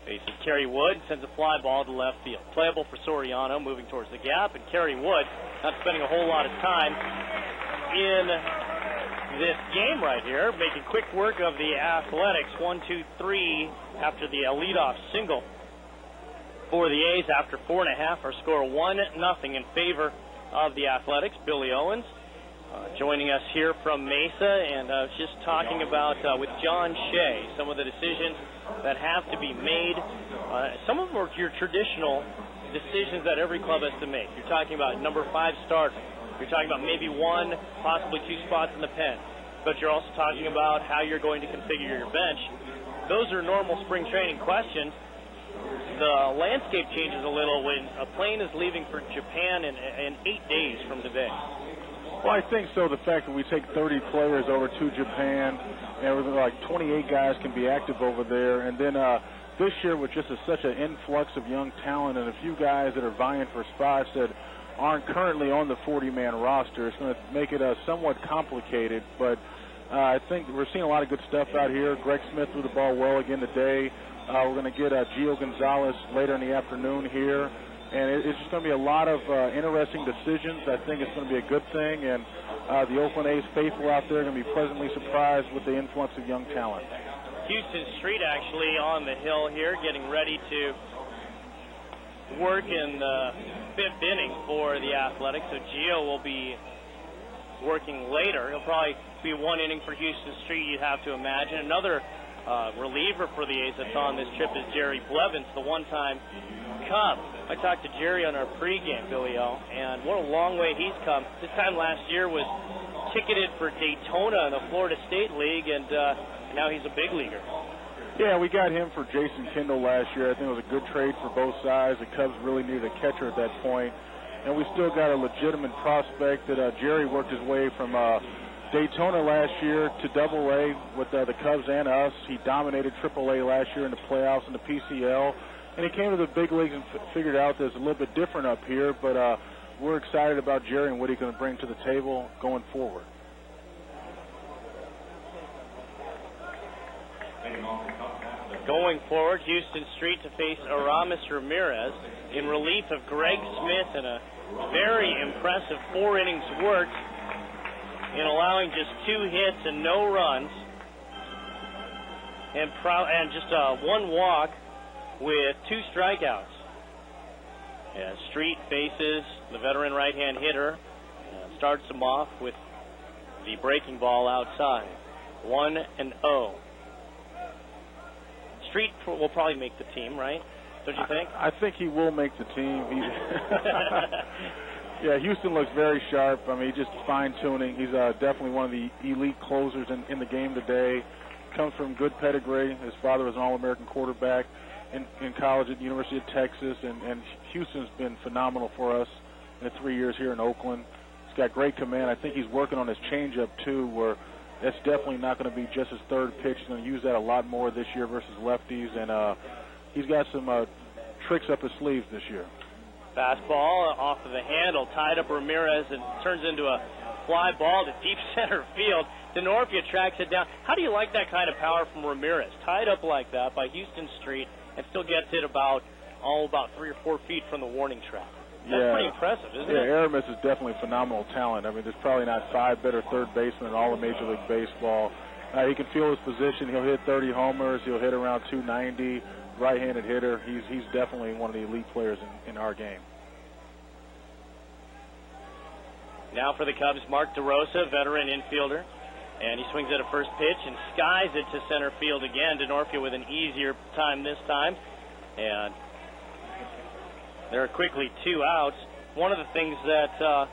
Faces Kerry Wood, sends a fly ball to left field. Playable for Soriano, moving towards the gap, and Kerry Wood not spending a whole lot of time in this game right here, making quick work of the Athletics. 1-2-3 after the leadoff single for the A's after 4.5. Our score 1-0 in favor of the Athletics. Billy Owens joining us here from Mesa, and just talking about with John Shea some of the decisions that have to be made. Some of them are your traditional decisions that every club has to make. You're talking about number 5 starter. You're talking about maybe 1, possibly 2 spots in the pen. But you're also talking about how you're going to configure your bench. Those are normal spring training questions. The landscape changes a little when a plane is leaving for Japan in 8 days from today. Well, I think so. The fact that we take 30 players over to Japan, and like 28 guys can be active over there, and then this year with just such an influx of young talent and a few guys that are vying for spots that aren't currently on the 40-man roster, it's going to make it somewhat complicated. But I think we're seeing a lot of good stuff out here. Greg Smith threw the ball well again today. We're going to get Gio Gonzalez later in the afternoon here. And it's just going to be a lot of interesting decisions. I think it's going to be a good thing. And the Oakland A's faithful out there are going to be pleasantly surprised with the influx of young talent. Houston Street actually on the hill here, getting ready to work in the 5th inning for the Athletics. So Gio will be working later. He'll probably be 1 inning for Houston Street, you'd have to imagine. Another reliever for the A's that's on this trip is Jerry Blevins, the one-time Cub. I talked to Jerry on our pregame, Billy O, and what a long way he's come. This time last year was ticketed for Daytona in the Florida State League, and now he's a big leaguer. Yeah, we got him for Jason Kendall last year. I think it was a good trade for both sides. The Cubs really needed a catcher at that point. And we still got a legitimate prospect that Jerry worked his way from Daytona last year to Double-A with the Cubs and us. He dominated Triple-A last year in the playoffs and the PCL. And he came to the big leagues and figured out that it's a little bit different up here. But we're excited about Jerry and what he's going to bring to the table going forward. Going forward, Houston Street to face Aramis Ramirez in relief of Greg Smith in a very impressive 4 innings work in allowing just 2 hits and no runs and just 1 walk with 2 strikeouts. And Street faces the veteran right-hand hitter and starts him off with the breaking ball outside. 1-0. Street will probably make the team, right? Don't you think? I think he will make the team. Yeah, Houston looks very sharp. I mean, just fine-tuning. He's definitely one of the elite closers in the game today. Comes from good pedigree. His father was an All-American quarterback in college at the University of Texas, and Houston's been phenomenal for us in the 3 years here in Oakland. He's got great command. I think he's working on his changeup, too, where that's definitely not going to be just his third pitch. He's going to use that a lot more this year versus lefties, and he's got some tricks up his sleeves this year. Fastball off of the handle, tied up Ramirez, and turns into a fly ball to deep center field. DeNorfia tracks it down. How do you like that kind of power from Ramirez? Tied up like that by Houston Street and still gets it about 3 or 4 feet from the warning track. That's pretty impressive, isn't it? Yeah, Aramis is definitely a phenomenal talent. I mean, there's probably not 5 better third basemen in all of Major League Baseball. He can feel his position. He'll hit 30 homers. He'll hit around 290. Right-handed hitter. He's definitely one of the elite players in our game. Now for the Cubs, Mark DeRosa, veteran infielder. And he swings at a first pitch and skies it to center field again. DeNorfia with an easier time this time. And there are quickly 2 outs. One of the things that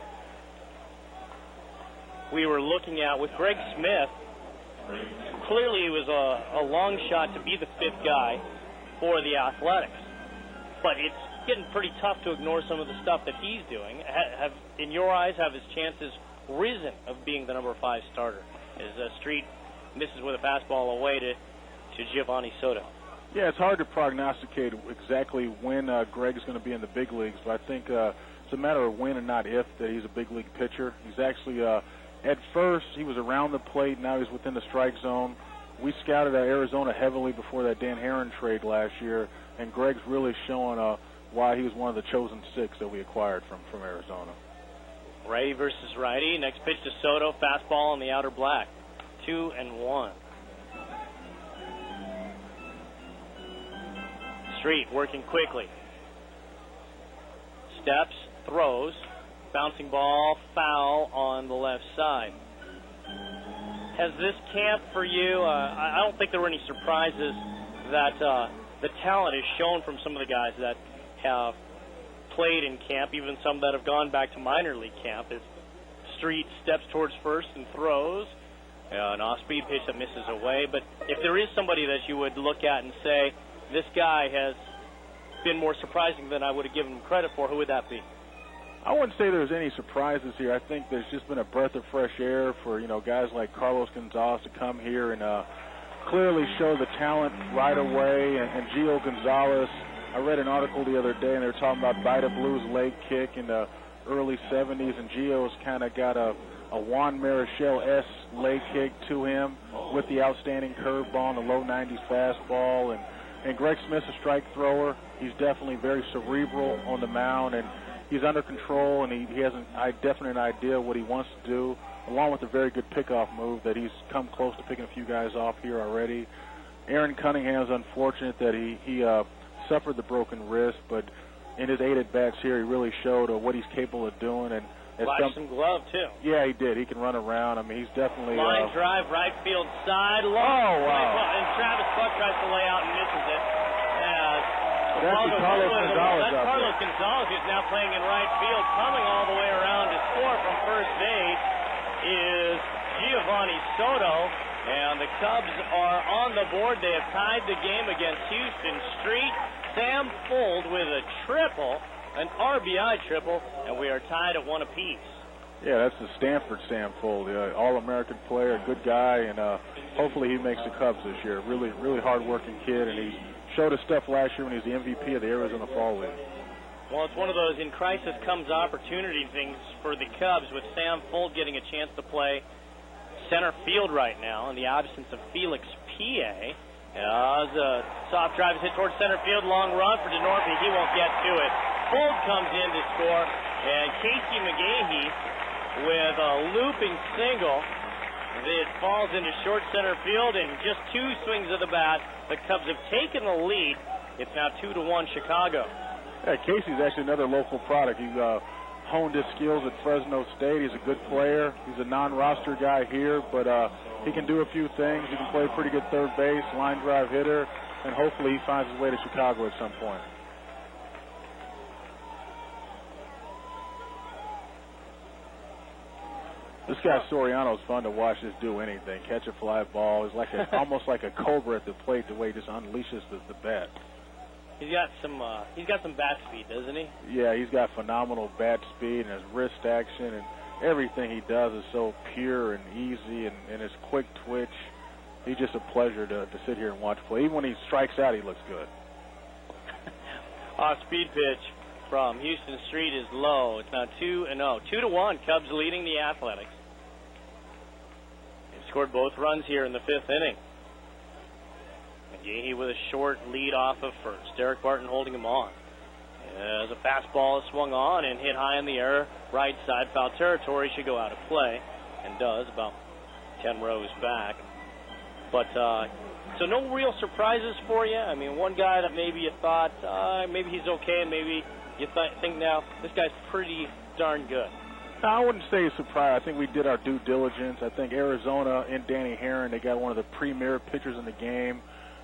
we were looking at with Greg Smith, clearly he was a long shot to be the 5th guy for the Athletics. But it's getting pretty tough to ignore some of the stuff that he's doing. In your eyes, have his chances risen of being the number 5 starter as Street misses with a fastball away to Giovanni Soto? Yeah, it's hard to prognosticate exactly when Greg's going to be in the big leagues, but I think it's a matter of when and not if that he's a big league pitcher. He's actually, at first, he was around the plate. Now he's within the strike zone. We scouted Arizona heavily before that Dan Herron trade last year, and Greg's really showing why he was one of the chosen 6 that we acquired from Arizona. Righty versus righty. Next pitch to Soto, fastball on the outer black. 2-1. Street working quickly. Steps, throws, bouncing ball, foul on the left side. Has this camp for you, I don't think there were any surprises that the talent is shown from some of the guys that have played in camp, even some that have gone back to minor league camp. As Street steps towards first and throws, an off-speed pitch that misses away. But if there is somebody that you would look at and say, this guy has been more surprising than I would have given him credit for, who would that be? I wouldn't say there's any surprises here. I think there's just been a breath of fresh air for, guys like Carlos Gonzalez to come here and clearly show the talent right away. And Gio Gonzalez, I read an article the other day, and they were talking about Vida Blue's leg kick in the early 70s, and Gio's kind of got a Juan Marichal-esque leg kick to him with the outstanding curveball and the low 90s fastball. And Greg Smith's a strike thrower. He's definitely very cerebral on the mound, and he's under control, and he has a definite idea what he wants to do, along with a very good pickoff move that he's come close to picking a few guys off here already. Aaron Cunningham's unfortunate that he suffered the broken wrist, but in his 8 at-bats here, he really showed what he's capable of doing, and Flashed some glove, too. Yeah, he did. He can run around. I mean, he's definitely... Line drive, right field side, long. Oh, wow. And Travis Buck tries to lay out and misses it. That's Carlos Gonzalez That's Carlos Gonzalez, who's now playing in right field. Coming all the way around to score from first base is Giovanni Soto. And the Cubs are on the board. They have tied the game against Houston Street. Sam Fuld with a triple, an RBI triple, and we are tied at 1 apiece. Yeah, that's the Stanford Sam Fuld, All-American player, good guy, and hopefully he makes the Cubs this year. Really, really hard-working kid, and he showed his stuff last year when he was the MVP of the Arizona Fall League. Well, it's one of those in crisis comes opportunity things for the Cubs, with Sam Fuld getting a chance to play center field right now in the absence of Felix Pie. As a soft drive is hit towards center field, long run for DeNorpe. He won't get to it. Fuld comes in to score, and Casey McGahee with a looping single. It falls into short center field, and just 2 swings of the bat, the Cubs have taken the lead. It's now 2-1 Chicago. Yeah, Casey's actually another local product. He honed his skills at Fresno State. He's a good player. He's a non-roster guy here, but he can do a few things. He can play pretty good third base, line drive hitter, and hopefully he finds his way to Chicago at some point. This guy Soriano is fun to watch just do anything. Catch a fly ball. He's like almost like a cobra at the plate, the way he just unleashes the bat. He's got some bat speed, doesn't he? Yeah, he's got phenomenal bat speed, and his wrist action, and everything he does is so pure and easy, and his quick twitch. He's just a pleasure to sit here and watch play. Even when he strikes out, he looks good. Off-speed pitch from Houston Street is low. It's now 2-0. 2-1, Cubs leading the Athletics. They've scored both runs here in the 5th inning. McGahee with a short lead off of first. Derek Barton holding him on. As a fastball is swung on and hit high in the air, right side, foul territory, should go out of play, and does, about 10 rows back. But, so no real surprises for you? I mean, one guy that maybe you thought, maybe he's okay, and maybe you think now, this guy's pretty darn good. No, I wouldn't say a surprise. I think we did our due diligence. I think Arizona and Danny Herron, they got one of the premier pitchers in the game.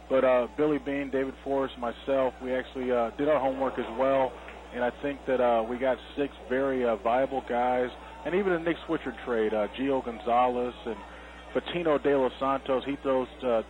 But Billy Bean, David Forrest, myself, we actually did our homework as well. And I think that we got 6 very viable guys. And even the Nick Switzer trade, Gio Gonzalez and Patino de los Santos, he throws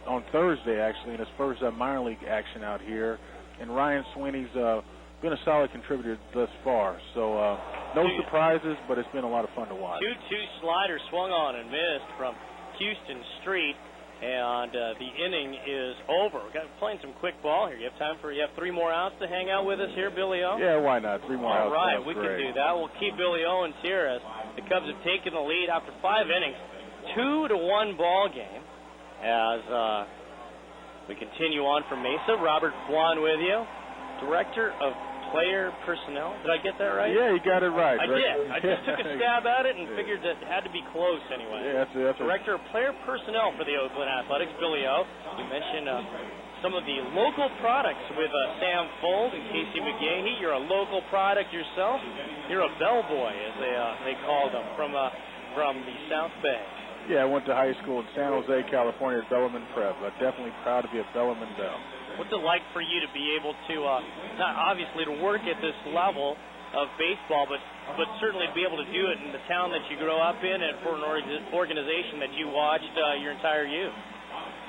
on Thursday, actually, in his first minor league action out here. And Ryan Sweeney's been a solid contributor thus far. So no surprises, but it's been a lot of fun to watch. 2-2 slider swung on and missed from Houston Street. And the inning is over. We're playing some quick ball here. You have 3 more outs to hang out with us here, Billy O? Yeah, why not? 3 more outs. All right, we can do that. We'll keep Billy Owens here as the Cubs have taken the lead after 5 innings. 2-1 ball game as we continue on from Mesa. Robert Flan with you, Director of Player Personnel. Did I get that right? Yeah, you got it right. I did. I just took a stab at it and figured that it had to be close anyway. Yeah, that's Director of Player Personnel for the Oakland Athletics, Billy O. You mentioned some of the local products with Sam Fuld and Casey McGahee. You're a local product yourself. You're a bellboy, as they call them, from the South Bay. Yeah, I went to high school in San Jose, California at Bellarmine Prep. Definitely proud to be a Bellarmine Bell. What's it like for you to be able to, not obviously to work at this level of baseball, but certainly to be able to do it in the town that you grew up in and for an organization that you watched your entire youth?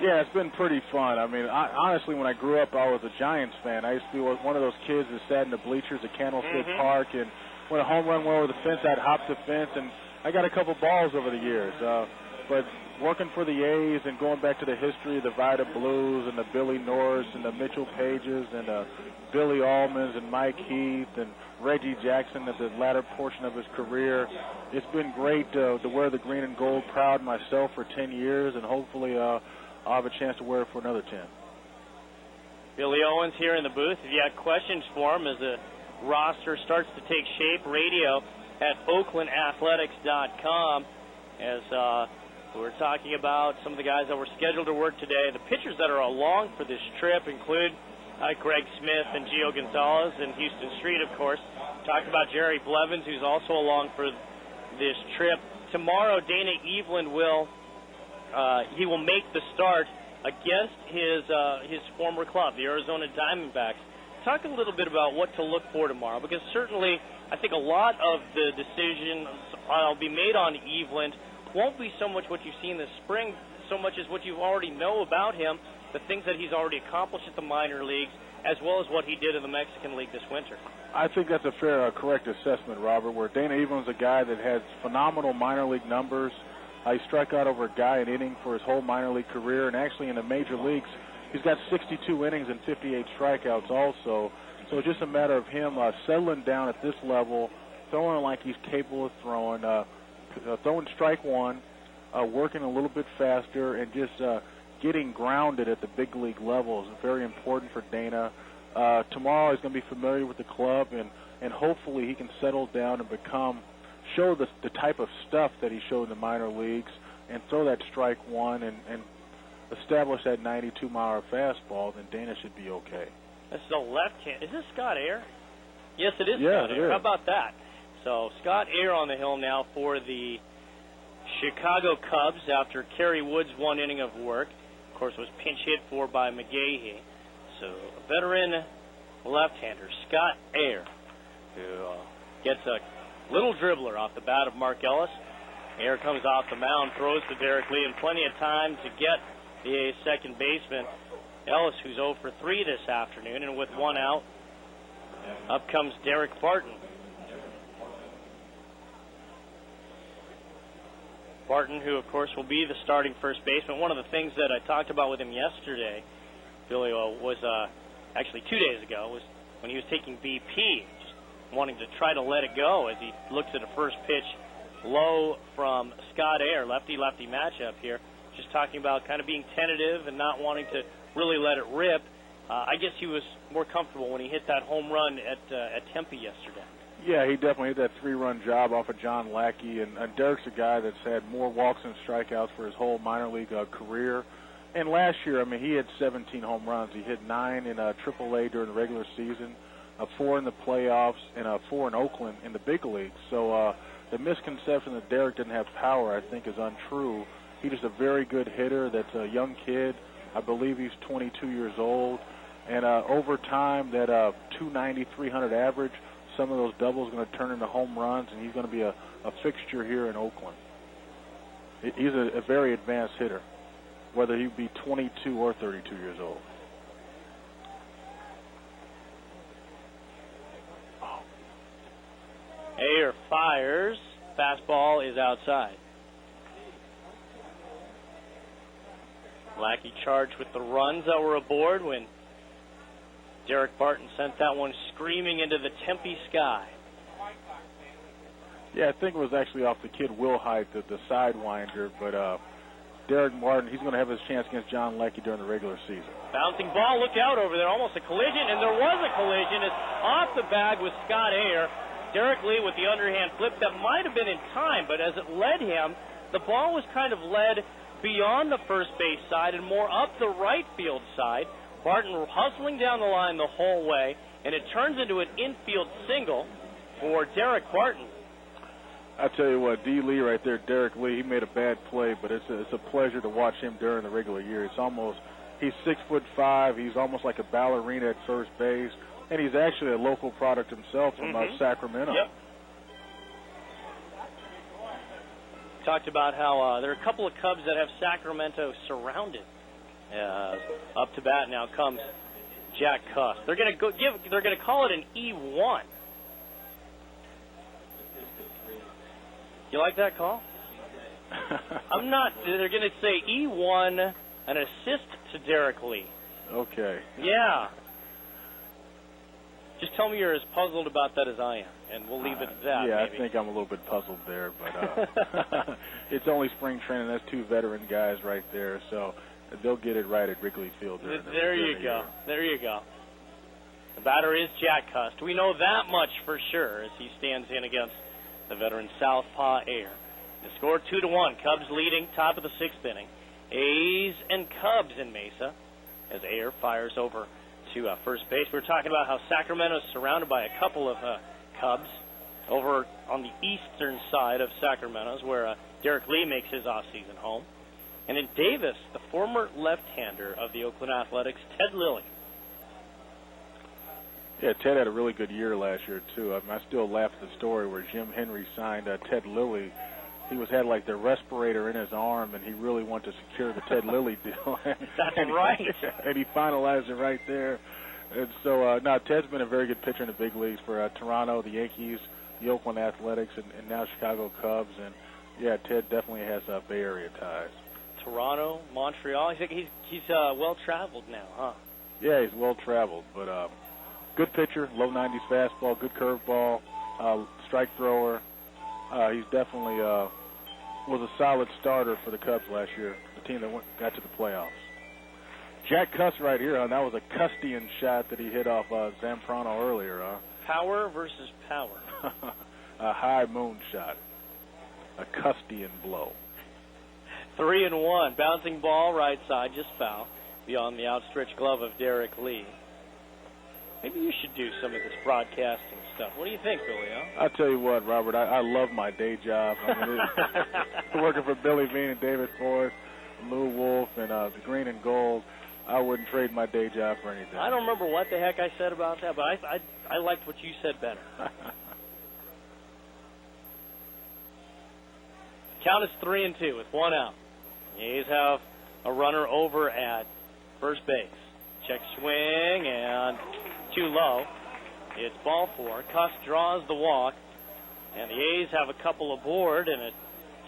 Yeah, it's been pretty fun. I mean, honestly, when I grew up, I was a Giants fan. I used to be one of those kids that sat in the bleachers at Candlestick Park, and when a home run went over the fence, I'd hop the fence, and I got a couple balls over the years. But working for the A's and going back to the history of the Vida Blues and the Billy Norris and the Mitchell Pages and Billy Allmans and Mike Heath and Reggie Jackson at the latter portion of his career, it's been great to wear the green and gold proud myself for 10 years, and hopefully I'll have a chance to wear it for another 10. Billy Owens here in the booth. If you have questions for him as the roster starts to take shape, radio at oaklandathletics.com as we're talking about some of the guys that were scheduled to work today. The pitchers that are along for this trip include Greg Smith and Gio Gonzalez and Houston Street, of course. Talked about Jerry Blevins, who's also along for this trip. Tomorrow, Dana Eveland will make the start against his former club, the Arizona Diamondbacks. Talk a little bit about what to look for tomorrow, because certainly I think a lot of the decisions will be made on Eveland won't be so much what you've seen this spring, so much as what you already know about him, the things that he's already accomplished at the minor leagues, as well as what he did in the Mexican League this winter. I think that's a fair, correct assessment, Robert, where Dana Eveland's a guy that has phenomenal minor league numbers. He struck out over a guy an inning for his whole minor league career, and actually in the major leagues, he's got 62 innings and 58 strikeouts also. So it's just a matter of him settling down at this level, throwing like he's capable of throwing, throwing strike one, working a little bit faster, and just getting grounded at the big league level is very important for Dana. Tomorrow he's going to be familiar with the club, and hopefully he can settle down and show the type of stuff that he showed in the minor leagues and throw that strike one and establish that 92-mile fastball, then Dana should be okay. This is a left hand. Is this Scott Ayer? Yes, it is Yeah, Scott Ayer. How about that? So Scott Ayer on the hill now for the Chicago Cubs after Kerry Wood's one inning of work. Of course, was pinch hit for by McGahee. So a veteran left-hander, Scott Ayer, who gets a little dribbler off the bat of Mark Ellis. Ayer comes off the mound, throws to Derek Lee, and plenty of time to get the second baseman, Ellis, who's 0 for 3 this afternoon. And with one out, up comes Derek Barton. Barton, who, of course, will be the starting first baseman. One of the things that I talked about with him yesterday, Billy, was actually 2 days ago, was when he was taking BP, just wanting to try to let it go as he looks at a first pitch low from Scott Ayer, lefty-lefty matchup here. Just talking about kind of being tentative and not wanting to really let it rip. I guess he was more comfortable when he hit that home run at Tempe yesterday. Yeah, he definitely hit that 3-run job off of John Lackey, and Derek's a guy that's had more walks and strikeouts for his whole minor league career. And last year, I mean, he had 17 home runs. He hit 9 in AAA during the regular season, 4 in the playoffs, and 4 in Oakland in the big leagues. So the misconception that Derek didn't have power, I think, is untrue. He's just a very good hitter. That's a young kid. I believe he's 22 years old. And over time, that 290, 300 average, some of those doubles are going to turn into home runs, and he's going to be a fixture here in Oakland. He's a very advanced hitter, whether he be 22 or 32 years old. Ayer fires. Fastball is outside. Lackey charged with the runs that were aboard when Derek Barton sent that one screaming into the Tempe sky. Yeah, I think it was actually off the kid Will Height, the sidewinder, but Derek Barton, he's going to have his chance against John Lackey during the regular season. Bouncing ball, look out over there, almost a collision, and there was a collision. It's off the bag with Scott Ayer. Derek Lee with the underhand flip that might have been in time, but as it led him, the ball was kind of led beyond the first base side and more up the right field side. Barton hustling down the line the whole way, and it turns into an infield single for Derek Barton. I tell you what, D. Lee right there, Derek Lee, he made a bad play, but it's a pleasure to watch him during the regular year. He's 6'5", he's almost like a ballerina at first base, and he's actually a local product himself from Sacramento. Yep. Talked about how there are a couple of Cubs that have Sacramento surrounded. Up to bat now comes Jack Cuss. They're going to call it an E1. You like that call? I'm not. They're going to say E1, an assist to Derek Lee. Okay. Yeah. Just tell me you're as puzzled about that as I am, and we'll leave it at that. Yeah, maybe. I think I'm a little bit puzzled there, but it's only spring training. That's two veteran guys right there, so they'll get it right at Wrigley Field. There you go. There you go. The batter is Jack Cuss. We know that much for sure as he stands in against the veteran southpaw Ayer. The score 2-1. Cubs leading, top of the 6th inning. A's and Cubs in Mesa as Ayer fires over to first base. We were talking about how Sacramento is surrounded by a couple of Cubs. over on the eastern side of Sacramento is where Derek Lee makes his off-season home. And in Davis, the former left-hander of the Oakland Athletics, Ted Lilly. Yeah, Ted had a really good year last year, too. I mean, I still laugh at the story where Jim Henry signed Ted Lilly. He had like the respirator in his arm, and he really wanted to secure the Ted Lilly deal. That's right. And he finalized it right there. And so, Ted's been a very good pitcher in the big leagues for Toronto, the Yankees, the Oakland Athletics, and now Chicago Cubs. And, yeah, Ted definitely has Bay Area ties. Toronto, Montreal. He's well-traveled now, huh? Yeah, he's well-traveled, but good pitcher, low 90s fastball, good curveball, strike thrower. He's definitely was a solid starter for the Cubs last year, the team that got to the playoffs. Jack Cuss right here, that was a Custian shot that he hit off Zamprano earlier. Power versus power. A high moon shot. A Custian blow. 3-1. Bouncing ball right side, just foul. Beyond the outstretched glove of Derek Lee. Maybe you should do some of this broadcasting stuff. What do you think, Billy? I'll tell you what, Robert, I love my day job. I mean, working for Billy Bean and David Forrest, Lou Wolf, and the Green and Gold. I wouldn't trade my day job for anything. I don't remember what the heck I said about that, but I liked what you said better. Count is 3-2 with one out. The A's have a runner over at first base. Check swing and too low. It's ball four. Cuss draws the walk, and the A's have a couple aboard and a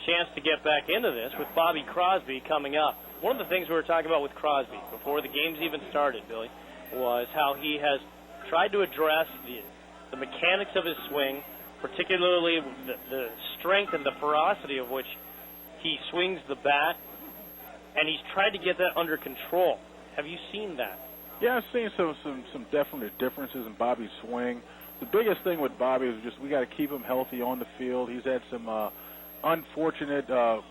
chance to get back into this with Bobby Crosby coming up. One of the things we were talking about with Crosby before the game's even started, Billy, was how he has tried to address the mechanics of his swing, particularly the strength and the ferocity of which he swings the bat, and he's tried to get that under control. Have you seen that? Yeah, I've seen some definite differences in Bobby's swing. The biggest thing with Bobby is just we got to keep him healthy on the field. He's had some unfortunate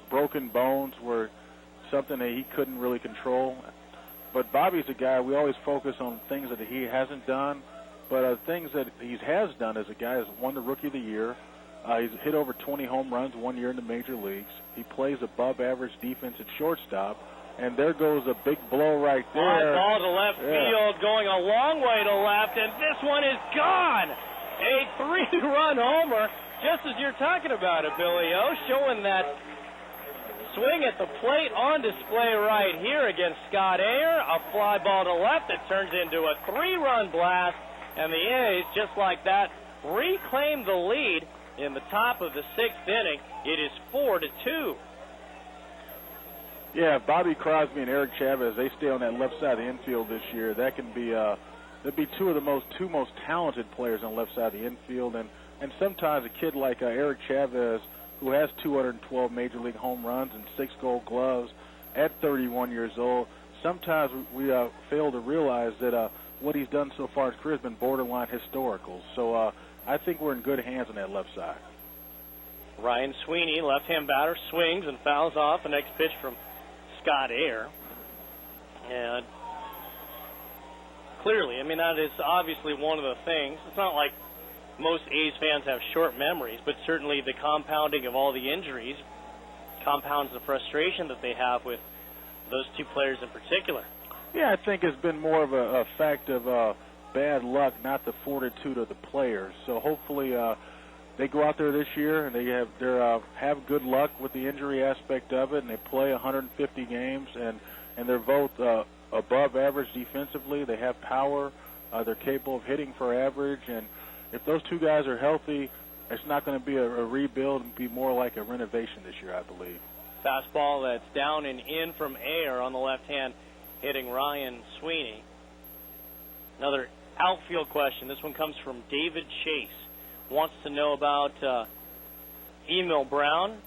broken bones where something that he couldn't really control. But Bobby's a guy, we always focus on things that he hasn't done, but things that he has done as a guy has won the Rookie of the Year. He's hit over 20 home runs 1 year in the major leagues. He plays above average defense at shortstop. And there goes a big blow right there. Ball to left field, going a long way to left, and this one is gone. A 3-run homer, just as you're talking about it, Billy O, showing that swing at the plate on display right here against Scott Ayer. A fly ball to left that turns into a 3-run blast, and the A's, just like that, reclaim the lead in the top of the 6th inning. It is 4-2. Yeah, Bobby Crosby and Eric Chavez, they stay on that left side of the infield this year. That can be that'd be two most talented players on the left side of the infield, and sometimes a kid like Eric Chavez, who has 212 major league home runs and 6 Gold Gloves at 31 years old, sometimes we fail to realize that what he's done so far in his career has been borderline historical. So I think we're in good hands on that left side. Ryan Sweeney, left-hand batter, swings and fouls off. The next pitch from Scott Ayer. And clearly, I mean, that is obviously one of the things. It's not like most A's fans have short memories, but certainly the compounding of all the injuries compounds the frustration that they have with those two players in particular. Yeah, I think it's been more of a fact of bad luck, not the fortitude of the players. So hopefully they go out there this year and they have good luck with the injury aspect of it, and they play 150 games, and they're both above average defensively. They have power. They're capable of hitting for average, and if those two guys are healthy, it's not going to be a rebuild. It'll be more like a renovation this year, I believe. Fastball that's down and in from Ayer on the left hand, hitting Ryan Sweeney. Another outfield question. This one comes from David Chase. Wants to know about Emil Brown.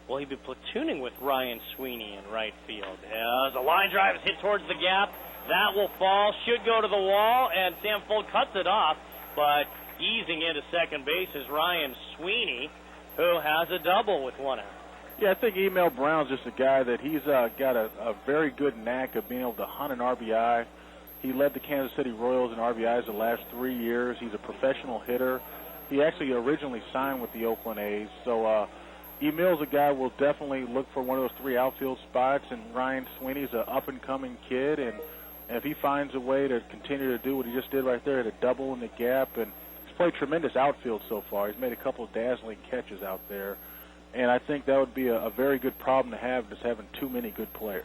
Will he be platooning with Ryan Sweeney in right field? As a line drive is hit towards the gap, that will fall, should go to the wall, and Sam Fuld cuts it off, but easing into second base is Ryan Sweeney, who has a double with one out. Yeah, I think Emil Brown's just a guy that he's got a very good knack of being able to hunt an RBI. He led the Kansas City Royals in RBIs the last 3 years. He's a professional hitter. he actually originally signed with the Oakland A's. So Emil's a guy we'll definitely look for one of those 3 outfield spots, and Ryan Sweeney's an up-and-coming kid, and if he finds a way to continue to do what he just did right there, to double in the gap, and he's played tremendous outfield so far. He's made a couple of dazzling catches out there, and I think that would be a very good problem to have, just having too many good players.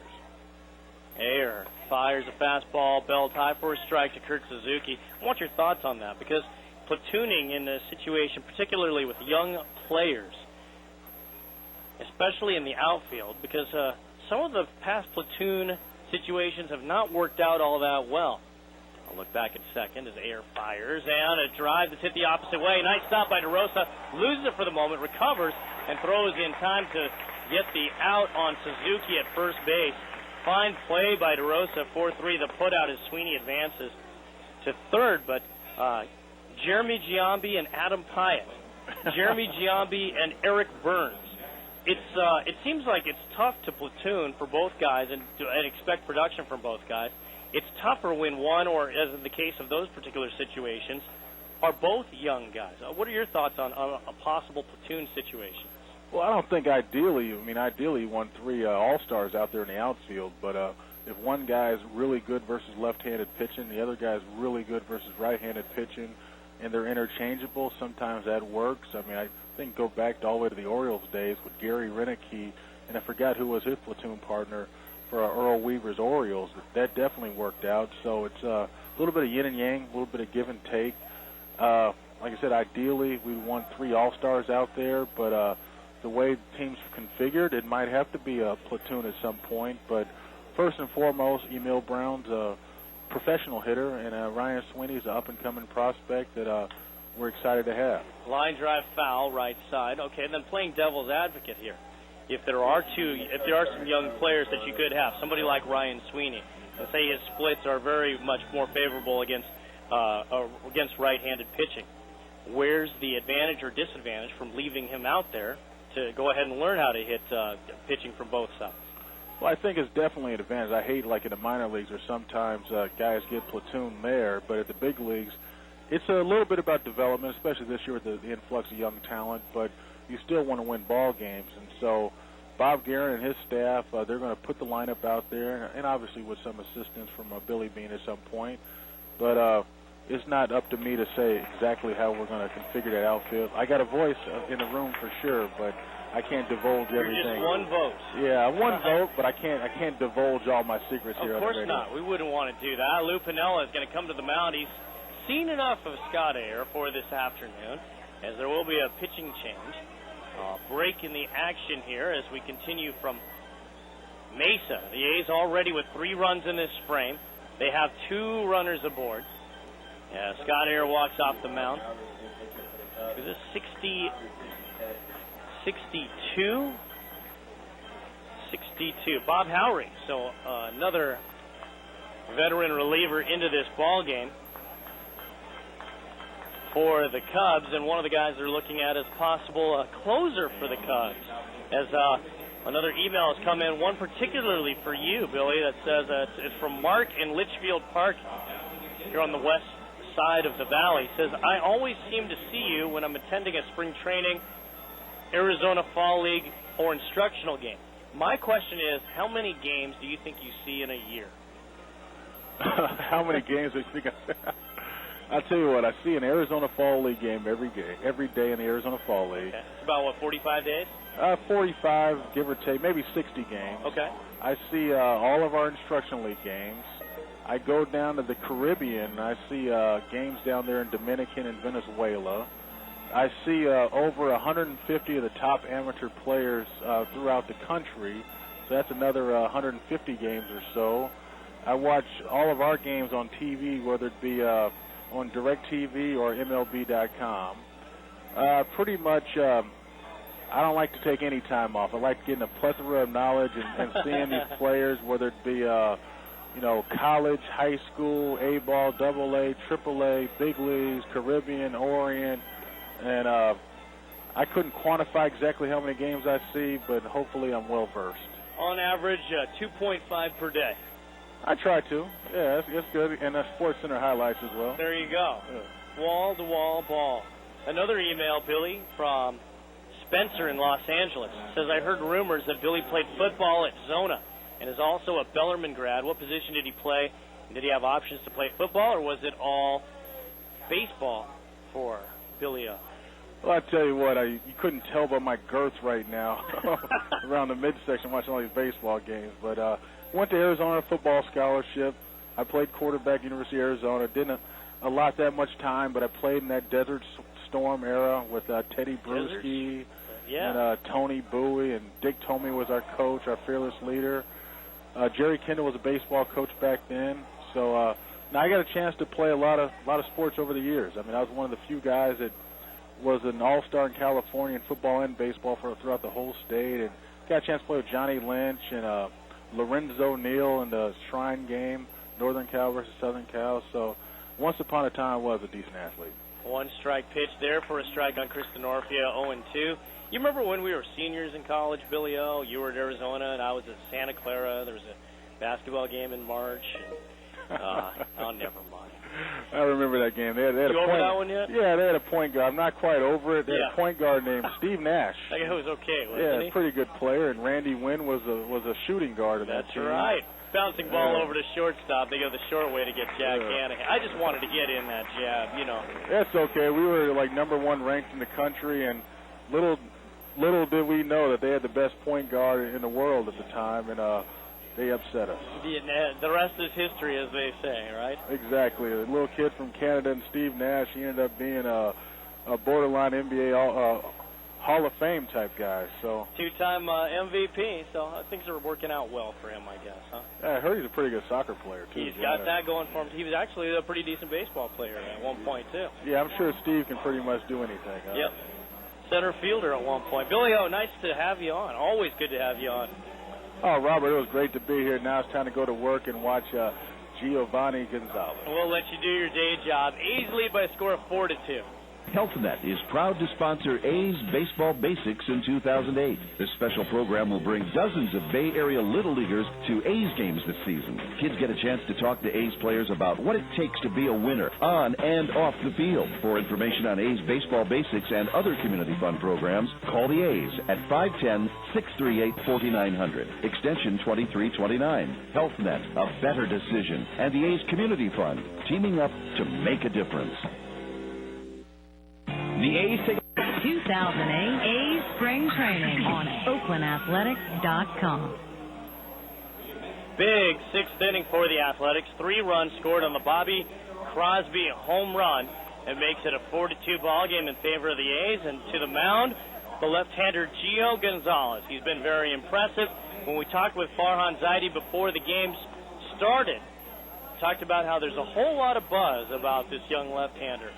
Ayer fires a fastball, belt high for a strike to Kurt Suzuki. I want your thoughts on that, because platooning in a situation, particularly with young players, especially in the outfield, because some of the past platoon situations have not worked out all that well. I'll look back at second as Ayer fires, and a drive that's hit the opposite way. Nice stop by DeRosa. Loses it for the moment, recovers, and throws in time to get the out on Suzuki at first base. Fine play by DeRosa, 4-3. The putout as Sweeney advances to third, but Jeremy Giambi and Adam Pyatt, Jeremy Giambi and Eric Burns. It seems like it's tough to platoon for both guys and expect production from both guys. It's tougher when one, or as in the case of those particular situations, are both young guys. What are your thoughts on a possible platoon situation? Well, I don't think ideally you want 3 all-stars out there in the outfield, but if one guy is really good versus left-handed pitching, the other guy is really good versus right-handed pitching, and they're interchangeable, sometimes that works. I think go back all the way to the Orioles days with Gary Renicky, and I forgot who was his platoon partner for Earl Weaver's Orioles. That definitely worked out. So it's a little bit of yin and yang, a little bit of give and take. Like I said, ideally we want 3 all-stars out there, but the way the team's configured, it might have to be a platoon at some point. But first and foremost, Emil Brown's a professional hitter, and Ryan Sweeney's an up-and-coming prospect that we're excited to have. Line drive foul, right side. Okay, then playing devil's advocate here. If there are some young players that you could have, somebody like Ryan Sweeney, and say his splits are very much more favorable against right-handed pitching, where's the advantage or disadvantage from leaving him out there to go ahead and learn how to hit pitching from both sides? Well, I think it's definitely an advantage. I hate, like in the minor leagues, where sometimes guys get platooned there, but at the big leagues, it's a little bit about development, especially this year with the influx of young talent, but you still want to win ball games. And so Bob Guerin and his staff, they're going to put the lineup out there, and obviously with some assistance from Billy Bean at some point. But it's not up to me to say exactly how we're going to configure that outfield. I got a voice in the room for sure, but I can't divulge everything. You're just one vote. Yeah, one vote, but I can't divulge all my secrets here. Of course not. We wouldn't want to do that. Lou Piniella is going to come to the mound. He's seen enough of Scott Ayer for this afternoon, as there will be a pitching change. Break in the action here as we continue from Mesa. The A's already with 3 runs in this frame. They have 2 runners aboard. Scott Ayer walks off the mound. Is this 62? 62. Bob Howry. So another veteran reliever into this ball game for the Cubs, and one of the guys they're looking at as possible closer for the Cubs. As another email has come in, one particularly for you, Billy, that says it's from Mark in Litchfield Park here on the west side of the valley. Says, I always seem to see you when I'm attending a spring training, Arizona Fall League, or instructional game. My question is, how many games do you think you see in a year? How many games do you think I'll tell you what, I see an Arizona Fall League game every day in the Arizona Fall League. Okay. It's about, 45 days? 45, give or take, maybe 60 games. Okay. I see all of our instructional league games. I go down to the Caribbean. I see games down there in Dominican and Venezuela. I see over 150 of the top amateur players throughout the country. So that's another 150 games or so. I watch all of our games on TV, whether it be on DirecTV or MLB.com. Pretty much, I don't like to take any time off. I like getting a plethora of knowledge and seeing these players, whether it be college, high school, A-ball, AA, AAA, big leagues, Caribbean, Orient, and I couldn't quantify exactly how many games I see, but hopefully I'm well versed. On average, 2.5 per day. I try to. Yeah, that's good. And Sports Center highlights as well. There you go. Yeah. Wall-to-wall ball. Another email, Billy, from Spencer in Los Angeles. Says, I heard rumors that Billy played football at Zona and is also a Bellarmine grad. What position did he play? Did he have options to play football, or was it all baseball for Billy O? Well, I tell you what, you couldn't tell by my girth right now around the midsection watching all these baseball games. But went to Arizona football scholarship. I played quarterback University of Arizona. Didn't allot that much time, but I played in that Desert Storm era with Teddy Bruschi and Tony Bowie, and Dick Tomey was our coach, our fearless leader. Jerry Kendall was a baseball coach back then. So now I got a chance to play a lot of sports over the years. I mean, I was one of the few guys that was an all-star in California in football and baseball throughout the whole state, and got a chance to play with Johnny Lynch and Lorenzo Neal in the Shrine game, Northern Cal versus Southern Cal. So once upon a time, I was a decent athlete. One strike pitch there for a strike on Kristen Orfia, 0-2. You remember when we were seniors in college, Billy O? You were at Arizona, and I was at Santa Clara. There was a basketball game in March. And, oh, never mind. I remember that game. They had you a over point, that one yet? Yeah, they had a point guard. I'm not quite over it. They had a point guard named Steve Nash. That guy was okay, wasn't he? Yeah, pretty good player. And Randy Wynn was a shooting guard in that team. That's right. Bouncing ball over to shortstop. They go the short way to get Jack Hannahan. I just wanted to get in that jab, you know. That's okay. We were like number 1 ranked in the country, and little did we know that they had the best point guard in the world at the time, and they upset us. The rest is history, as they say, right? Exactly. A little kid from Canada, and Steve Nash, he ended up being a borderline NBA Hall of Fame type guy. So 2-time MVP, so things are working out well for him, I guess, huh? Yeah, I heard he's a pretty good soccer player, too. He's got that going for him. He was actually a pretty decent baseball player at one point, too. Yeah, I'm sure Steve can pretty much do anything. Yep. Center fielder at one point. Billy O, nice to have you on. Always good to have you on. Oh, Robert, it was great to be here. Now it's time to go to work and watch Giovanni Gonzalez. We'll let you do your day job. A's lead by a score of 4-2. HealthNet is proud to sponsor A's Baseball Basics in 2008. This special program will bring dozens of Bay Area Little Leaguers to A's games this season. Kids get a chance to talk to A's players about what it takes to be a winner on and off the field. For information on A's Baseball Basics and other community fund programs, call the A's at 510-638-4900, extension 2329. HealthNet, a better decision, and the A's Community Fund, teaming up to make a difference. The A's 2008 A's Spring Training on OaklandAthletics.com. Big sixth inning for the Athletics. 3 runs scored on the Bobby Crosby home run. It makes it a 4-2 ball game in favor of the A's. And to the mound, the left-hander Gio Gonzalez. He's been very impressive. When we talked with Farhan Zaidi before the games started, talked about how there's a whole lot of buzz about this young left-hander.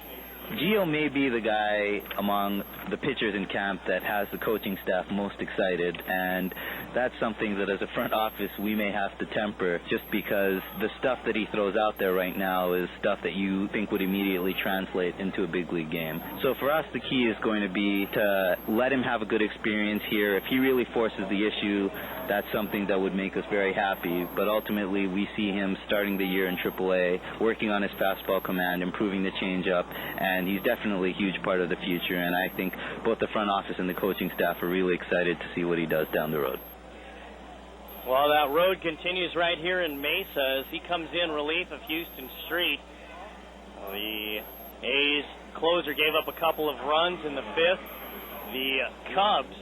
Gio may be the guy among the pitchers in camp that has the coaching staff most excited, and that's something that as a front office we may have to temper, just because the stuff that he throws out there right now is stuff that you think would immediately translate into a big league game. So for us, the key is going to be to let him have a good experience here. If he really forces the issue, that's something that would make us very happy, but ultimately we see him starting the year in AAA, working on his fastball command, improving the changeup, and he's definitely a huge part of the future, and I think both the front office and the coaching staff are really excited to see what he does down the road. Well, that road continues right here in Mesa as he comes in relief of Houston Street. The A's closer gave up a couple of runs in the 5th. The Cubs,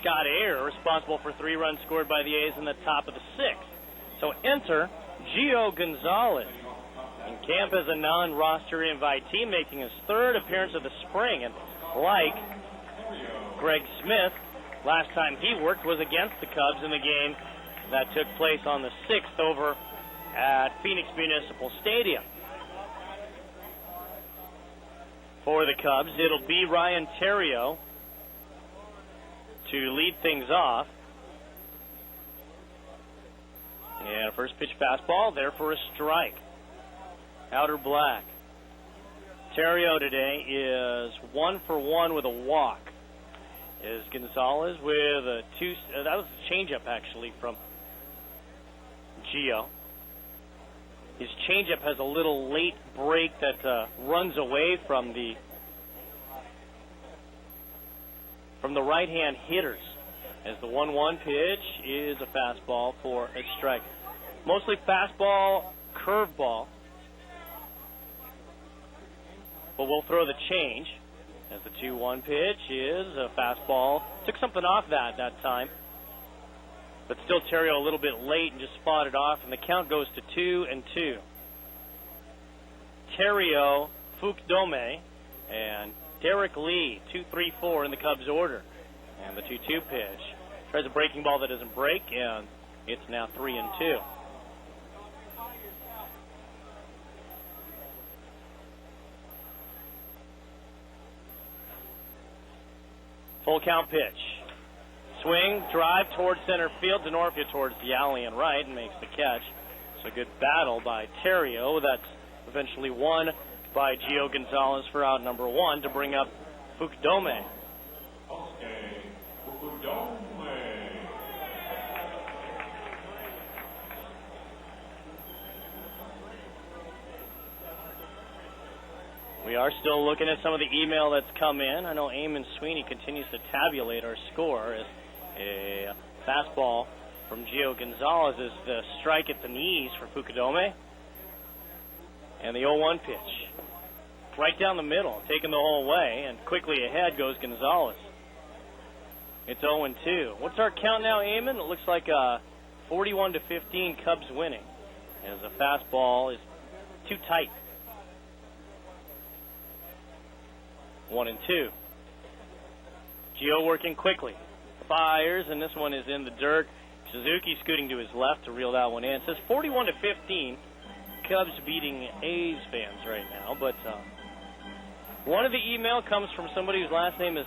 Scott Ayer, responsible for 3 runs scored by the A's in the top of the 6th. So enter Gio Gonzalez in camp as a non-roster invitee, making his 3rd appearance of the spring. And like Greg Smith, last time he worked was against the Cubs in the game that took place on the 6th over at Phoenix Municipal Stadium. For the Cubs, it'll be Ryan Theriot to lead things off. And a first pitch fastball there for a strike. Outer black. Theriot today is 1 for 1 with a walk. Is Gonzalez with a that was a changeup actually from Gio. His changeup has a little late break that runs away from the from the right-hand hitters, as the 1-1 pitch is a fastball for a strike. Mostly fastball, curveball. But we'll throw the change, as the 2-1 pitch is a fastball. Took something off that time. But still Terrio a little bit late and just fought it off, and the count goes to 2-2. Terrio, Fukdome, and Derek Lee, 2-3-4 in the Cubs order. And the 2-2 pitch. Tries a breaking ball that doesn't break, and it's now 3-2. Full count pitch. Swing, drive towards center field. Denorfia towards the alley and right and makes the catch. So good battle by Terrio. That's eventually won by Gio Gonzalez for out number 1 to bring up Fukdome. We are still looking at some of the email that's come in. I know Eamon Sweeney continues to tabulate our score as a fastball from Gio Gonzalez is the strike at the knees for Fukdome. And the 0-1 pitch. Right down the middle, taking the whole way, and quickly ahead goes Gonzalez. It's 0-2. What's our count now, Eamon? It looks like 41-15 Cubs winning, as the fastball is too tight. 1-2. Gio working quickly. Fires, and this one is in the dirt. Suzuki scooting to his left to reel that one in. It says 41-15. Cubs beating A's fans right now, but one of the email comes from somebody whose last name is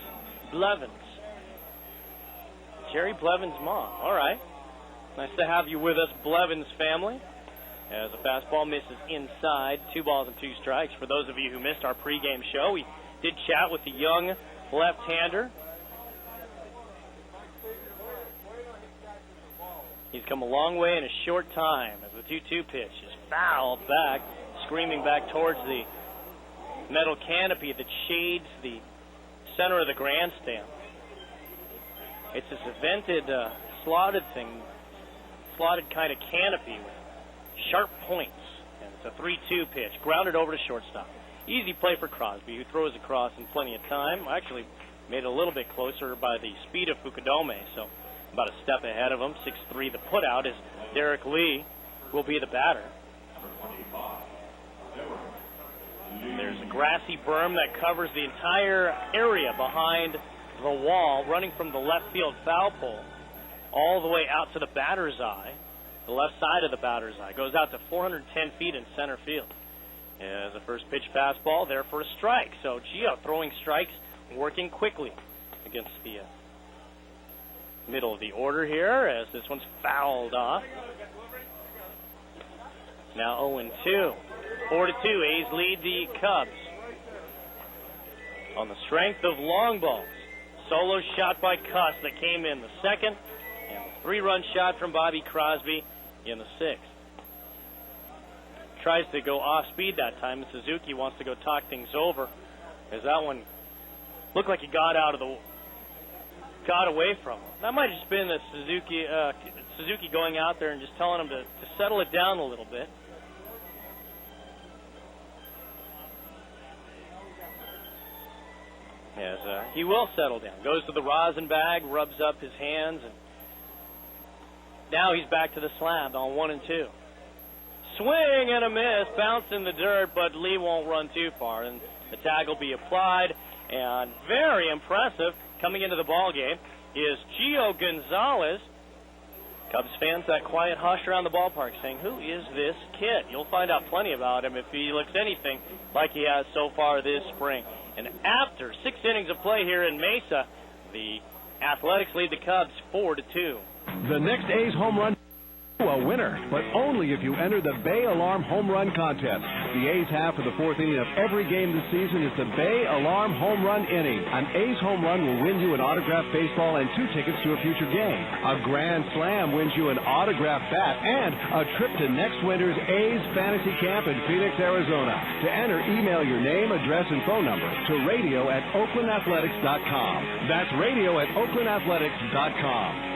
Blevins. Jerry Blevins' mom. All right. Nice to have you with us, Blevins family. As a fastball misses inside, 2 balls and 2 strikes. For those of you who missed our pregame show, we did chat with the young left-hander. He's come a long way in a short time as the 2-2 pitch is fouled back, screaming back towards the metal canopy that shades the center of the grandstand. It's this vented, slotted kind of canopy with sharp points. And it's a 3-2 pitch, grounded over to shortstop. Easy play for Crosby, who throws across in plenty of time. Actually made it a little bit closer by the speed of Fukdome, so about a step ahead of him. 6-3 the putout is Derek Lee will be the batter. There's a grassy berm that covers the entire area behind the wall, running from the left field foul pole all the way out to the batter's eye. The left side of the batter's eye goes out to 410 feet in center field. As a first pitch fastball there for a strike. So Gio throwing strikes, working quickly against the middle of the order here as this one's fouled off. Now 0-2. 4-2. A's lead the Cubs. On the strength of long balls. Solo shot by Cuss that came in the second. And a 3-run shot from Bobby Crosby in the 6th. Tries to go off speed that time, and Suzuki wants to go talk things over as that one looked like he got away from him. That might have just been the Suzuki going out there and just telling him to settle it down a little bit. As he will settle down. Goes to the rosin bag, rubs up his hands, and now he's back to the slab on 1-2. Swing and a miss, bounce in the dirt, but Lee won't run too far, and the tag will be applied. And very impressive, coming into the ball game, is Gio Gonzalez. Cubs fans, that quiet hush around the ballpark saying, who is this kid? You'll find out plenty about him if he looks anything like he has so far this spring. And after 6 innings of play here in Mesa, the Athletics lead the Cubs 4-2. The next A's home run, a winner, but only if you enter the Bay Alarm Home Run Contest. The A's half of the fourth inning of every game this season is the Bay Alarm Home Run inning. An A's home run will win you an autographed baseball and 2 tickets to a future game. A grand slam wins you an autographed bat and a trip to next winter's A's Fantasy Camp in Phoenix, Arizona. To enter, email your name, address, and phone number to radio@oaklandathletics.com. That's radio@oaklandathletics.com.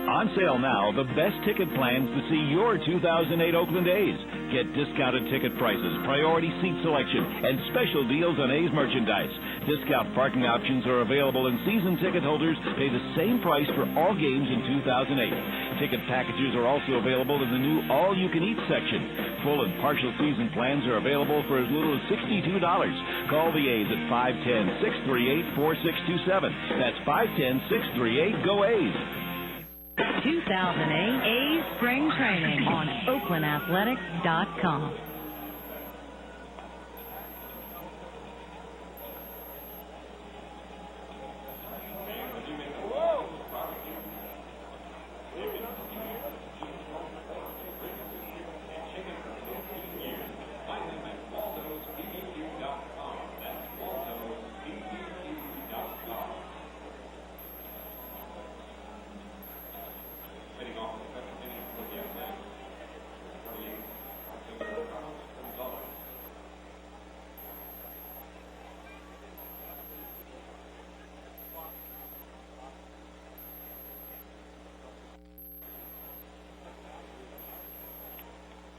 On sale now, the best ticket plans to see your 2008 Oakland A's. Get discounted ticket prices, priority seat selection, and special deals on A's merchandise. Discount parking options are available, and season ticket holders pay the same price for all games in 2008. Ticket packages are also available in the new all-you-can-eat section. Full and partial season plans are available for as little as $62. Call the A's at 510-638-4627. That's 510-638-GO-A's. 2008 A's Spring Training on OaklandAthletics.com.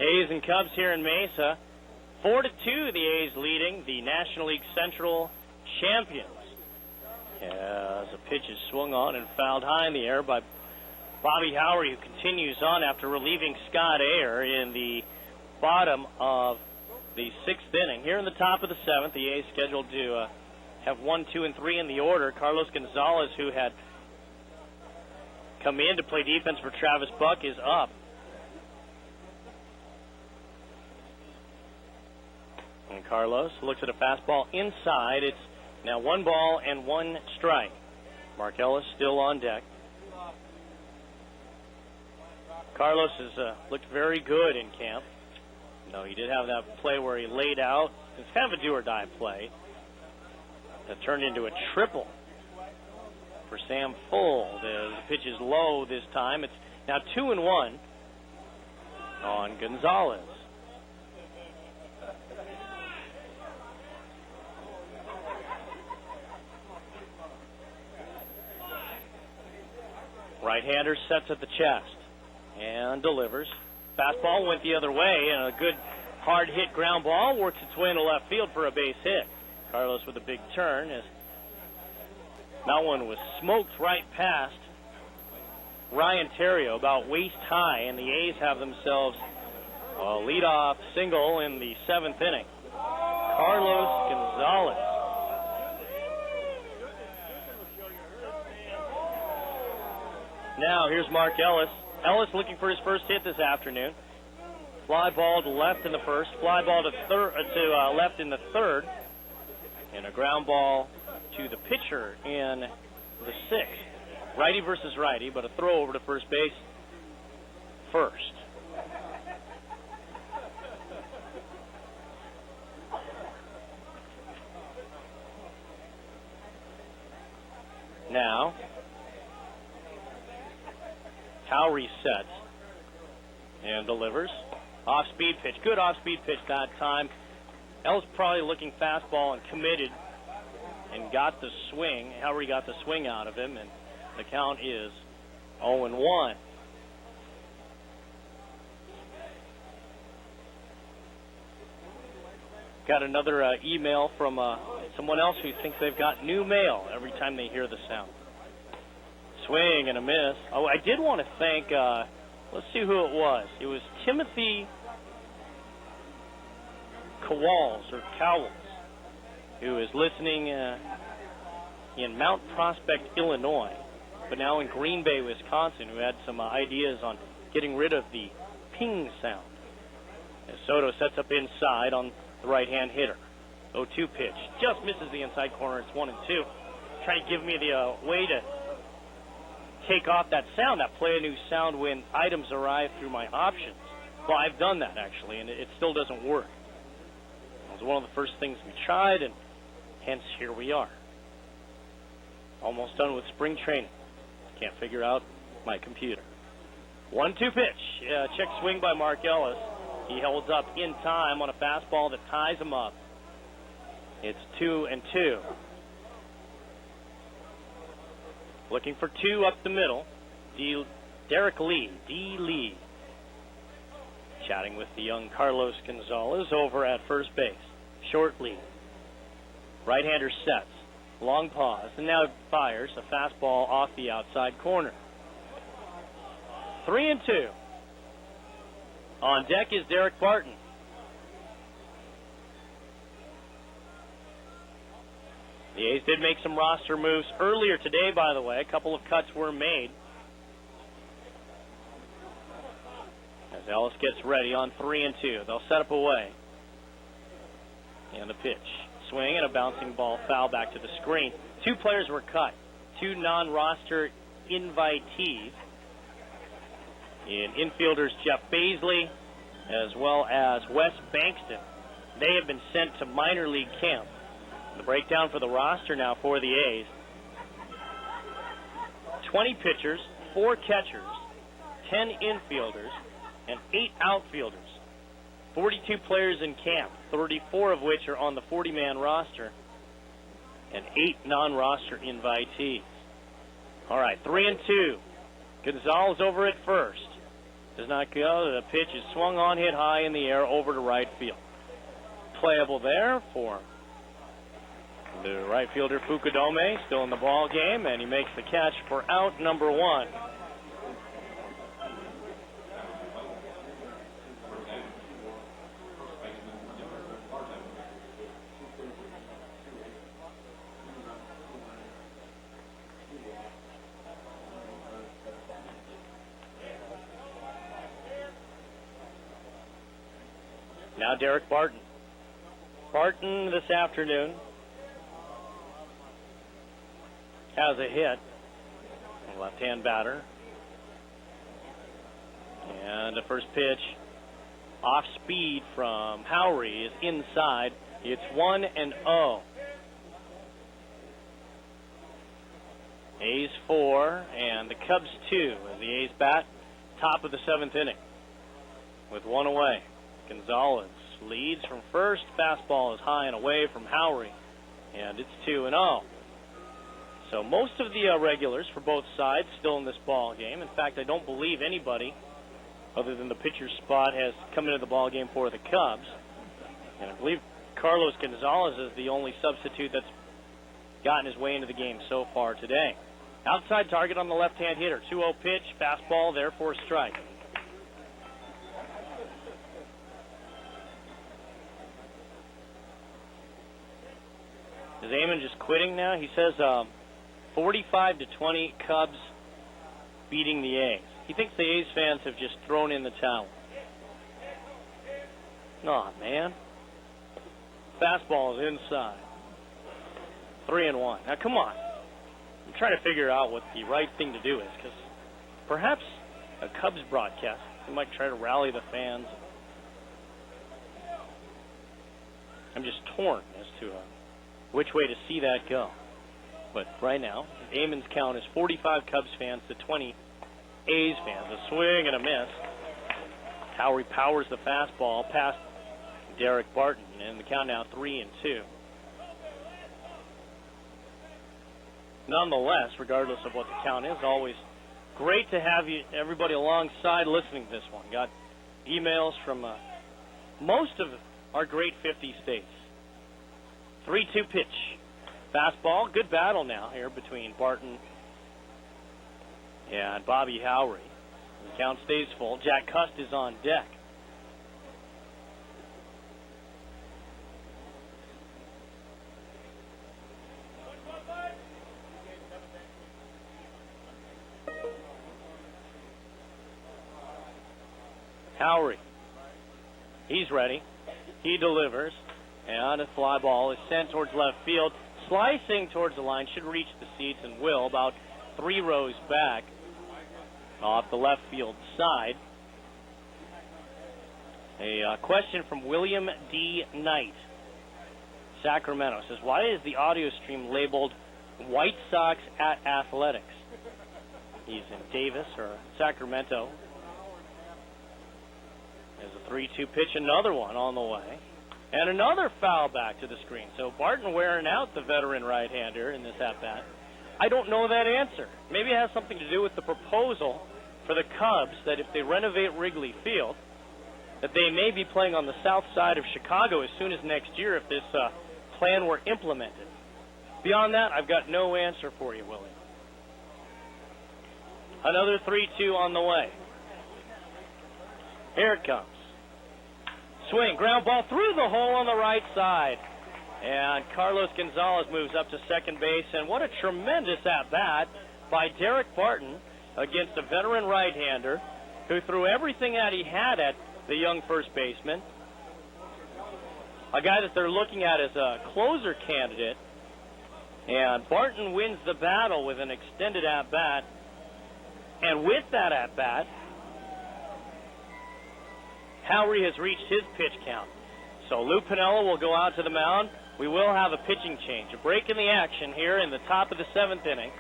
A's and Cubs here in Mesa. 4-2, the A's leading the National League Central champions. As a pitch is swung on and fouled high in the air by Bobby Howard, who continues on after relieving Scott Ayer in the bottom of the 6th inning. Here in the top of the 7th, the A's scheduled to have 1, 2, and 3 in the order. Carlos Gonzalez, who had come in to play defense for Travis Buck, is up. And Carlos looks at a fastball inside. It's now 1 ball and 1 strike. Mark Ellis still on deck. Carlos has looked very good in camp. No, he did have that play where he laid out. It's kind of a do-or-die play. That turned into a triple for Sam Fuld. The pitch is low this time. It's now 2-1 on Gonzalez. Right-hander sets at the chest and delivers. Fastball went the other way, and a good hard-hit ground ball works its way into left field for a base hit. Carlos with a big turn as that one was smoked right past Ryan Terrio, about waist high, and the A's have themselves a leadoff single in the 7th inning. Carlos Gonzalez. Now here's Mark Ellis. Ellis looking for his first hit this afternoon. Fly ball to left in the first. Fly ball to left in the 3rd. And a ground ball to the pitcher in the 6th. Righty versus righty, but a throw over to first base first. Now, Cal resets and delivers. Off-speed pitch. Good off-speed pitch that time. Ellis probably looking fastball and committed and got the swing. However, got the swing out of him, and the count is 0-1. Got another email from someone else who thinks they've got new mail every time they hear the sound. Swing and a miss. Oh, I did want to thank, let's see who it was. It was Timothy Cowles, who is listening in Mount Prospect, Illinois, but now in Green Bay, Wisconsin, who had some ideas on getting rid of the ping sound. As Soto sets up inside on the right-hand hitter. 0-2 pitch. Just misses the inside corner. It's 1-2. Trying to give me the way to take off that sound, that play a new sound when items arrive through my options. Well, I've done that, actually, and it still doesn't work. It was one of the first things we tried, and hence here we are. Almost done with spring training. Can't figure out my computer. 1-2 pitch. Check swing by Mark Ellis. He holds up in time on a fastball that ties him up. It's 2-2. Looking for 2 up the middle. Derek Lee. D. Lee. Chatting with the young Carlos Gonzalez over at first base. Short lead. Right-hander sets. Long pause. And now fires a fastball off the outside corner. 3-2. On deck is Derek Barton. The A's did make some roster moves earlier today, by the way. A couple of cuts were made. As Ellis gets ready on 3-2. They'll set up away. And the pitch. Swing and a bouncing ball foul back to the screen. 2 players were cut. 2 non-roster invitees. In infielders Jeff Baisley as well as Wes Bankston. They have been sent to minor league camp. The breakdown for the roster now for the A's. 20 pitchers, 4 catchers, 10 infielders, and 8 outfielders. 42 players in camp, 34 of which are on the 40-man roster, and 8 non-roster invitees. All right, 3-2. Gonzalez over at first. Does not go. The pitch is swung on, hit high in the air over to right field. Playable there for the right fielder Fukudome, still in the ball game, and he makes the catch for out number 1. Now Derek Barton. Barton this afternoon has a hit. A left-hand batter. And the first pitch off speed from Howry is inside. It's 1-0. A's 4 and the Cubs 2 as the A's bat top of the 7th inning with 1 away. Gonzalez leads from first. Fastball is high and away from Howry, and it's 2-0. So most of the regulars for both sides still in this ball game. In fact, I don't believe anybody other than the pitcher's spot has come into the ball game for the Cubs. And I believe Carlos Gonzalez is the only substitute that's gotten his way into the game so far today. Outside target on the left-hand hitter. 2-0 pitch, fastball there for a strike. Is Amon just quitting now? He says 45-20 Cubs beating the A's. He thinks the A's fans have just thrown in the towel. Aw, man. Fastball is inside. 3-1. Now, come on. I'm trying to figure out what the right thing to do is, because perhaps a Cubs broadcast, we might try to rally the fans. I'm just torn as to which way to see that go. But right now, Amon's count is 45 Cubs fans to 20 A's fans. A swing and a miss. Howry powers the fastball past Derek Barton, and the count now 3-2. Nonetheless, regardless of what the count is, always great to have you, everybody alongside listening to this one. Got emails from most of our great 50 states. 3-2 pitch. Fastball. Good battle now here between Barton and Bobby Howry. The count stays full. Jack Cust is on deck. Howry. He's ready. He delivers. And a fly ball is sent towards left field. Slicing towards the line, should reach the seats and will, about 3 rows back. off the left field side. A question from William D. Knight, Sacramento, says, why is the audio stream labeled White Sox at Athletics? He's in Davis or Sacramento. There's a 3-2 pitch, another one on the way. And another foul back to the screen. So Barton wearing out the veteran right-hander in this at-bat. I don't know that answer. Maybe it has something to do with the proposal for the Cubs that if they renovate Wrigley Field, that they may be playing on the south side of Chicago as soon as next year if this plan were implemented. Beyond that, I've got no answer for you, Willie. Another 3-2 on the way. Here it comes. Swing, ground ball through the hole on the right side. And Carlos Gonzalez moves up to second base. And what a tremendous at-bat by Derek Barton against a veteran right-hander who threw everything that he had at the young first baseman. A guy that they're looking at as a closer candidate. And Barton wins the battle with an extended at-bat. And with that at-bat, Howry has reached his pitch count. So Lou Piniella will go out to the mound. We will have a pitching change. A break in the action here in the top of the 7th inning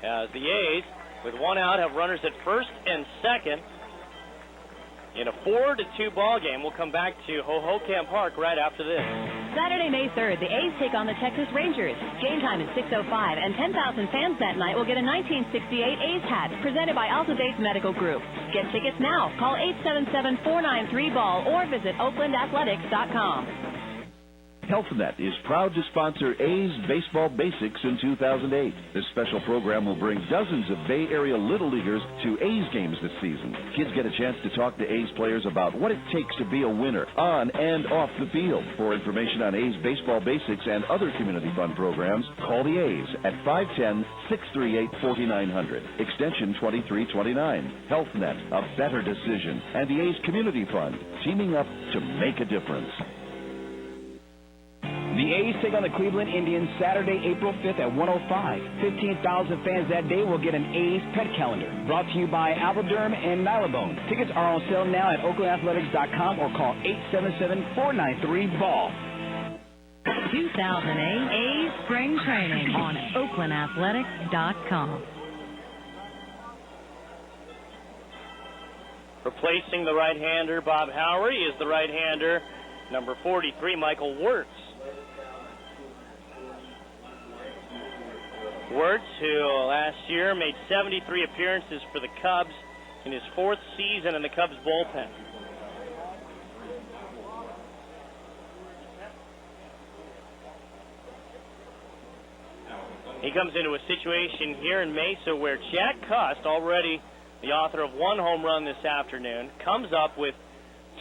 as the A's, with one out, have runners at first and second. In a 4-2 ball game, we'll come back to Hohokam Park right after this. Saturday, May 3rd, the A's take on the Texas Rangers. Game time is 6:05, and 10,000 fans that night will get a 1968 A's hat presented by Alta Base Medical Group. Get tickets now. Call 877-493-BALL or visit OaklandAthletics.com. HealthNet is proud to sponsor A's Baseball Basics in 2008. This special program will bring dozens of Bay Area Little Leaguers to A's games this season. Kids get a chance to talk to A's players about what it takes to be a winner on and off the field. For information on A's Baseball Basics and other community fund programs, call the A's at 510-638-4900, extension 2329. HealthNet, a better decision, and the A's Community Fund, teaming up to make a difference. The A's take on the Cleveland Indians Saturday, April 5th at 1:05. 15,000 fans that day will get an A's pet calendar. Brought to you by Alberderm and Nylabone. Tickets are on sale now at OaklandAthletics.com or call 877-493-BALL. 2008 A's Spring Training on OaklandAthletics.com. Replacing the right-hander, Bob Howry, is the right-hander, number 43, Michael Wirtz. Wirtz, who last year made 73 appearances for the Cubs in his 4th season in the Cubs bullpen. He comes into a situation here in Mesa where Jack Cust, already the author of 1 home run this afternoon, comes up with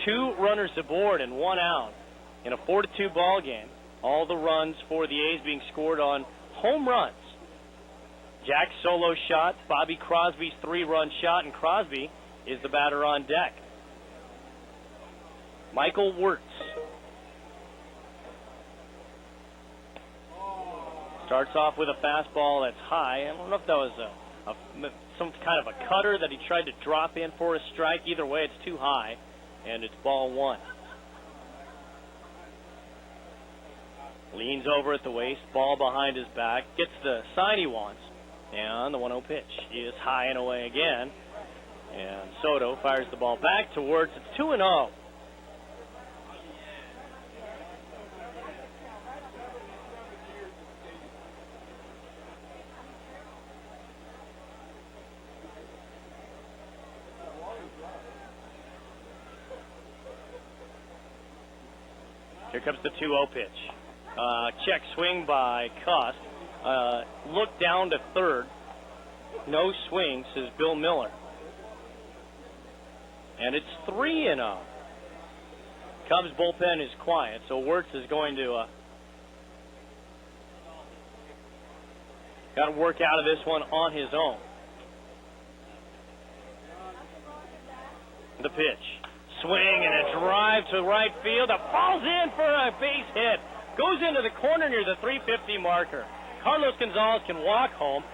2 runners aboard and 1 out in a 4-2 ball game. All the runs for the A's being scored on home runs. Jack's solo shot, Bobby Crosby's 3-run shot, and Crosby is the batter on deck. Michael Wirtz starts off with a fastball that's high. I don't know if that was some kind of a cutter that he tried to drop in for a strike. Either way, it's too high, and it's ball 1. Leans over at the waist, ball behind his back, gets the sign he wants. And the 1-0 pitch is high and away again. And Soto fires the ball back to Wirtz. It's 2-0. Here comes the 2-0 pitch. Check swing by Cust. Look down to third. No swing, says Bill Miller. And it's 3-0. Cubs bullpen is quiet, so Wirtz is going to got to work out of this one on his own. The pitch. Swing and a drive to right field. It falls in for a base hit. Goes into the corner near the 350 marker. Carlos Gonzalez can walk home,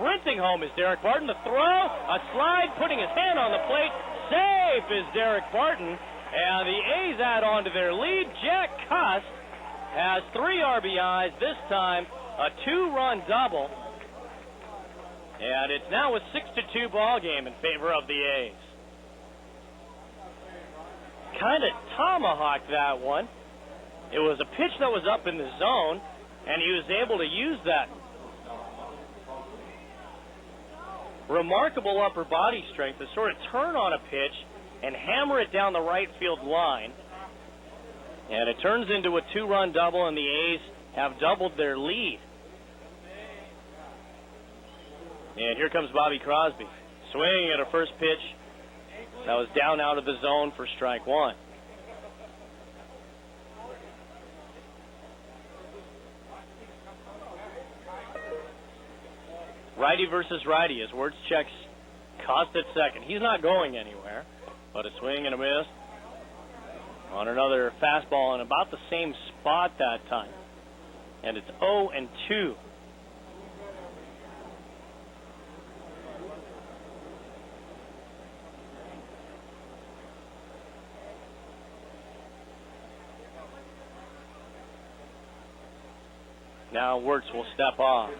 sprinting home is Derek Barton. The throw, a slide, putting his hand on the plate. Safe is Derek Barton. And the A's add on to their lead. Jack Cust has 3 RBIs, this time a 2-run double. And it's now a 6-2 ball game in favor of the A's. Kind of tomahawked that one. It was a pitch that was up in the zone, and he was able to use that remarkable upper body strength to sort of turn on a pitch and hammer it down the right field line. And it turns into a 2-run double, and the A's have doubled their lead. And here comes Bobby Crosby, swinging at a first pitch that was down out of the zone for strike 1. Righty versus righty as Wirtz checks Cust at second. He's not going anywhere, but a swing and a miss on another fastball in about the same spot that time. And it's 0-2. Now Wirtz will step off.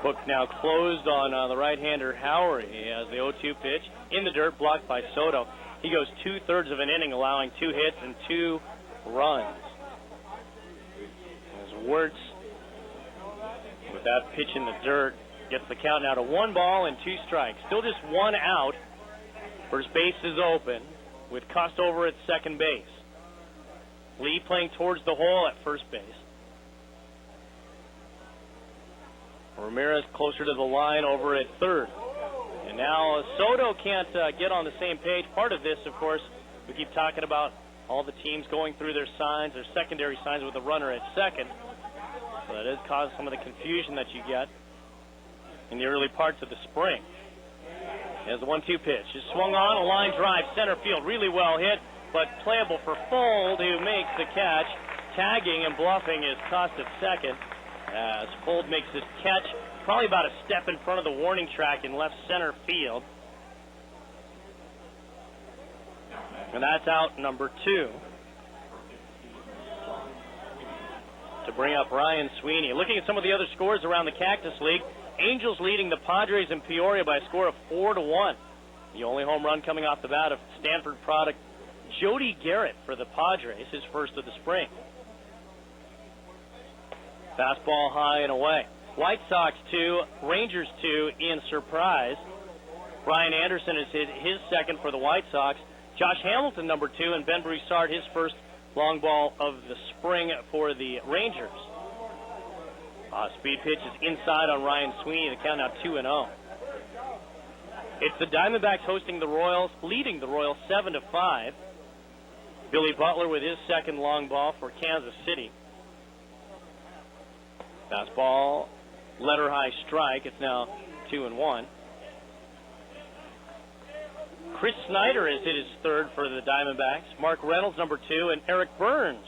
Hook now closed on the right-hander Howard. He has the 0-2 pitch in the dirt, blocked by Soto. He goes 2/3 of an inning, allowing 2 hits and 2 runs. As Wirtz, with that pitch in the dirt, gets the count now to 1 ball and 2 strikes. Still just 1 out. First base is open with Cust over at second base. Lee playing towards the hole at first base. Ramirez closer to the line over at third. And now Soto can't get on the same page. Part of this, of course, we keep talking about all the teams going through their signs, their secondary signs with a runner at second. So that has caused some of the confusion that you get in the early parts of the spring. As the 1-2 pitch is swung on, a line drive, center field, really well hit, but playable for Fold, who makes the catch. Tagging and bluffing is Cust at second, as Fold makes his catch probably about a step in front of the warning track in left center field. And that's out number 2. To bring up Ryan Sweeney. Looking at some of the other scores around the Cactus League, Angels leading the Padres in Peoria by a score of 4-1. The only home run coming off the bat of Stanford product Jody Garrett for the Padres, his first of the spring. Fastball high and away. White Sox 2, Rangers 2 in surprise. Brian Anderson has hit his second for the White Sox. Josh Hamilton, number 2, and Ben Broussard, his first long ball of the spring for the Rangers. Speed pitch is inside on Ryan Sweeney. The count now 2-0. It's the Diamondbacks hosting the Royals, leading the Royals 7-5. Billy Butler with his second long ball for Kansas City. Fastball, letter high strike. It's now 2-1. Chris Snyder has hit his third for the Diamondbacks. Mark Reynolds, number 2, and Eric Burns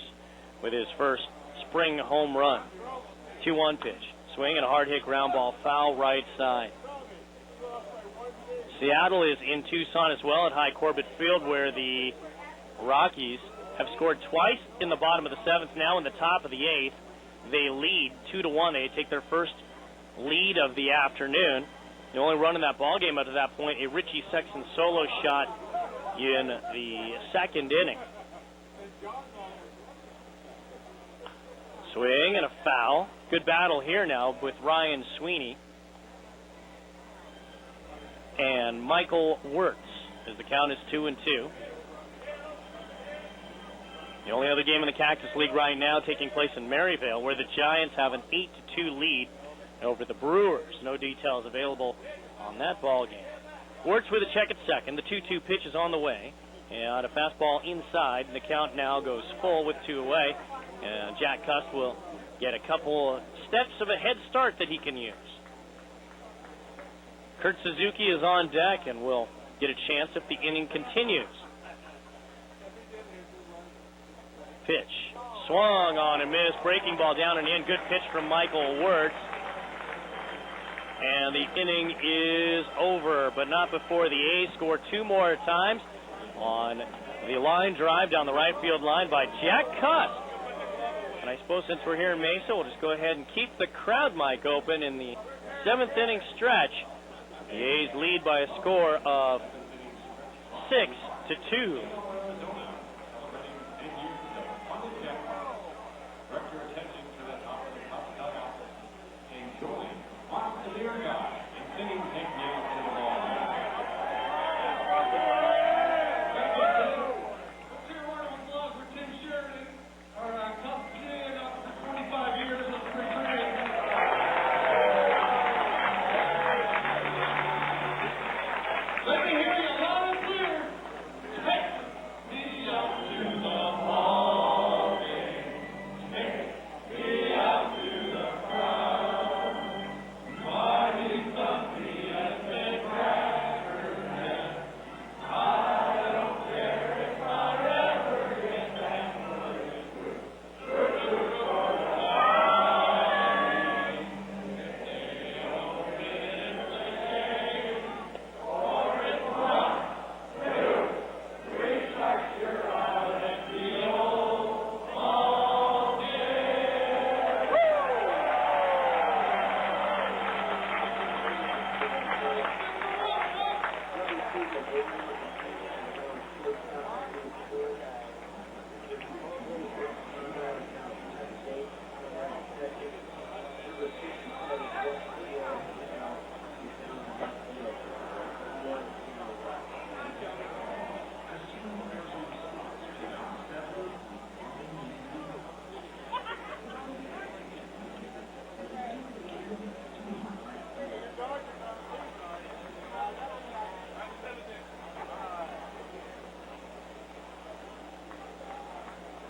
with his first spring home run. 2-1 pitch. Swing and a hard hit ground ball, foul right side. Seattle is in Tucson as well at High Corbett Field, where the Rockies have scored twice in the bottom of the 7th. Now in the top of the 8th, they lead 2-1. They take their first lead of the afternoon. The only run in that ball game up to that point, a Richie Sexton solo shot in the second inning. Swing and a foul. Good battle here now with Ryan Sweeney and Michael Wirtz, as the count is 2-2. The only other game in the Cactus League right now taking place in Maryvale, where the Giants have an 8-2 lead over the Brewers. No details available on that ball game. Wirtz with a check at second. The 2-2 pitch is on the way. And a fastball inside. And the count now goes full with 2 away. And Jack Cust will get a couple steps of a head start that he can use. Kurt Suzuki is on deck and will get a chance if the inning continues. Pitch. Swung on and missed. Breaking ball down and in. Good pitch from Michael Wirtz. And the inning is over, but not before the A's score 2 more times on the line drive down the right field line by Jack Cust. And I suppose since we're here in Mesa, we'll just go ahead and keep the crowd mic open in the 7th inning stretch. The A's lead by a score of 6-2.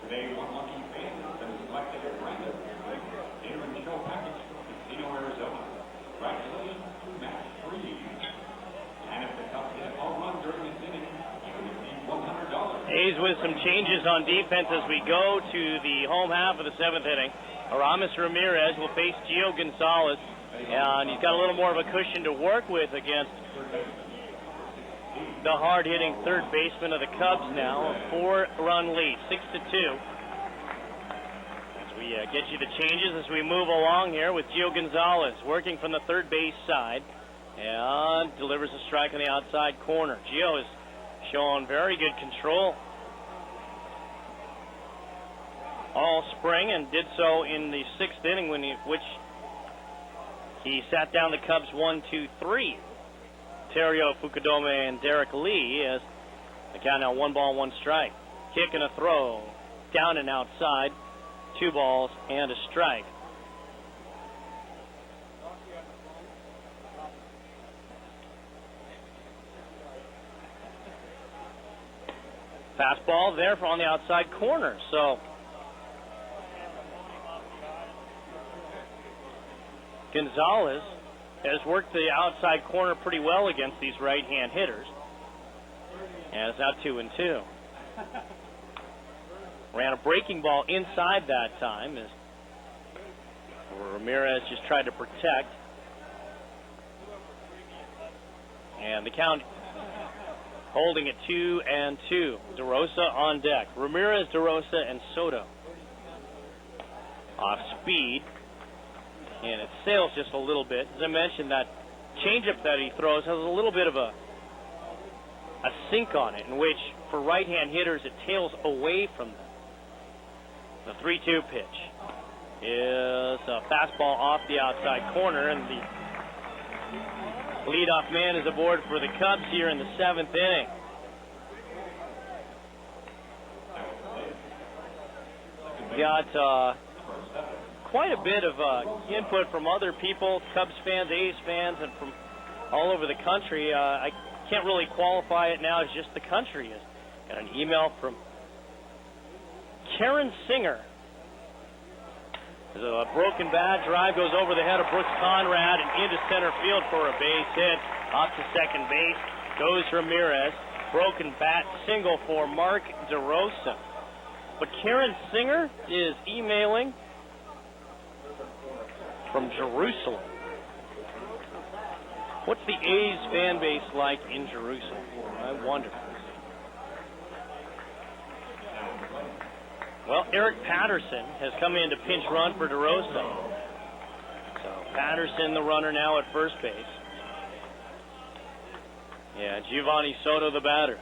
Today, one lucky fan has been selected at random for the Dinner and Show package from Casino, Arizona. Congratulations to Matt Freed. And if the Cubs hit a home run during this inning, you can receive $100. A's with some changes on defense as we go to the home half of the 7th inning. Aramis Ramirez will face Gio Gonzalez, and he's got a little more of a cushion to work with against the hard-hitting third baseman of the Cubs now. A 4-run lead, 6-2. As we get you the changes as we move along here with Gio Gonzalez working from the third base side and delivers a strike on the outside corner. Gio has shown very good control all spring and did so in the 6th inning which he sat down the Cubs 1-2-3. Terrio Fukudome and Derek Lee as the count now 1 ball, 1 strike. Kick and a throw, down and outside, 2 balls and a strike. Fastball there on the outside corner. So Gonzalez has worked the outside corner pretty well against these right-hand hitters. And it's now 2-2. Ran a breaking ball inside that time as Ramirez just tried to protect. And the count holding at 2-2. DeRosa on deck. Ramirez, DeRosa, and Soto. Off speed. And it sails just a little bit. As I mentioned, that changeup that he throws has a little bit of a sink on it, in which for right-hand hitters it tails away from them. The 3-2 pitch is a fastball off the outside corner, and the leadoff man is aboard for the Cubs here in the 7th inning. Got quite a bit of input from other people, Cubs fans, A's fans, and from all over the country. I can't really qualify it now as just the country. Got an email from Karen Singer. There's a broken bat, drive goes over the head of Brooks Conrad and into center field for a base hit. Off to second base goes Ramirez. Broken bat, single for Mark DeRosa. But Karen Singer is emailing from Jerusalem. What's the A's fan base like in Jerusalem? I wonder. Well, Eric Patterson has come in to pinch run for DeRosa. So Patterson, the runner, now at first base. Yeah, Giovanni Soto, the batter.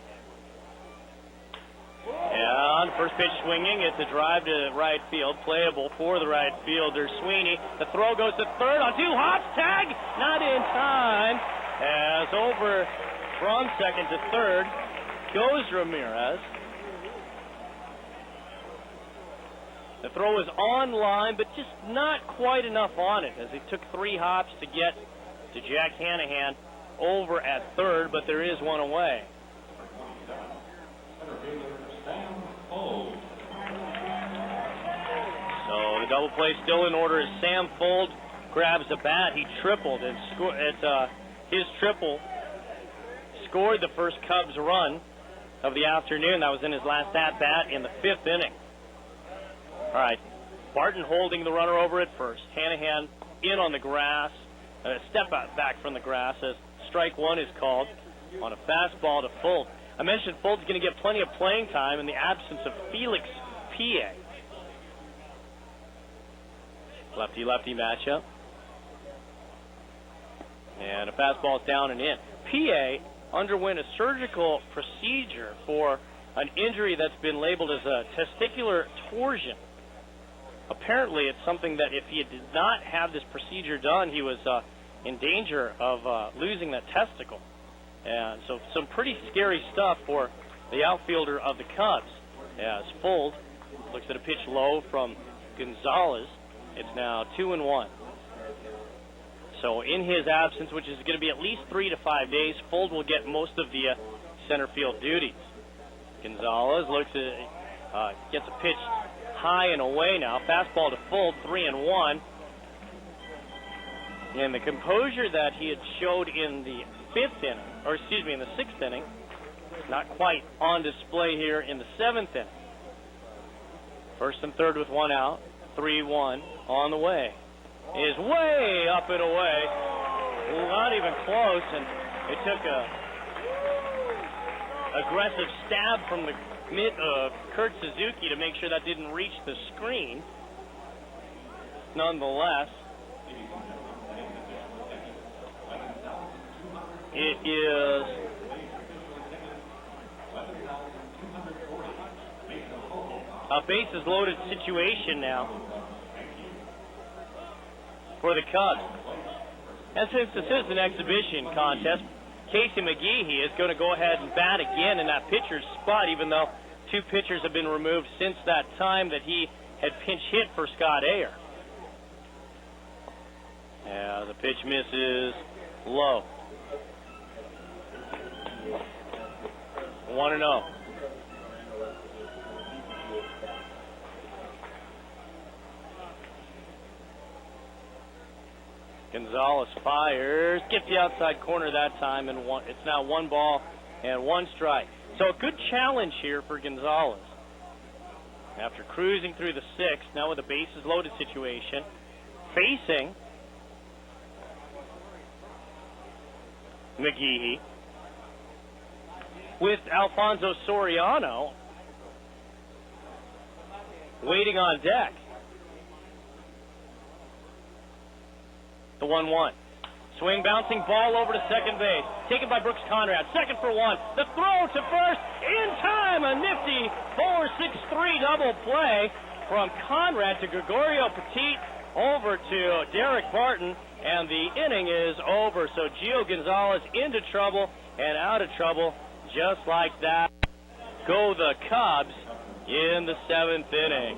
And first pitch swinging. It's a drive to right field. Playable for the right fielder, Sweeney. The throw goes to third on 2 hops. Tag! Not in time. As over from second to third goes Ramirez. The throw was on line, but just not quite enough on it, as he took 3 hops to get to Jack Hanahan over at third, but there is one away. So the double play still in order as Sam Fold grabs the bat. He tripled, and his triple scored the first Cubs run of the afternoon. That was in his last at-bat in the 5th inning. All right, Barton holding the runner over at first. Hanahan in on the grass, step back from the grass as strike 1 is called on a fastball to Fold. I mentioned Fold's going to get plenty of playing time in the absence of Felix Pie. Lefty-lefty matchup. And a fastball's down and in. Pie underwent a surgical procedure for an injury that's been labeled as a testicular torsion. Apparently, it's something that if he did not have this procedure done, he was in danger of losing that testicle. And so some pretty scary stuff for the outfielder of the Cubs. As Fold looks at a pitch low from Gonzalez. It's now 2-1. So in his absence, which is going to be at least 3 to 5 days, Fold will get most of the center field duties. Gonzalez looks at gets a pitch high and away now. Fastball to Fold, 3-1. And the composure that he had showed in the 5th inning, or excuse me, in the 6th inning, not quite on display here in the 7th inning. First and third with 1 out, 3-1 on the way. Is way up and away, not even close, and it took a aggressive stab from the mitt of Kurt Suzuki to make sure that didn't reach the screen. Nonetheless, it is a bases loaded situation now for the Cubs. And since this is an exhibition contest, Casey McGehee is going to go ahead and bat again in that pitcher's spot, even though 2 pitchers have been removed since that time that he had pinch hit for Scott Ayer. Yeah, the pitch misses low. 1-0. Gonzalez fires, gets the outside corner that time, and it's now 1 ball and 1 strike. So a good challenge here for Gonzalez. After cruising through the 6th, now with a bases loaded situation, facing McGehee, with Alfonso Soriano waiting on deck. The 1-1. Swing, bouncing ball over to second base. Taken by Brooks Conrad. Second for 1. The throw to first. In time. A nifty 4-6-3 double play from Conrad to Gregorio Petit over to Derek Barton. And the inning is over. So Gio Gonzalez into trouble and out of trouble just like that. Go the Cubs in the 7th inning.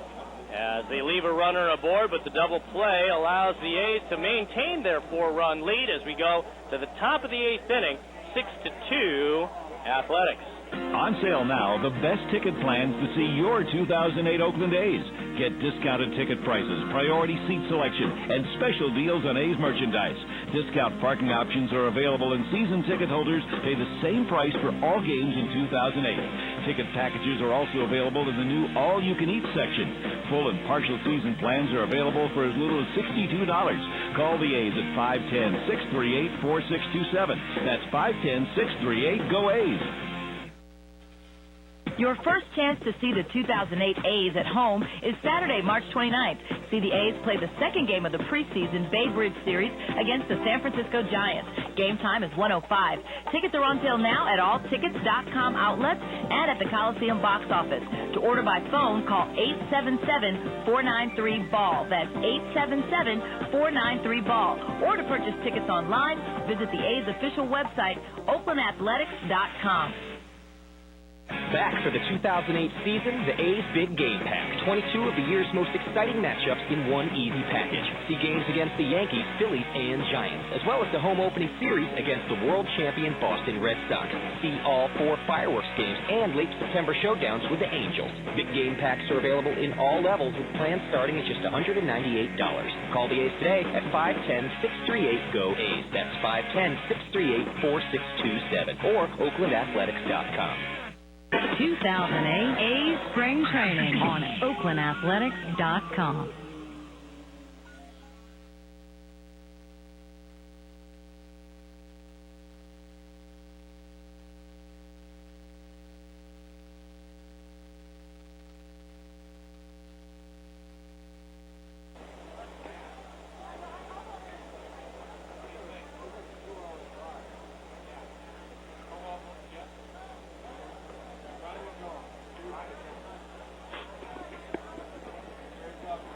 As they leave a runner aboard, but the double play allows the A's to maintain their 4-run lead as we go to the top of the 8th inning, 6-2 Athletics. On sale now, the best ticket plans to see your 2008 Oakland A's. Get discounted ticket prices, priority seat selection, and special deals on A's merchandise. Discount parking options are available, and season ticket holders pay the same price for all games in 2008. Ticket packages are also available in the new all-you-can-eat section. Full and partial season plans are available for as little as $62. Call the A's at 510-638-4627. That's 510-638-GO-A's. Your first chance to see the 2008 A's at home is Saturday, March 29th. See the A's play the second game of the preseason Bay Bridge Series against the San Francisco Giants. Game time is 1:05. Tickets are on sale now at all tickets.com outlets and at the Coliseum box office. To order by phone, call 877-493-BALL. That's 877-493-BALL. Or to purchase tickets online, visit the A's official website, oaklandathletics.com. Back for the 2008 season, the A's Big Game Pack. 22 of the year's most exciting matchups in one easy package. See games against the Yankees, Phillies, and Giants, as well as the home opening series against the world champion Boston Red Sox. See all 4 fireworks games and late September showdowns with the Angels. Big Game Packs are available in all levels with plans starting at just $198. Call the A's today at 510-638-GO-A's. That's 510-638-4627 or OaklandAthletics.com. 2008 A's Spring Training on OaklandAthletics.com.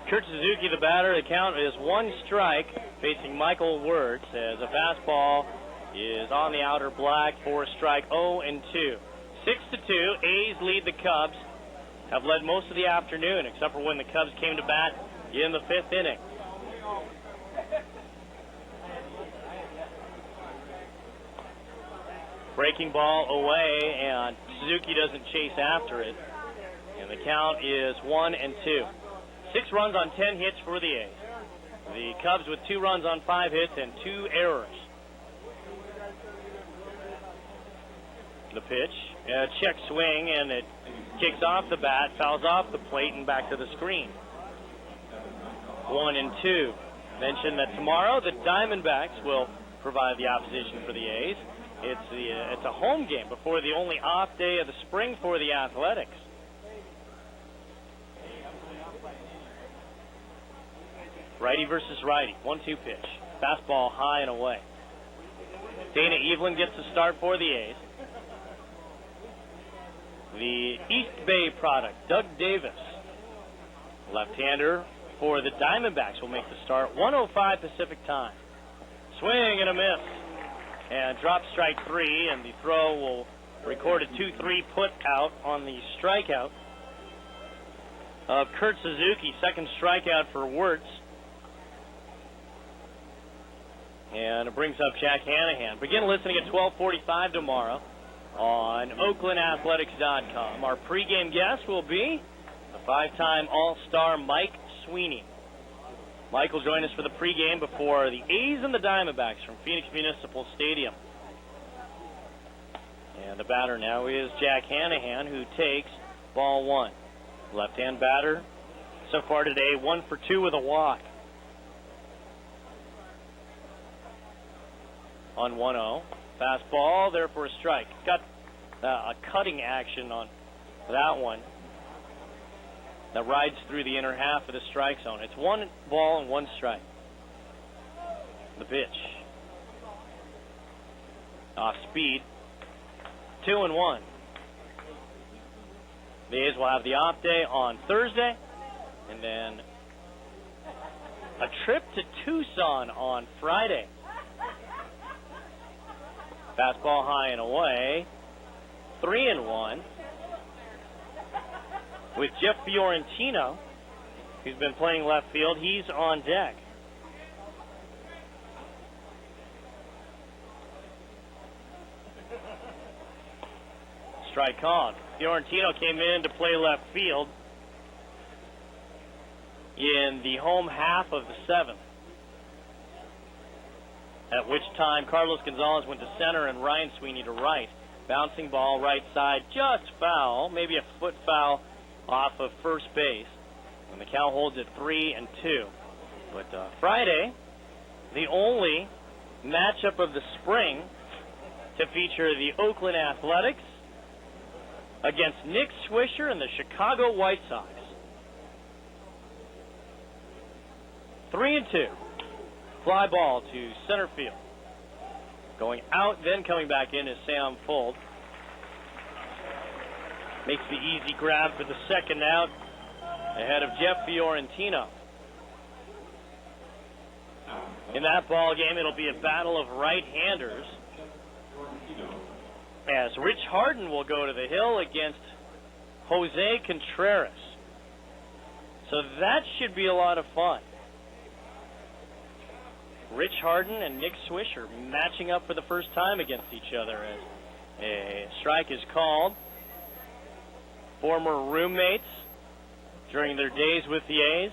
Kurt Suzuki, the batter. The count is 1 strike, facing Michael Wirtz as a fastball is on the outer black for a strike. 0-2. 6-2. A's lead the Cubs. Have led most of the afternoon, except for when the Cubs came to bat in the 5th inning. Breaking ball away, and Suzuki doesn't chase after it. And the count is 1-2. 6 runs on 10 hits for the A's. The Cubs with 2 runs on 5 hits and 2 errors. The pitch, check swing, and it kicks off the bat, fouls off the plate, and back to the screen. 1-2. Mentioned that tomorrow the Diamondbacks will provide the opposition for the A's. It's a home game before the only off day of the spring for the Athletics. Righty versus righty. 1-2 pitch. Fastball high and away. Dana Evelyn gets the start for the A's. The East Bay product, Doug Davis, left-hander for the Diamondbacks, will make the start. 1:05 Pacific time. Swing and a miss. And drop strike 3, and the throw will record a 2-3 put out on the strikeout of Kurt Suzuki. Second strikeout for Wirtz. And it brings up Jack Hanahan. Begin listening at 12:45 tomorrow on OaklandAthletics.com. Our pregame guest will be the 5-time All-Star Mike Sweeney. Mike will join us for the pregame before the A's and the Diamondbacks from Phoenix Municipal Stadium. And the batter now is Jack Hanahan, who takes ball 1. Left-hand batter so far today, 1 for 2 with a walk. On 1-0. Fastball, there for a strike. Got a cutting action on that one that rides through the inner half of the strike zone. It's 1 ball and 1 strike. The pitch. Off speed. 2-1. The A's will have the off day on Thursday, and then a trip to Tucson on Friday. Fastball high and away. 3-1. With Jeff Fiorentino, who's been playing left field, he's on deck. Strike called. Fiorentino came in to play left field in the home half of the 7th. at which time Carlos Gonzalez went to center and Ryan Sweeney to right. Bouncing ball right side, just foul, maybe a foot foul off of first base. And the count holds at 3-2. But Friday, the only matchup of the spring to feature the Oakland Athletics against Nick Swisher and the Chicago White Sox. 3-2. Fly ball to center field. Going out, then coming back in is Sam Fuld. Makes the easy grab for the second out ahead of Jeff Fiorentino. In that ball game, it'll be a battle of right-handers as Rich Harden will go to the hill against Jose Contreras. So that should be a lot of fun. Rich Harden and Nick Swisher matching up for the first time against each other as a strike is called. Former roommates during their days with the A's.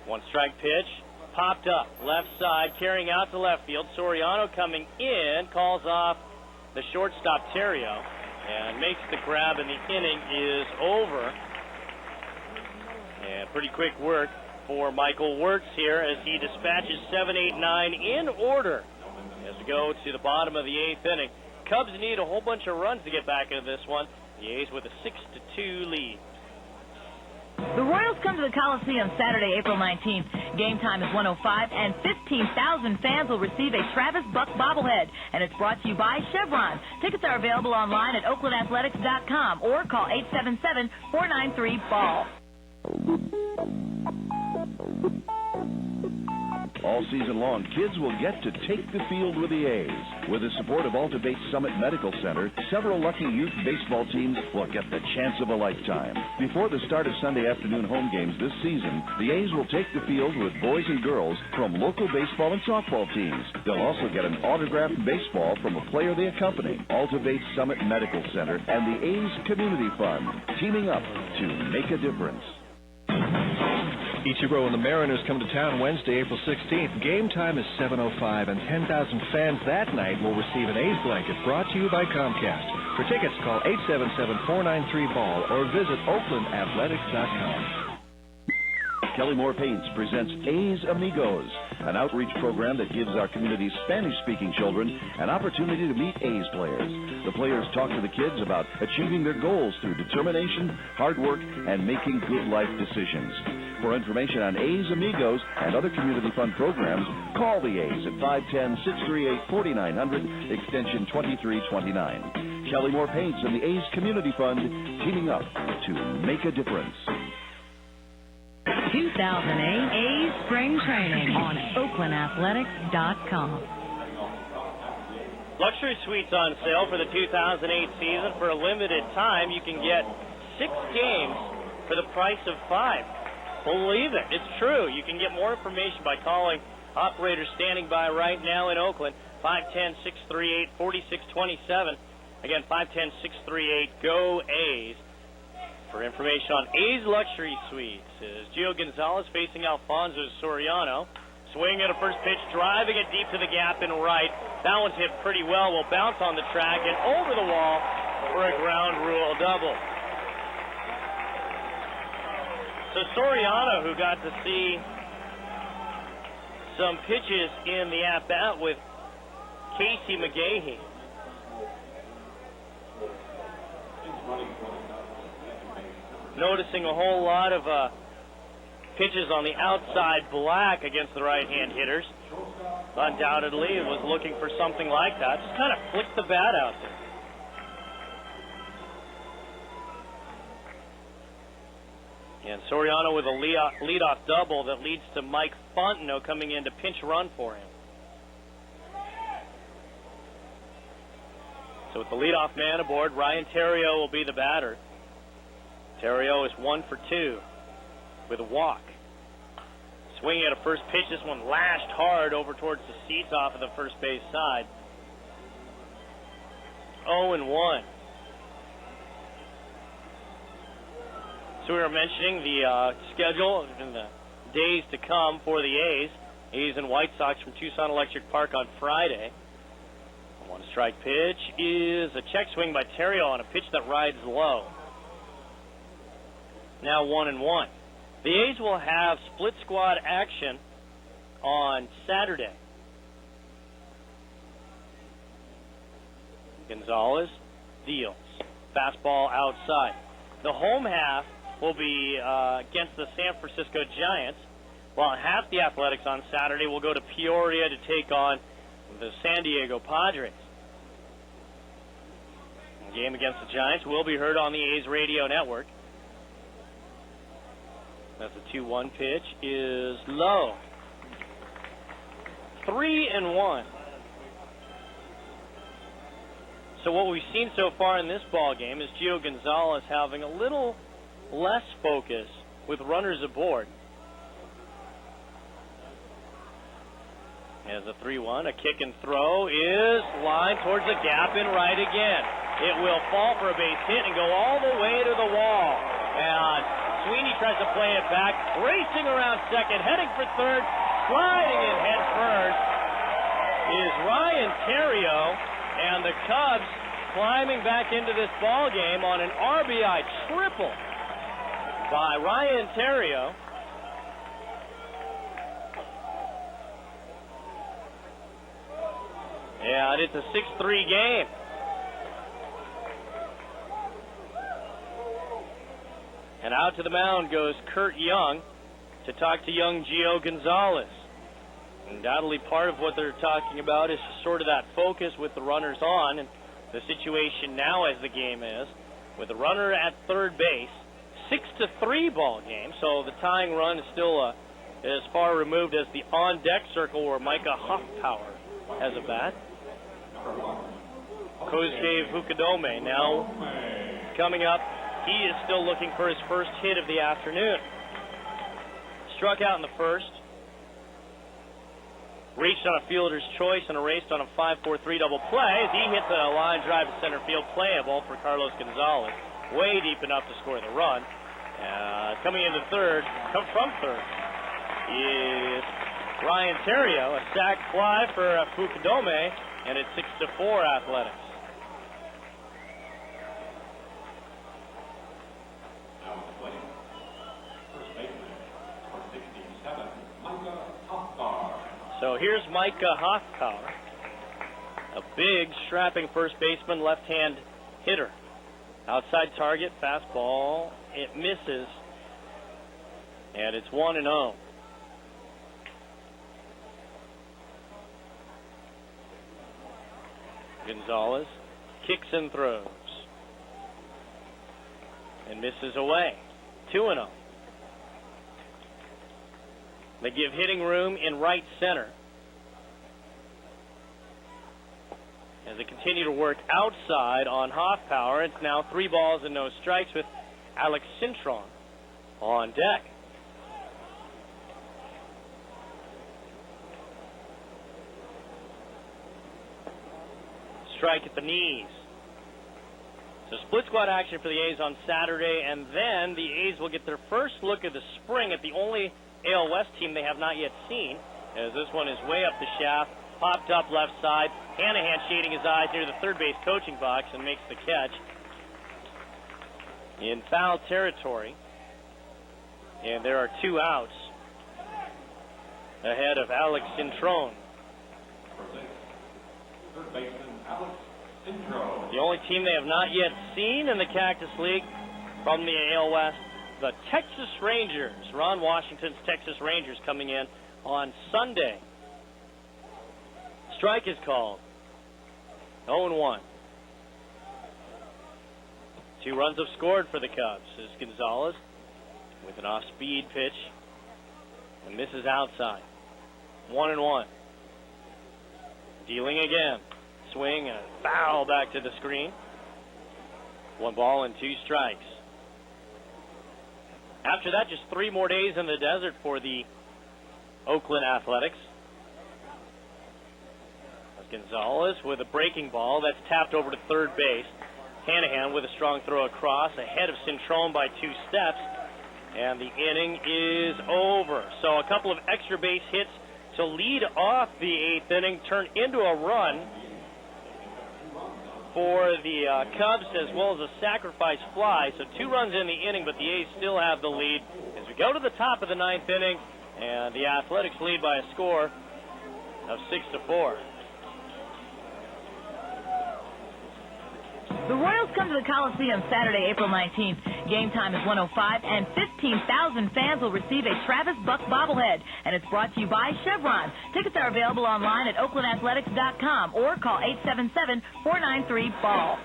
One strike pitch, popped up, left side, carrying out to left field. Soriano coming in, calls off the shortstop Terrio, and makes the grab, and the inning is over. And pretty quick work for Michael Wirtz here as he dispatches 7, 8, 9 in order as we go to the bottom of the 8th inning. Cubs need a whole bunch of runs to get back into this one. The A's with a 6-2 lead. The Royals come to the Coliseum Saturday, April 19th. Game time is 1:05, and 15,000 fans will receive a Travis Buck bobblehead. And it's brought to you by Chevron. Tickets are available online at OaklandAthletics.com or call 877-493-BALL. All season long, kids will get to take the field with the A's. With the support of Alta Bates Summit Medical Center, several lucky youth baseball teams will get the chance of a lifetime. Before the start of Sunday afternoon home games this season, the A's will take the field with boys and girls from local baseball and softball teams. They'll also get an autographed baseball from a player they accompany. Alta Bates Summit Medical Center and the A's Community Fund, teaming up to make a difference. Ichiro and the Mariners come to town Wednesday, April 16th. Game time is 7:05, and 10,000 fans that night will receive an A's blanket brought to you by Comcast. For tickets, call 877-493-BALL or visit OaklandAthletics.com. Kelly Moore Paints presents A's Amigos, an outreach program that gives our community's Spanish-speaking children an opportunity to meet A's players. The players talk to the kids about achieving their goals through determination, hard work, and making good life decisions. For information on A's Amigos and other community fund programs, call the A's at 510-638-4900, extension 2329. Kelly Moore Paints and the A's Community Fund, teaming up to make a difference. 2008 A's Spring Training on OaklandAthletics.com. Luxury suites on sale for the 2008 season. For a limited time, you can get 6 games for the price of 5. Believe it, it's true. You can get more information by calling operators standing by right now in Oakland, 510-638-4627. Again, 510-638-GO-A's. For information on A's Luxury Suites, is Gio Gonzalez facing Alfonso Soriano. Swing at a first pitch, driving it deep to the gap in right. That one's hit pretty well. Will bounce on the track and over the wall for a ground rule double. So Soriano, who got to see some pitches in the at-bat with Casey McGahee. Noticing a whole lot of pitches on the outside black against the right-hand hitters. Undoubtedly, was looking for something like that. Just kind of flicked the bat out there. And Soriano with a leadoff double that leads to Mike Fontenot coming in to pinch run for him. So with the leadoff man aboard, Ryan Terrio will be the batter. Terrio is 1 for 2 with a walk. Swinging at a first pitch, this one lashed hard over towards the seats off of the first base side. 0-1. So we were mentioning the schedule in the days to come for the A's. A's and White Sox from Tucson Electric Park on Friday. One strike pitch is a check swing by Terrio on a pitch that rides low. Now 1-1. The A's will have split squad action on Saturday. Gonzalez deals. Fastball outside. The home half will be against the San Francisco Giants, while half the Athletics on Saturday will go to Peoria to take on the San Diego Padres. The game against the Giants will be heard on the A's radio network. That's a 2-1 pitch is low. 3-1. So what we've seen so far in this ball game is Gio Gonzalez having a little less focus with runners aboard. As a 3-1, a kick and throw is lined towards the gap in right again. It will fall for a base hit and go all the way to the wall. And Sweeney tries to play it back, racing around second, heading for third, sliding in head first is Ryan Terrio, and the Cubs climbing back into this ball game on an RBI triple by Ryan Terrio. And it's a 6-3 game. And out to the mound goes Kurt Young to talk to young Gio Gonzalez. Undoubtedly part of what they're talking about is sort of that focus with the runners on, and the situation now as the game is, with the runner at third base, 6-3 ball game, so the tying run is still as far removed as the on-deck circle where Micah Hoffpower has a bat. Kosuke Fukudome now coming up. He is still looking for his first hit of the afternoon. Struck out in the first. Reached on a fielder's choice and erased on a 5-4-3 double play as he hits a line drive to center field, playable for Carlos Gonzalez. Way deep enough to score the run. Coming into third, from third, is Ryan Terrio. A sac fly for Fukudome, and it's 6-4 Athletics. So here's Micah Hoffpower, a big, strapping first baseman, left-hand hitter. Outside target, fastball, it misses, and it's 1-0. Gonzalez kicks and throws, and misses away. 2-0. They give hitting room in right center as they continue to work outside on Hoffpower. It's now 3 balls and no strikes with Alex Cintron on deck. Strike at the knees. So split squad action for the A's on Saturday, and then the A's will get their first look at the spring at the only AL West team they have not yet seen, as this one is way up the shaft, popped up left side. Hanahan shading his eyes near the third base coaching box and makes the catch in foul territory. And there are 2 outs ahead of Alex Cintron. The only team they have not yet seen in the Cactus League from the AL West, the Texas Rangers. Ron Washington's Texas Rangers coming in on Sunday. Strike is called. 0-1. 2 runs have scored for the Cubs as Gonzalez with an off-speed pitch and misses outside. 1-1. Dealing again. Swing and a foul back to the screen. 1 ball and 2 strikes. After that, just 3 more days in the desert for the Oakland Athletics. Gonzalez with a breaking ball that's tapped over to third base. Hanahan with a strong throw across, ahead of Cintron by 2 steps. And the inning is over. So a couple of extra base hits to lead off the 8th inning, turn into a run for the Cubs, as well as a sacrifice fly. So 2 runs in the inning, but the A's still have the lead as we go to the top of the 9th inning, and the Athletics lead by a score of 6-4. The Royals come to the Coliseum Saturday, April 19th. Game time is 1:05, and 15,000 fans will receive a Travis Buck bobblehead. And it's brought to you by Chevron. Tickets are available online at oaklandathletics.com or call 877-493-BALL.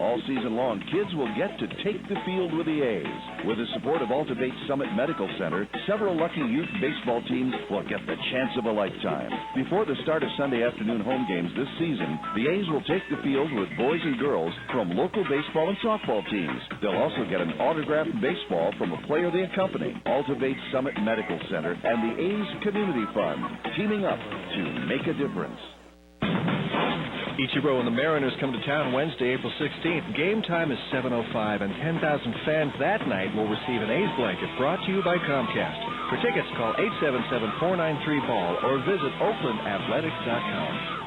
All season long, kids will get to take the field with the A's. With the support of Altivate Summit Medical Center, several lucky youth baseball teams will get the chance of a lifetime. Before the start of Sunday afternoon home games this season, the A's will take the field with boys and girls from local baseball and softball teams. They'll also get an autographed baseball from a player they accompany. Altivate Summit Medical Center and the A's Community Fund, teaming up to make a difference. Ichiro and the Mariners come to town Wednesday, April 16th. Game time is 7:05, and 10,000 fans that night will receive an A's blanket brought to you by Comcast. For tickets, call 877-493-BALL or visit oaklandathletics.com.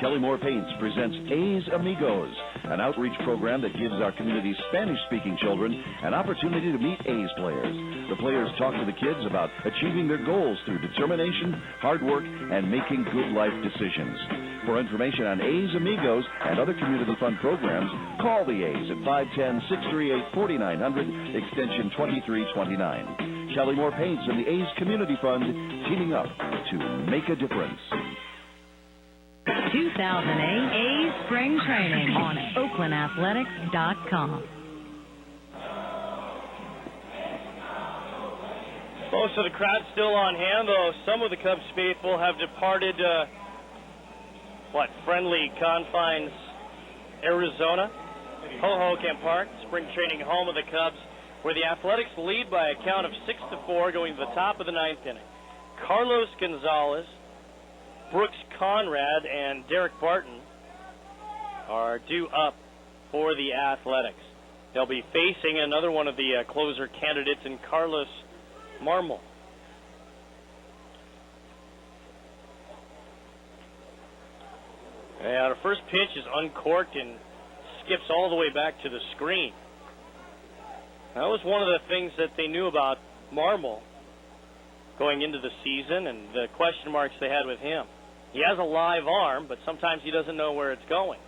Kelly Moore Paints presents A's Amigos, an outreach program that gives our community's Spanish-speaking children an opportunity to meet A's players. The players talk to the kids about achieving their goals through determination, hard work, and making good life decisions. For information on A's Amigos and other community fund programs, call the A's at 510-638-4900, extension 2329. Kelly Moore Paints and the A's Community Fund, teaming up to make a difference. 2008 A's Spring Training on oaklandathletics.com. Most of the crowd still on hand, though some of the Cubs faithful have departed, friendly confines, Arizona, Hohoken Park, spring training home of the Cubs, where the Athletics lead by a count of 6-4 going to the top of the 9th inning. Carlos Gonzalez, Brooks Conrad, and Derek Barton are due up for the Athletics. They'll be facing another one of the closer candidates in Carlos Marmol. And our first pitch is uncorked and skips all the way back to the screen. That was one of the things that they knew about Marmol going into the season and the question marks they had with him. He has a live arm, but sometimes he doesn't know where it's going.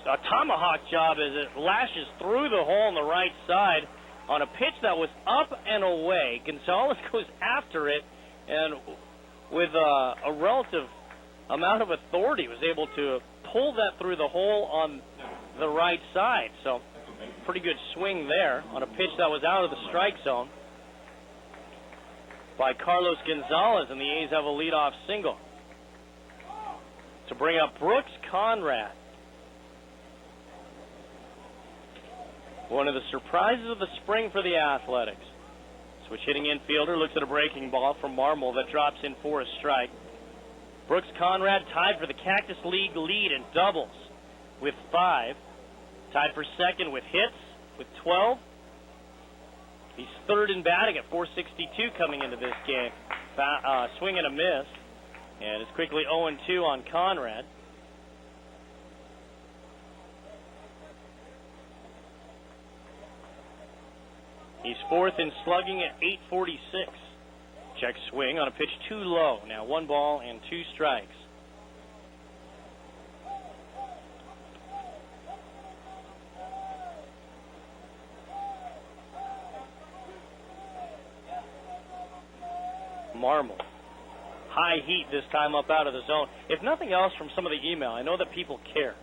A tomahawk job as it lashes through the hole on the right side on a pitch that was up and away. Gonzalez goes after it, and with a relative amount of authority was able to pull that through the hole on the right side. So pretty good swing there on a pitch that was out of the strike zone by Carlos Gonzalez, and the A's have a leadoff single to bring up Brooks Conrad. One of the surprises of the spring for the Athletics. Switch hitting infielder looks at a breaking ball from Marmol that drops in for a strike. Brooks Conrad tied for the Cactus League lead in doubles with 5. Tied for second with hits with 12. He's third in batting at .462 coming into this game. Swing and a miss. And it's quickly 0-2 on Conrad. He's fourth in slugging at .846. Check swing on a pitch too low. Now 1 ball and 2 strikes. Marmol. High heat this time up out of the zone. If nothing else from some of the email, I know that people care.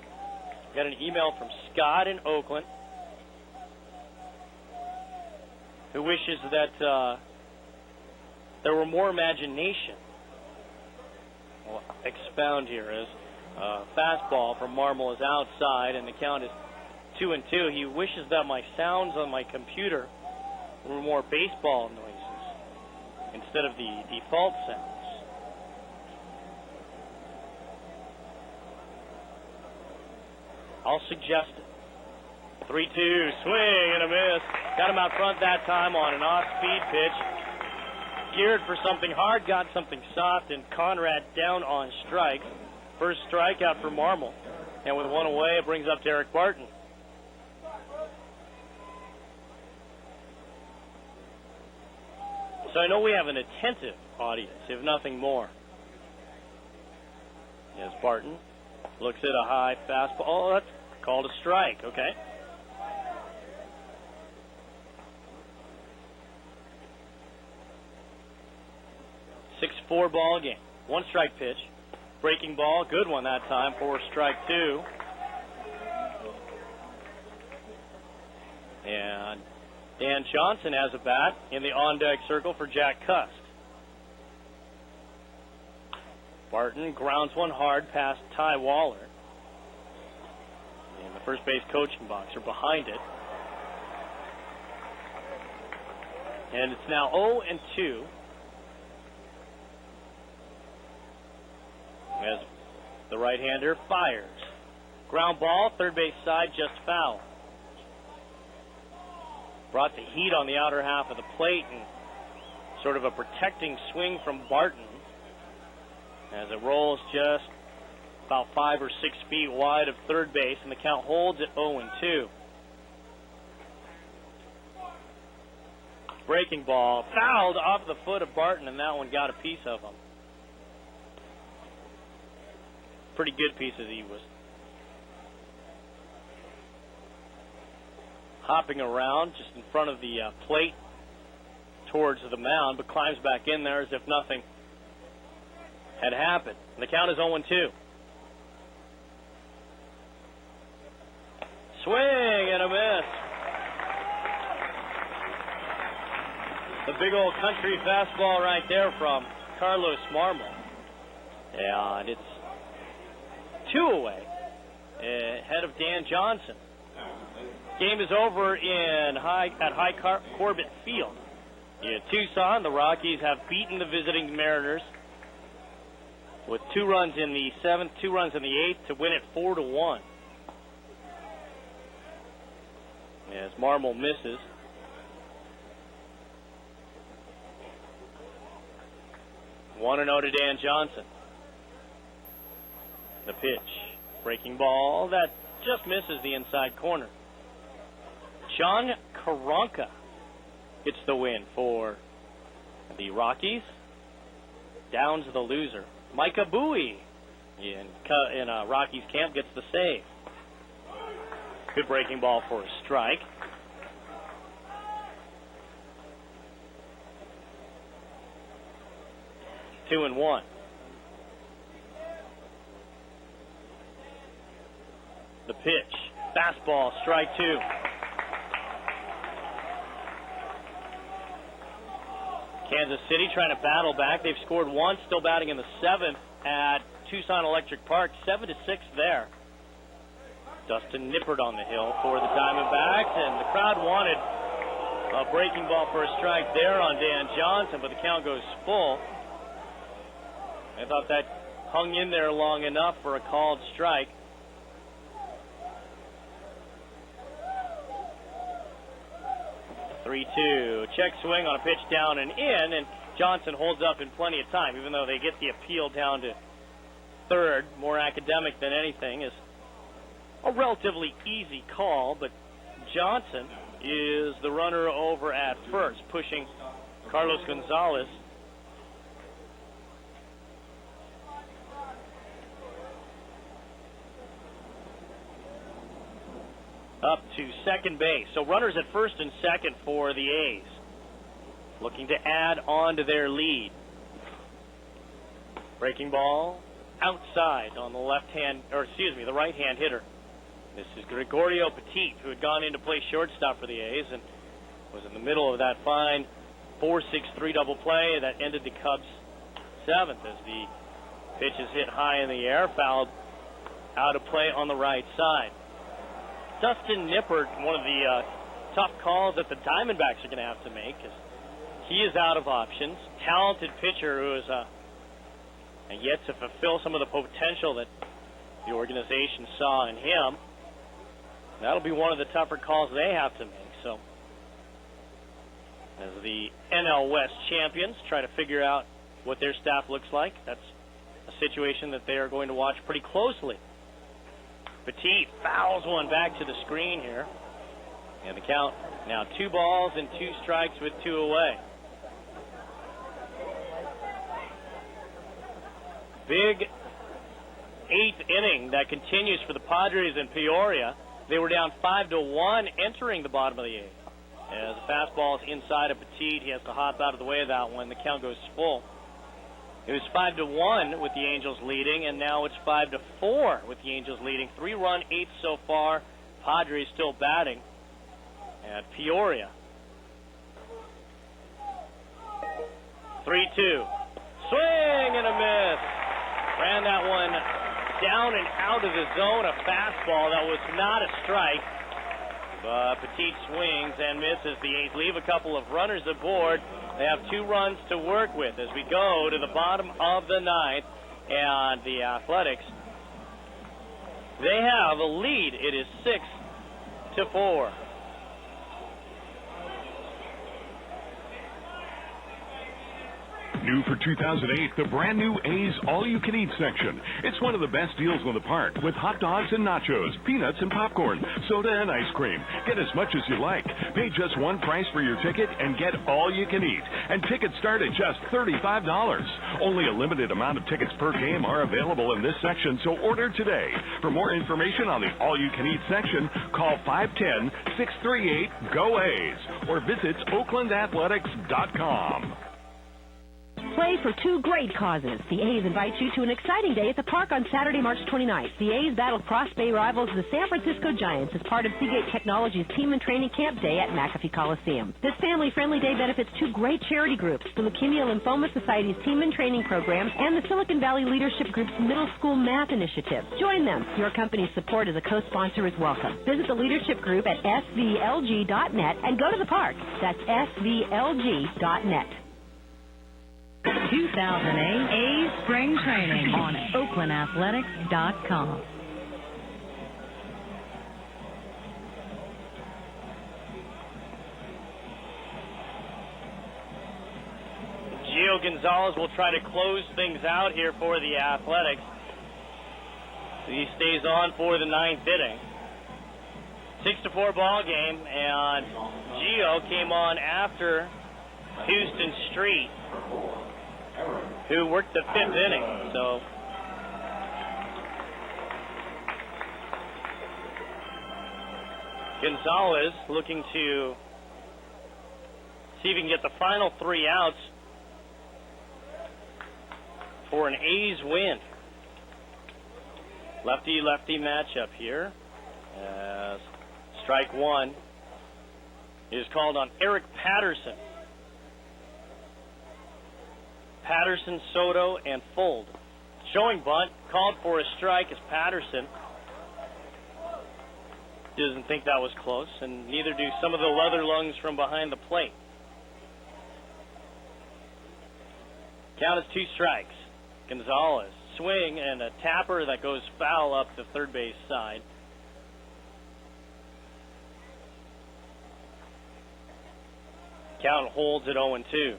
We got an email from Scott in Oakland who wishes that there were more imagination. I'll expound here as fastball from Marmol is outside and the count is 2-2. He wishes that my sounds on my computer were more baseball noises instead of the default sounds. I'll suggest it. 3-2, swing and a miss. Got him out front that time on an off-speed pitch. Geared for something hard, got something soft, and Conrad down on strikes. First strikeout for Marmol. And with one away, it brings up Derek Barton. So I know we have an attentive audience, if nothing more. Yes, Barton looks at a high fastball. Oh, that's called a strike, okay. Six-4 ball game. One strike pitch. Breaking ball, good one that time for strike two. And Dan Johnson has a bat in the on-deck circle for Jack Cust. Barton grounds one hard past Ty Waller. In the first base coaching box, or behind it. And it's now 0-2. As the right-hander fires. Ground ball, third base side, just foul. Brought the heat on the outer half of the plate and sort of a protecting swing from Barton as it rolls just about 5 or 6 feet wide of third base, and the count holds at 0-2. Breaking ball, fouled off the foot of Barton, and that one got a piece of him. Pretty good piece as he was hopping around just in front of the plate towards the mound, but climbs back in there as if nothing had happened. And the count is 0-2. Swing and a miss. The big old country fastball right there from Carlos Marmol. And it's 2 away ahead of Dan Johnson. Game is over at High Corbett Field. In Tucson, the Rockies have beaten the visiting Mariners with 2 runs in the 7th, 2 runs in the 8th to win it 4-1. As Marmol misses. One 1-0 to Dan Johnson. The pitch. Breaking ball that just misses the inside corner. John Karanka gets the win for the Rockies. Downs the loser. Micah Bowie in Rockies camp gets the save. Good breaking ball for a strike. Two and one. The pitch. Fastball, strike two. Kansas City trying to battle back. They've scored once, still batting in the 7th at Tucson Electric Park. 7-6 there. Dustin Nippert on the hill for the Diamondbacks, and the crowd wanted a breaking ball for a strike there on Dan Johnson, but the count goes full. I thought that hung in there long enough for a called strike. Three-two. Check swing on a pitch down and in, and Johnson holds up in plenty of time, even though they get the appeal down to third. More academic than anything. Is a relatively easy call, but Johnson is the runner over at first, pushing Carlos Gonzalez up to second base. So runners at first and second for the A's, looking to add on to their lead. Breaking ball outside on the the right-hand hitter. This is Gregorio Petit, who had gone in to play shortstop for the A's and was in the middle of that fine 4-6-3 double play that ended the Cubs' 7th as the pitch is hit high in the air, fouled out of play on the right side. Dustin Nippert, one of the tough calls that the Diamondbacks are going to have to make, is he is out of options. Talented pitcher who is yet to fulfill some of the potential that the organization saw in him. That'll be one of the tougher calls they have to make. So, as the NL West champions try to figure out what their staff looks like, that's a situation that they are going to watch pretty closely. Petit fouls one back to the screen here. And the count now 2 balls and 2 strikes with 2 away. Big 8th inning that continues for the Padres in Peoria. They were down 5-1 entering the bottom of the 8th. As the fastball is inside of Petit, he has to hop out of the way of that one. The count goes full. It was 5-1 with the Angels leading, and now it's 5-4 with the Angels leading. 3-run 8th so far. Padres still batting at Peoria. 3-2. Swing and a miss. Ran that one down and out of the zone. A fastball that was not a strike. But Petit swings and misses. The A's leave a couple of runners aboard. They have 2 runs to work with as we go to the bottom of the 9th. And the Athletics, they have a lead. It is 6-4. New for 2008, the brand new A's All-You-Can-Eat section. It's one of the best deals on the park with hot dogs and nachos, peanuts and popcorn, soda and ice cream. Get as much as you like. Pay just one price for your ticket and get all you can eat. And tickets start at just $35. Only a limited amount of tickets per game are available in this section, so order today. For more information on the All-You-Can-Eat section, call 510-638-GO-A's or visit OaklandAthletics.com. Play for 2 great causes. The A's invite you to an exciting day at the park on Saturday, March 29th. The A's battle Cross Bay rivals, the San Francisco Giants, as part of Seagate Technologies Team and Training Camp Day at McAfee Coliseum. This family-friendly day benefits 2 great charity groups, the Leukemia Lymphoma Society's Team and Training Program and the Silicon Valley Leadership Group's Middle School Math Initiative. Join them. Your company's support as a co-sponsor is welcome. Visit the Leadership Group at svlg.net and go to the park. That's svlg.net. 2008 A's Spring Training on OaklandAthletics.com. Gio Gonzalez will try to close things out here for the Athletics. He stays on for the 9th inning. 6-4 ball game, and Gio came on after Houston Street, who worked the 5th inning. So Gonzalez looking to see if he can get the final 3 outs for an A's win. Lefty-lefty matchup here. As strike 1 is called on Eric Patterson. Patterson, Soto, and Fold. Showing bunt, called for a strike as Patterson doesn't think that was close, and neither do some of the leather lungs from behind the plate. Count is 2 strikes. Gonzalez, swing and a tapper that goes foul up the third base side. Count holds at 0-2.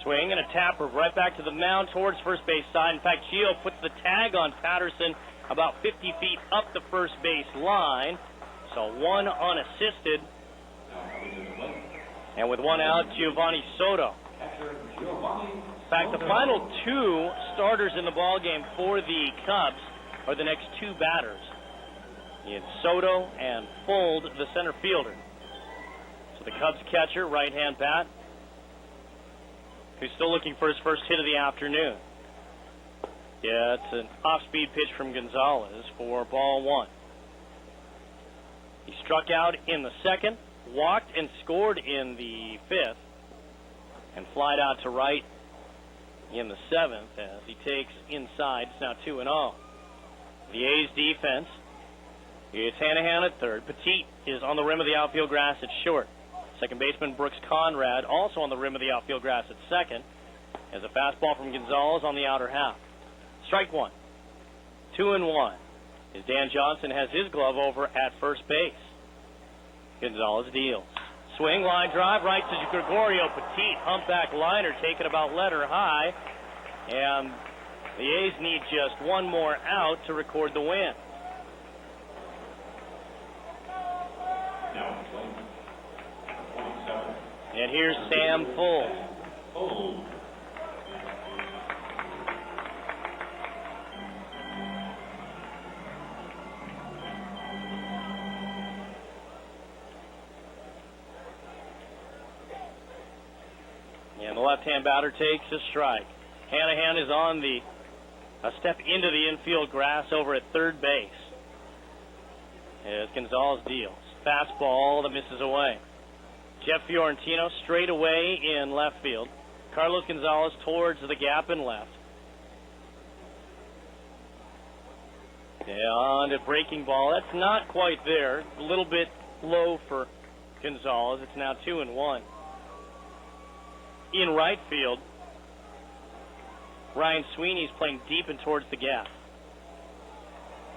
Swing and a tapper right back to the mound towards first base side. In fact, Gio puts the tag on Patterson about 50 feet up the first base line. So 1 unassisted. And with 1 out, Giovanni Soto. In fact, the final 2 starters in the ballgame for the Cubs are the next 2 batters. It's Soto and Fold, the center fielder. So the Cubs catcher, right-hand bat, who's still looking for his first hit of the afternoon. Yeah, it's an off-speed pitch from Gonzalez for ball 1. He struck out in the 2nd, walked and scored in the 5th, and flied out to right in the 7th as he takes inside. It's now 2-0. The A's defense, it's Hanahan at third. Petit is on the rim of the outfield grass at short. Second baseman Brooks Conrad also on the rim of the outfield grass at second. As a fastball from Gonzalez on the outer half. Strike one. 2-1. As Dan Johnson has his glove over at first base. Gonzalez deals. Swing, line drive, right to Gregorio Petit. Humpback liner taken about letter high. And the A's need just one more out to record the win. And here's Sam Full. And the left-hand batter takes a strike. Hanahan is on a step into the infield grass over at third base. As Gonzalez deals. Fastball that misses away. Jeff Fiorentino straight away in left field. Carlos Gonzalez towards the gap in left. And a breaking ball. That's not quite there. A little bit low for Gonzalez. It's now 2-1. In right field, Ryan Sweeney's playing deep and towards the gap.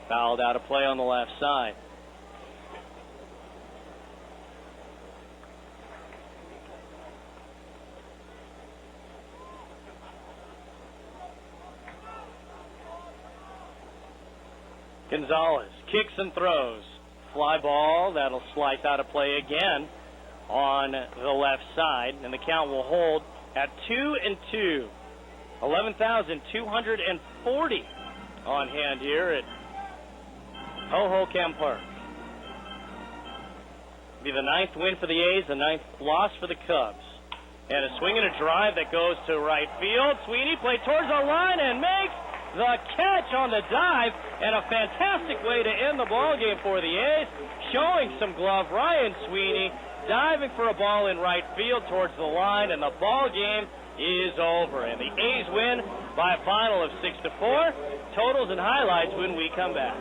Fouled out of play on the left side. Gonzalez kicks and throws. Fly ball, that'll slice out of play again on the left side, and the count will hold at 2-2. 11,240 on hand here at Hohokam Park. Be the ninth win for the A's, the ninth loss for the Cubs. And a swing and a drive that goes to right field. Sweeney played towards the line and makes the catch on the dive, and a fantastic way to end the ball game for the A's. Showing some glove, Ryan Sweeney diving for a ball in right field towards the line, and the ball game is over. And the A's win by a final of 6-4. Totals and highlights when we come back.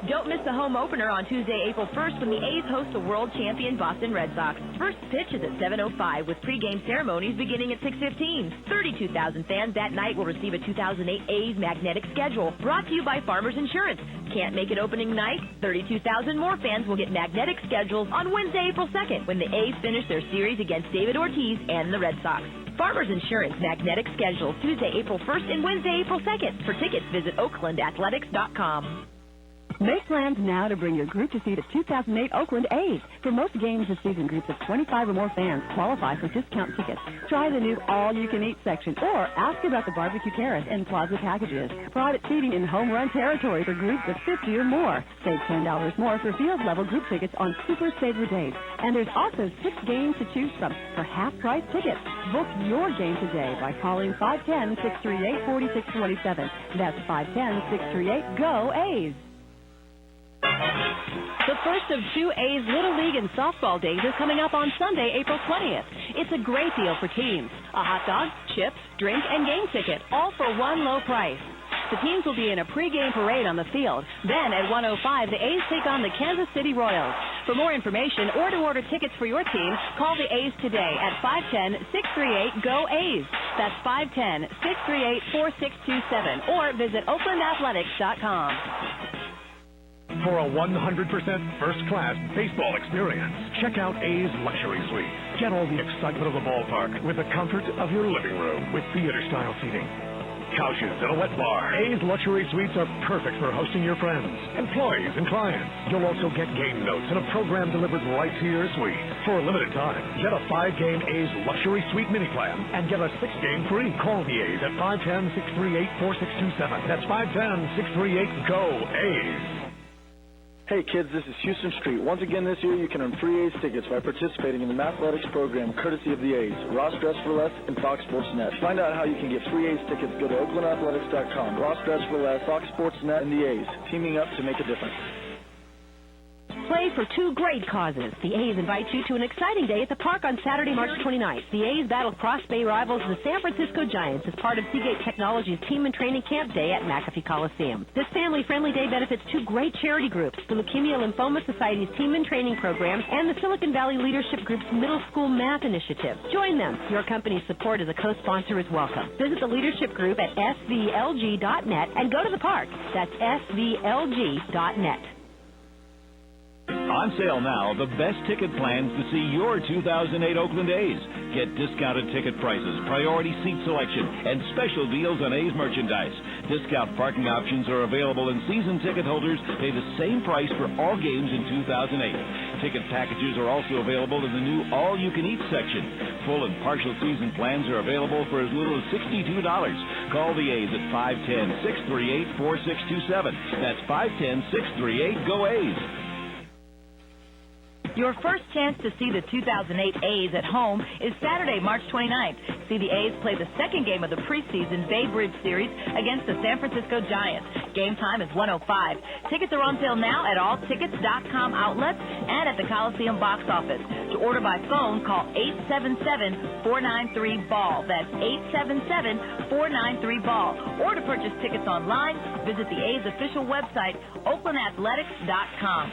Don't miss the home opener on Tuesday, April 1st, when the A's host the world champion Boston Red Sox. First pitch is at 7:05 with pregame ceremonies beginning at 6:15. 32,000 fans that night will receive a 2008 A's magnetic schedule, brought to you by Farmers Insurance. Can't make it opening night? 32,000 more fans will get magnetic schedules on Wednesday, April 2nd, when the A's finish their series against David Ortiz and the Red Sox. Farmers Insurance magnetic schedule, Tuesday, April 1st and Wednesday, April 2nd. For tickets, visit oaklandathletics.com. Make plans now to bring your group to see the 2008 Oakland A's. For most games this season, groups of 25 or more fans qualify for discount tickets. Try the new all-you-can-eat section or ask about the barbecue terrace and plaza packages. Private seating in home run territory for groups of 50 or more. Save $10 more for field-level group tickets on Super Saver Days. And there's also 6 games to choose from for half-price tickets. Book your game today by calling 510-638-4627. That's 510-638-GO-A's. The first of 2 A's Little League and Softball Days is coming up on Sunday, April 20th. It's a great deal for teams. A hot dog, chips, drink, and game ticket, all for one low price. The teams will be in a pregame parade on the field. Then at 1:05, the A's take on the Kansas City Royals. For more information or to order tickets for your team, call the A's today at 510-638-GO-A's. That's 510-638-4627 or visit oaklandathletics.com. For a 100% first-class baseball experience, check out A's Luxury Suite. Get all the excitement of the ballpark with the comfort of your living room with theater-style seating, couches, and a wet bar. A's Luxury Suites are perfect for hosting your friends, employees, and clients. You'll also get game notes and a program delivered right to your suite. For a limited time, get a 5-game A's Luxury Suite mini plan and get a 6-game free. Call the A's at 510-638-4627. That's 510-638-GO-A's. Hey kids, this is Houston Street. Once again this year, you can earn free A's tickets by participating in the Mathletics program courtesy of the A's, Ross Dress for Less, and Fox Sports Net. To find out how you can get free A's tickets, go to oaklandathletics.com. Ross Dress for Less, Fox Sports Net, and the A's, teaming up to make a difference. Play Play for two great causes. The A's invite you to an exciting day at the park on Saturday, March 29th. The A's battle Cross Bay rivals the San Francisco Giants as part of Seagate Technologies Team and Training Camp Day at McAfee Coliseum. This family-friendly day benefits two great charity groups, the Leukemia Lymphoma Society's Team and Training Program and the Silicon Valley Leadership Group's Middle School Math Initiative. Join them. Your company's support as a co-sponsor is welcome. Visit the Leadership Group at svlg.net and go to the park. That's svlg.net. On sale now, the best ticket plans to see your 2008 Oakland A's. Get discounted ticket prices, priority seat selection, and special deals on A's merchandise. Discount parking options are available, and season ticket holders pay the same price for all games in 2008. Ticket packages are also available in the new all-you-can-eat section. Full and partial season plans are available for as little as $62. Call the A's at 510-638-4627. That's 510-638-GO-A's. Your first chance to see the 2008 A's at home is Saturday, March 29th. See the A's play the second game of the preseason Bay Bridge Series against the San Francisco Giants. Game time is 1:05. Tickets are on sale now at all tickets.com outlets and at the Coliseum box office. To order by phone, call 877-493-BALL. That's 877-493-BALL. Or to purchase tickets online, visit the A's official website, oaklandathletics.com.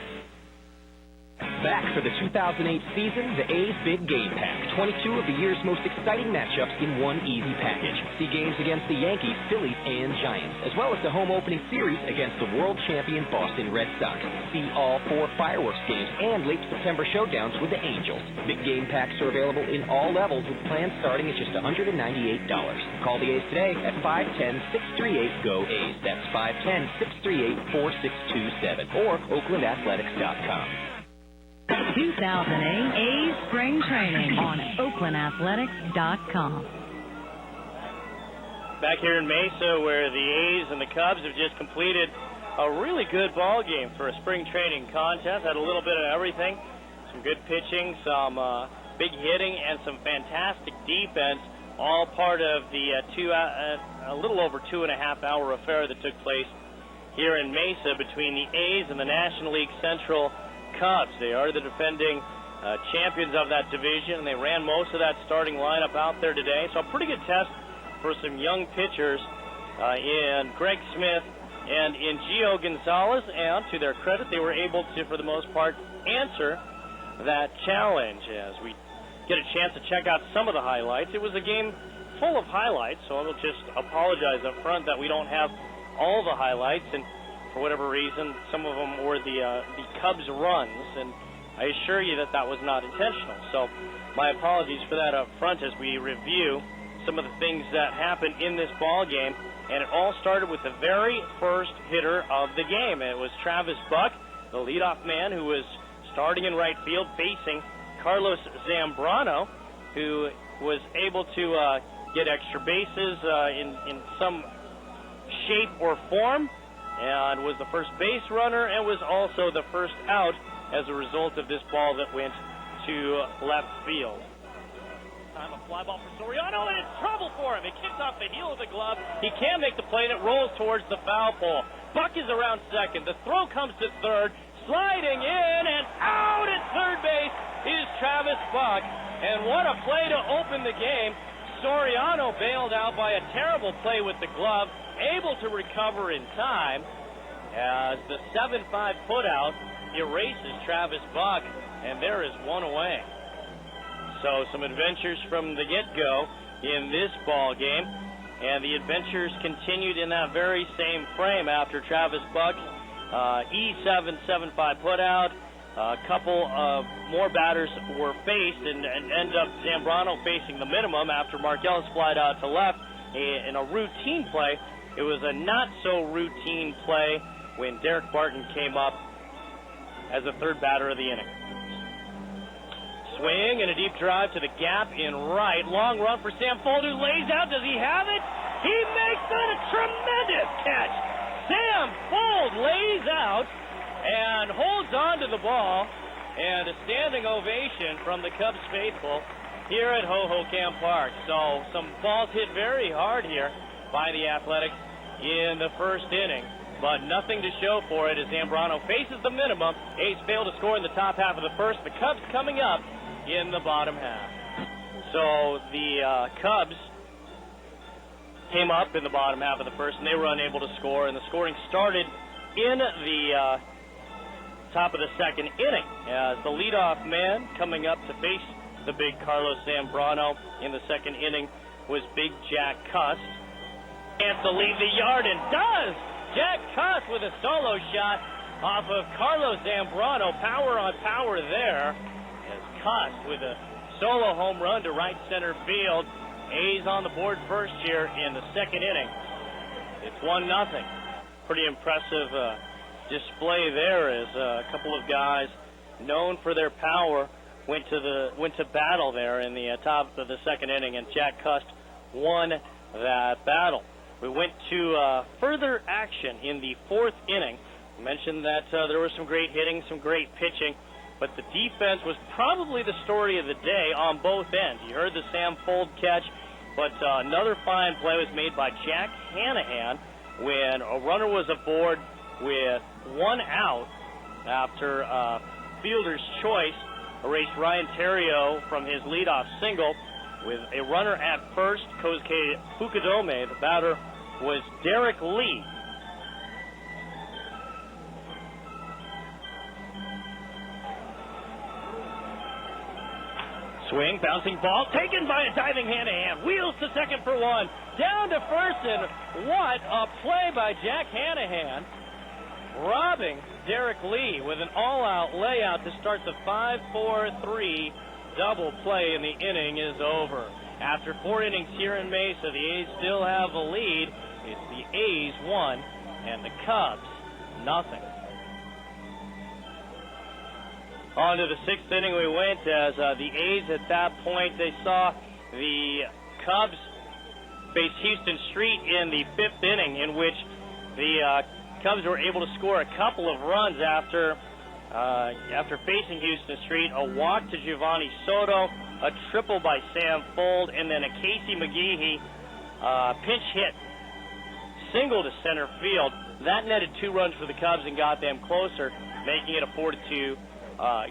Back for the 2008 season, the A's Big Game Pack. 22 of the year's most exciting matchups in one easy package. See games against the Yankees, Phillies, and Giants, as well as the home opening series against the world champion Boston Red Sox. See all 4 fireworks games and late September showdowns with the Angels. Big Game Packs are available in all levels with plans starting at just $198. Call the A's today at 510-638-GO-A's. That's 510-638-4627 or oaklandathletics.com. 2008 A's Spring Training on oaklandathletics.com. Back here in Mesa, where the A's and the Cubs have just completed a really good ball game for a spring training contest. Had a little bit of everything. Some good pitching, some big hitting, and some fantastic defense, all part of the a little over 2.5-hour affair that took place here in Mesa between the A's and the National League Central Cubs. They are the defending champions of that division, and they ran most of that starting lineup out there today. So a pretty good test for some young pitchers in Greg Smith and in Gio Gonzalez, and to their credit, they were able to, for the most part, answer that challenge. As we get a chance to check out some of the highlights, it was a game full of highlights, so I'll just apologize up front that we don't have all the highlights, and for whatever reason, some of them were the Cubs runs, and I assure you that was not intentional. So my apologies for that up front as we review some of the things that happened in this ball game. And it all started with the very first hitter of the game. It was Travis Buck, the leadoff man, who was starting in right field facing Carlos Zambrano, who was able to get extra bases in some shape or form, and was the first base runner and was also the first out as a result of this ball that went to left field. Time a fly ball for Soriano, and it's trouble for him. It kicks off the heel of the glove. He can make the play, and it rolls towards the foul pole. Buck is around second. The throw comes to third. Sliding in and out at third base is Travis Buck. And what a play to open the game. Soriano bailed out by a terrible play with the glove, able to recover in time as the 7-5 putout erases Travis Buck, and there is one away. So some adventures from the get-go in this ball game, and the adventures continued in that very same frame after Travis Buck E7 7-5 putout. A couple of more batters were faced, and end up Zambrano facing the minimum after Markellis flied out to left in a routine play. It was a not-so-routine play when Derek Barton came up as the third batter of the inning. Swing and a deep drive to the gap in right. Long run for Sam Fold, who lays out. Does he have it? He makes that a tremendous catch. Sam Fold lays out and holds on to the ball, and a standing ovation from the Cubs faithful here at Hohokam Park. So some balls hit very hard here by the Athletics in the first inning. but nothing to show for it as Zambrano faces the minimum. A's fail to score in the top half of the first. The Cubs coming up in the bottom half. So the Cubs came up in the bottom half of the first, and they were unable to score, and the scoring started in the top of the second inning as the leadoff man coming up to face the big Carlos Zambrano in the second inning was big Jack Cust. Chance to leave the yard, and does! Jack Cust with a solo shot off of Carlos Zambrano. Power on power there as Cust with a solo home run to right center field. A's on the board first here in the second inning. It's 1-0. Pretty impressive display there as a couple of guys known for their power went to battle there in the top of the second inning, and Jack Cust won that battle. We went to further action in the fourth inning. I mentioned that there was some great hitting, some great pitching, but the defense was probably the story of the day on both ends. You heard the Sam Fold catch, but another fine play was made by Jack Hanahan when a runner was aboard with one out after fielder's choice erased Ryan Terrio from his leadoff single. With a runner at first, Kosuke Fukudome, the batter was Derek Lee. Swing, bouncing ball, taken by a diving Hanahan. Wheels to second for one. Down to first, and what a play by Jack Hanahan. Robbing Derek Lee with an all-out layout to start the 5-4-3 double play, and the inning is over. After 4 innings here in Mesa, the A's still have a lead. It's the A's 1 and the Cubs nothing. On to the 6th inning we went as the A's at that point, they saw the Cubs face Houston Street in the 5th inning, in which the Cubs were able to score a couple of runs after facing Houston Street. A walk to Giovanni Soto, a triple by Sam Fold, and then a Casey McGehee pinch hit single to center field. That netted 2 runs for the Cubs and got them closer, making it a 4-2. A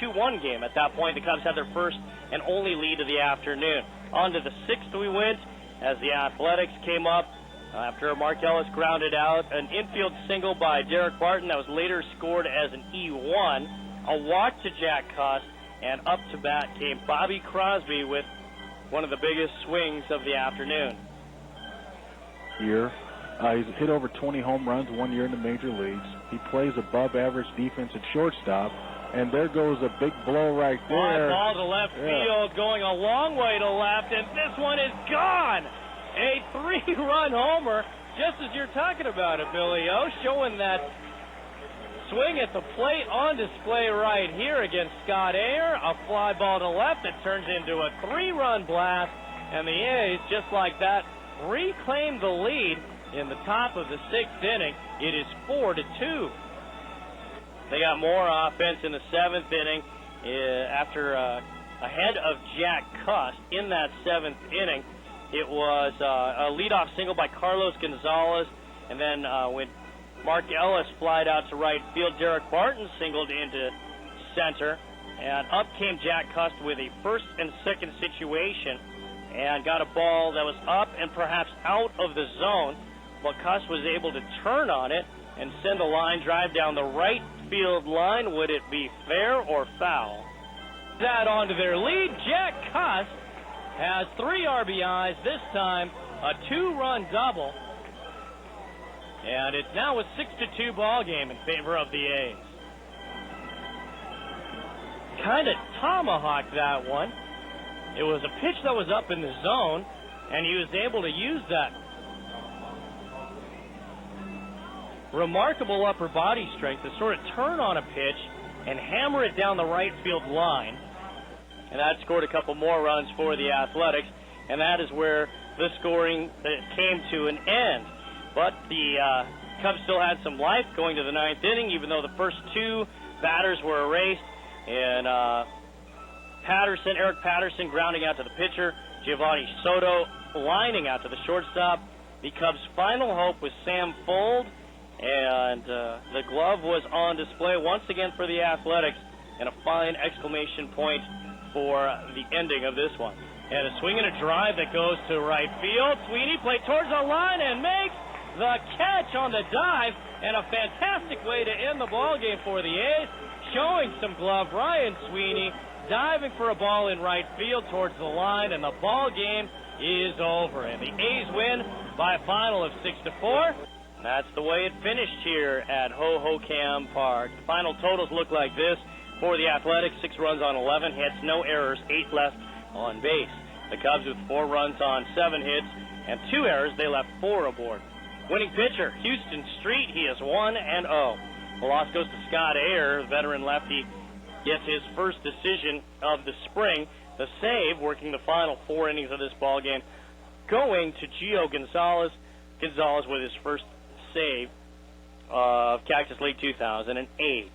2-1 game at that point. The Cubs had their first and only lead of the afternoon. On to the 6th we went as the Athletics came up after Mark Ellis grounded out an infield single by Derek Barton that was later scored as an E1. A walk to Jack Cust, and up to bat came Bobby Crosby with one of the biggest swings of the afternoon. He's hit over 20 home runs 1 year in the major leagues. He plays above average defense at shortstop, and there goes a big blow right there. Ball to left field, going a long way to left, and this one is gone. A 3-run homer, just as you're talking about it, Billy O, showing that swing at the plate on display right here against Scott Ayer. A fly ball to left that turns into a 3-run blast, and the A's, just like that, reclaim the lead in the top of the 6th inning. It is 4-2. They got more offense in the 7th inning after ahead of Jack Cust in that 7th inning. It was a leadoff single by Carlos Gonzalez, and then when Mark Ellis flied out to right field, Derek Barton singled into center, and up came Jack Cust with a first and second situation and got a ball that was up and perhaps out of the zone, but Cust was able to turn on it and send a line drive down the right field line. Would it be fair or foul? That on to their lead. Jack Cust has 3 RBIs, this time a 2-run double. And it's now a 6-2 ball game in favor of the A's. Kind of tomahawked that one. It was a pitch that was up in the zone, and he was able to use that remarkable upper body strength to sort of turn on a pitch and hammer it down the right field line. And that scored a couple more runs for the Athletics, and that is where the scoring came to an end. But the Cubs still had some life going to the 9th inning, even though the first 2 batters were erased. And Eric Patterson grounding out to the pitcher, Giovanni Soto lining out to the shortstop, the Cubs' final hope was Sam Fold, and the glove was on display once again for the Athletics, and a fine exclamation point for the ending of this one. And a swing and a drive that goes to right field. Sweeney played towards the line and makes the catch on the dive, and a fantastic way to end the ball game for the A's. Showing some glove, Ryan Sweeney diving for a ball in right field towards the line, and the ball game is over. And the A's win by a final of 6-4. That's the way it finished here at Hohokam Park. The final totals look like this. For the Athletics, 6 runs on 11 hits, no errors, 8 left on base. The Cubs with 4 runs on 7 hits and 2 errors, they left 4 aboard. Winning pitcher, Houston Street, he is 1-0. The loss goes to Scott Ayer, the veteran lefty, gets his first decision of the spring. The save, working the final 4 innings of this ball game, going to Gio Gonzalez. Gonzalez with his first save of Cactus League 2008.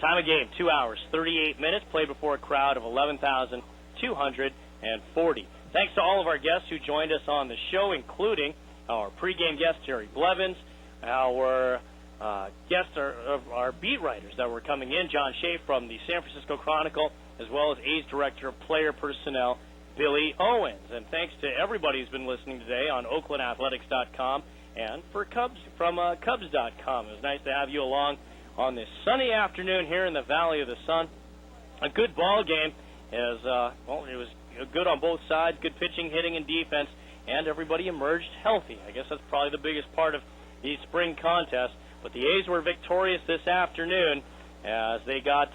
Time of game, 2 hours, 38 minutes, played before a crowd of 11,240. Thanks to all of our guests who joined us on the show, including our pregame guest, Jerry Blevins, our guests, our beat writers that were coming in, John Shea from the San Francisco Chronicle, as well as A's Director of Player Personnel, Billy Owens. And thanks to everybody who's been listening today on OaklandAthletics.com and for Cubs from Cubs.com. It was nice to have you along on this sunny afternoon here in the Valley of the Sun. A good ball game, as it was good on both sides, good pitching, hitting, and defense, and everybody emerged healthy. I guess that's probably the biggest part of the spring contest. But the A's were victorious this afternoon as they got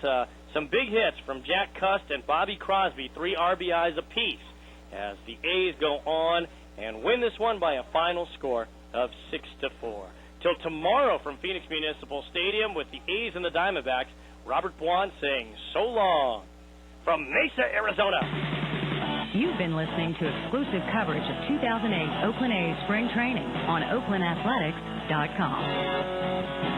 some big hits from Jack Cust and Bobby Crosby, 3 RBIs apiece, as the A's go on and win this one by a final score of 6-4. Till tomorrow from Phoenix Municipal Stadium with the A's and the Diamondbacks, Robert Bwan saying so long from Mesa, Arizona. You've been listening to exclusive coverage of 2008 Oakland A's spring training on OaklandAthletics.com.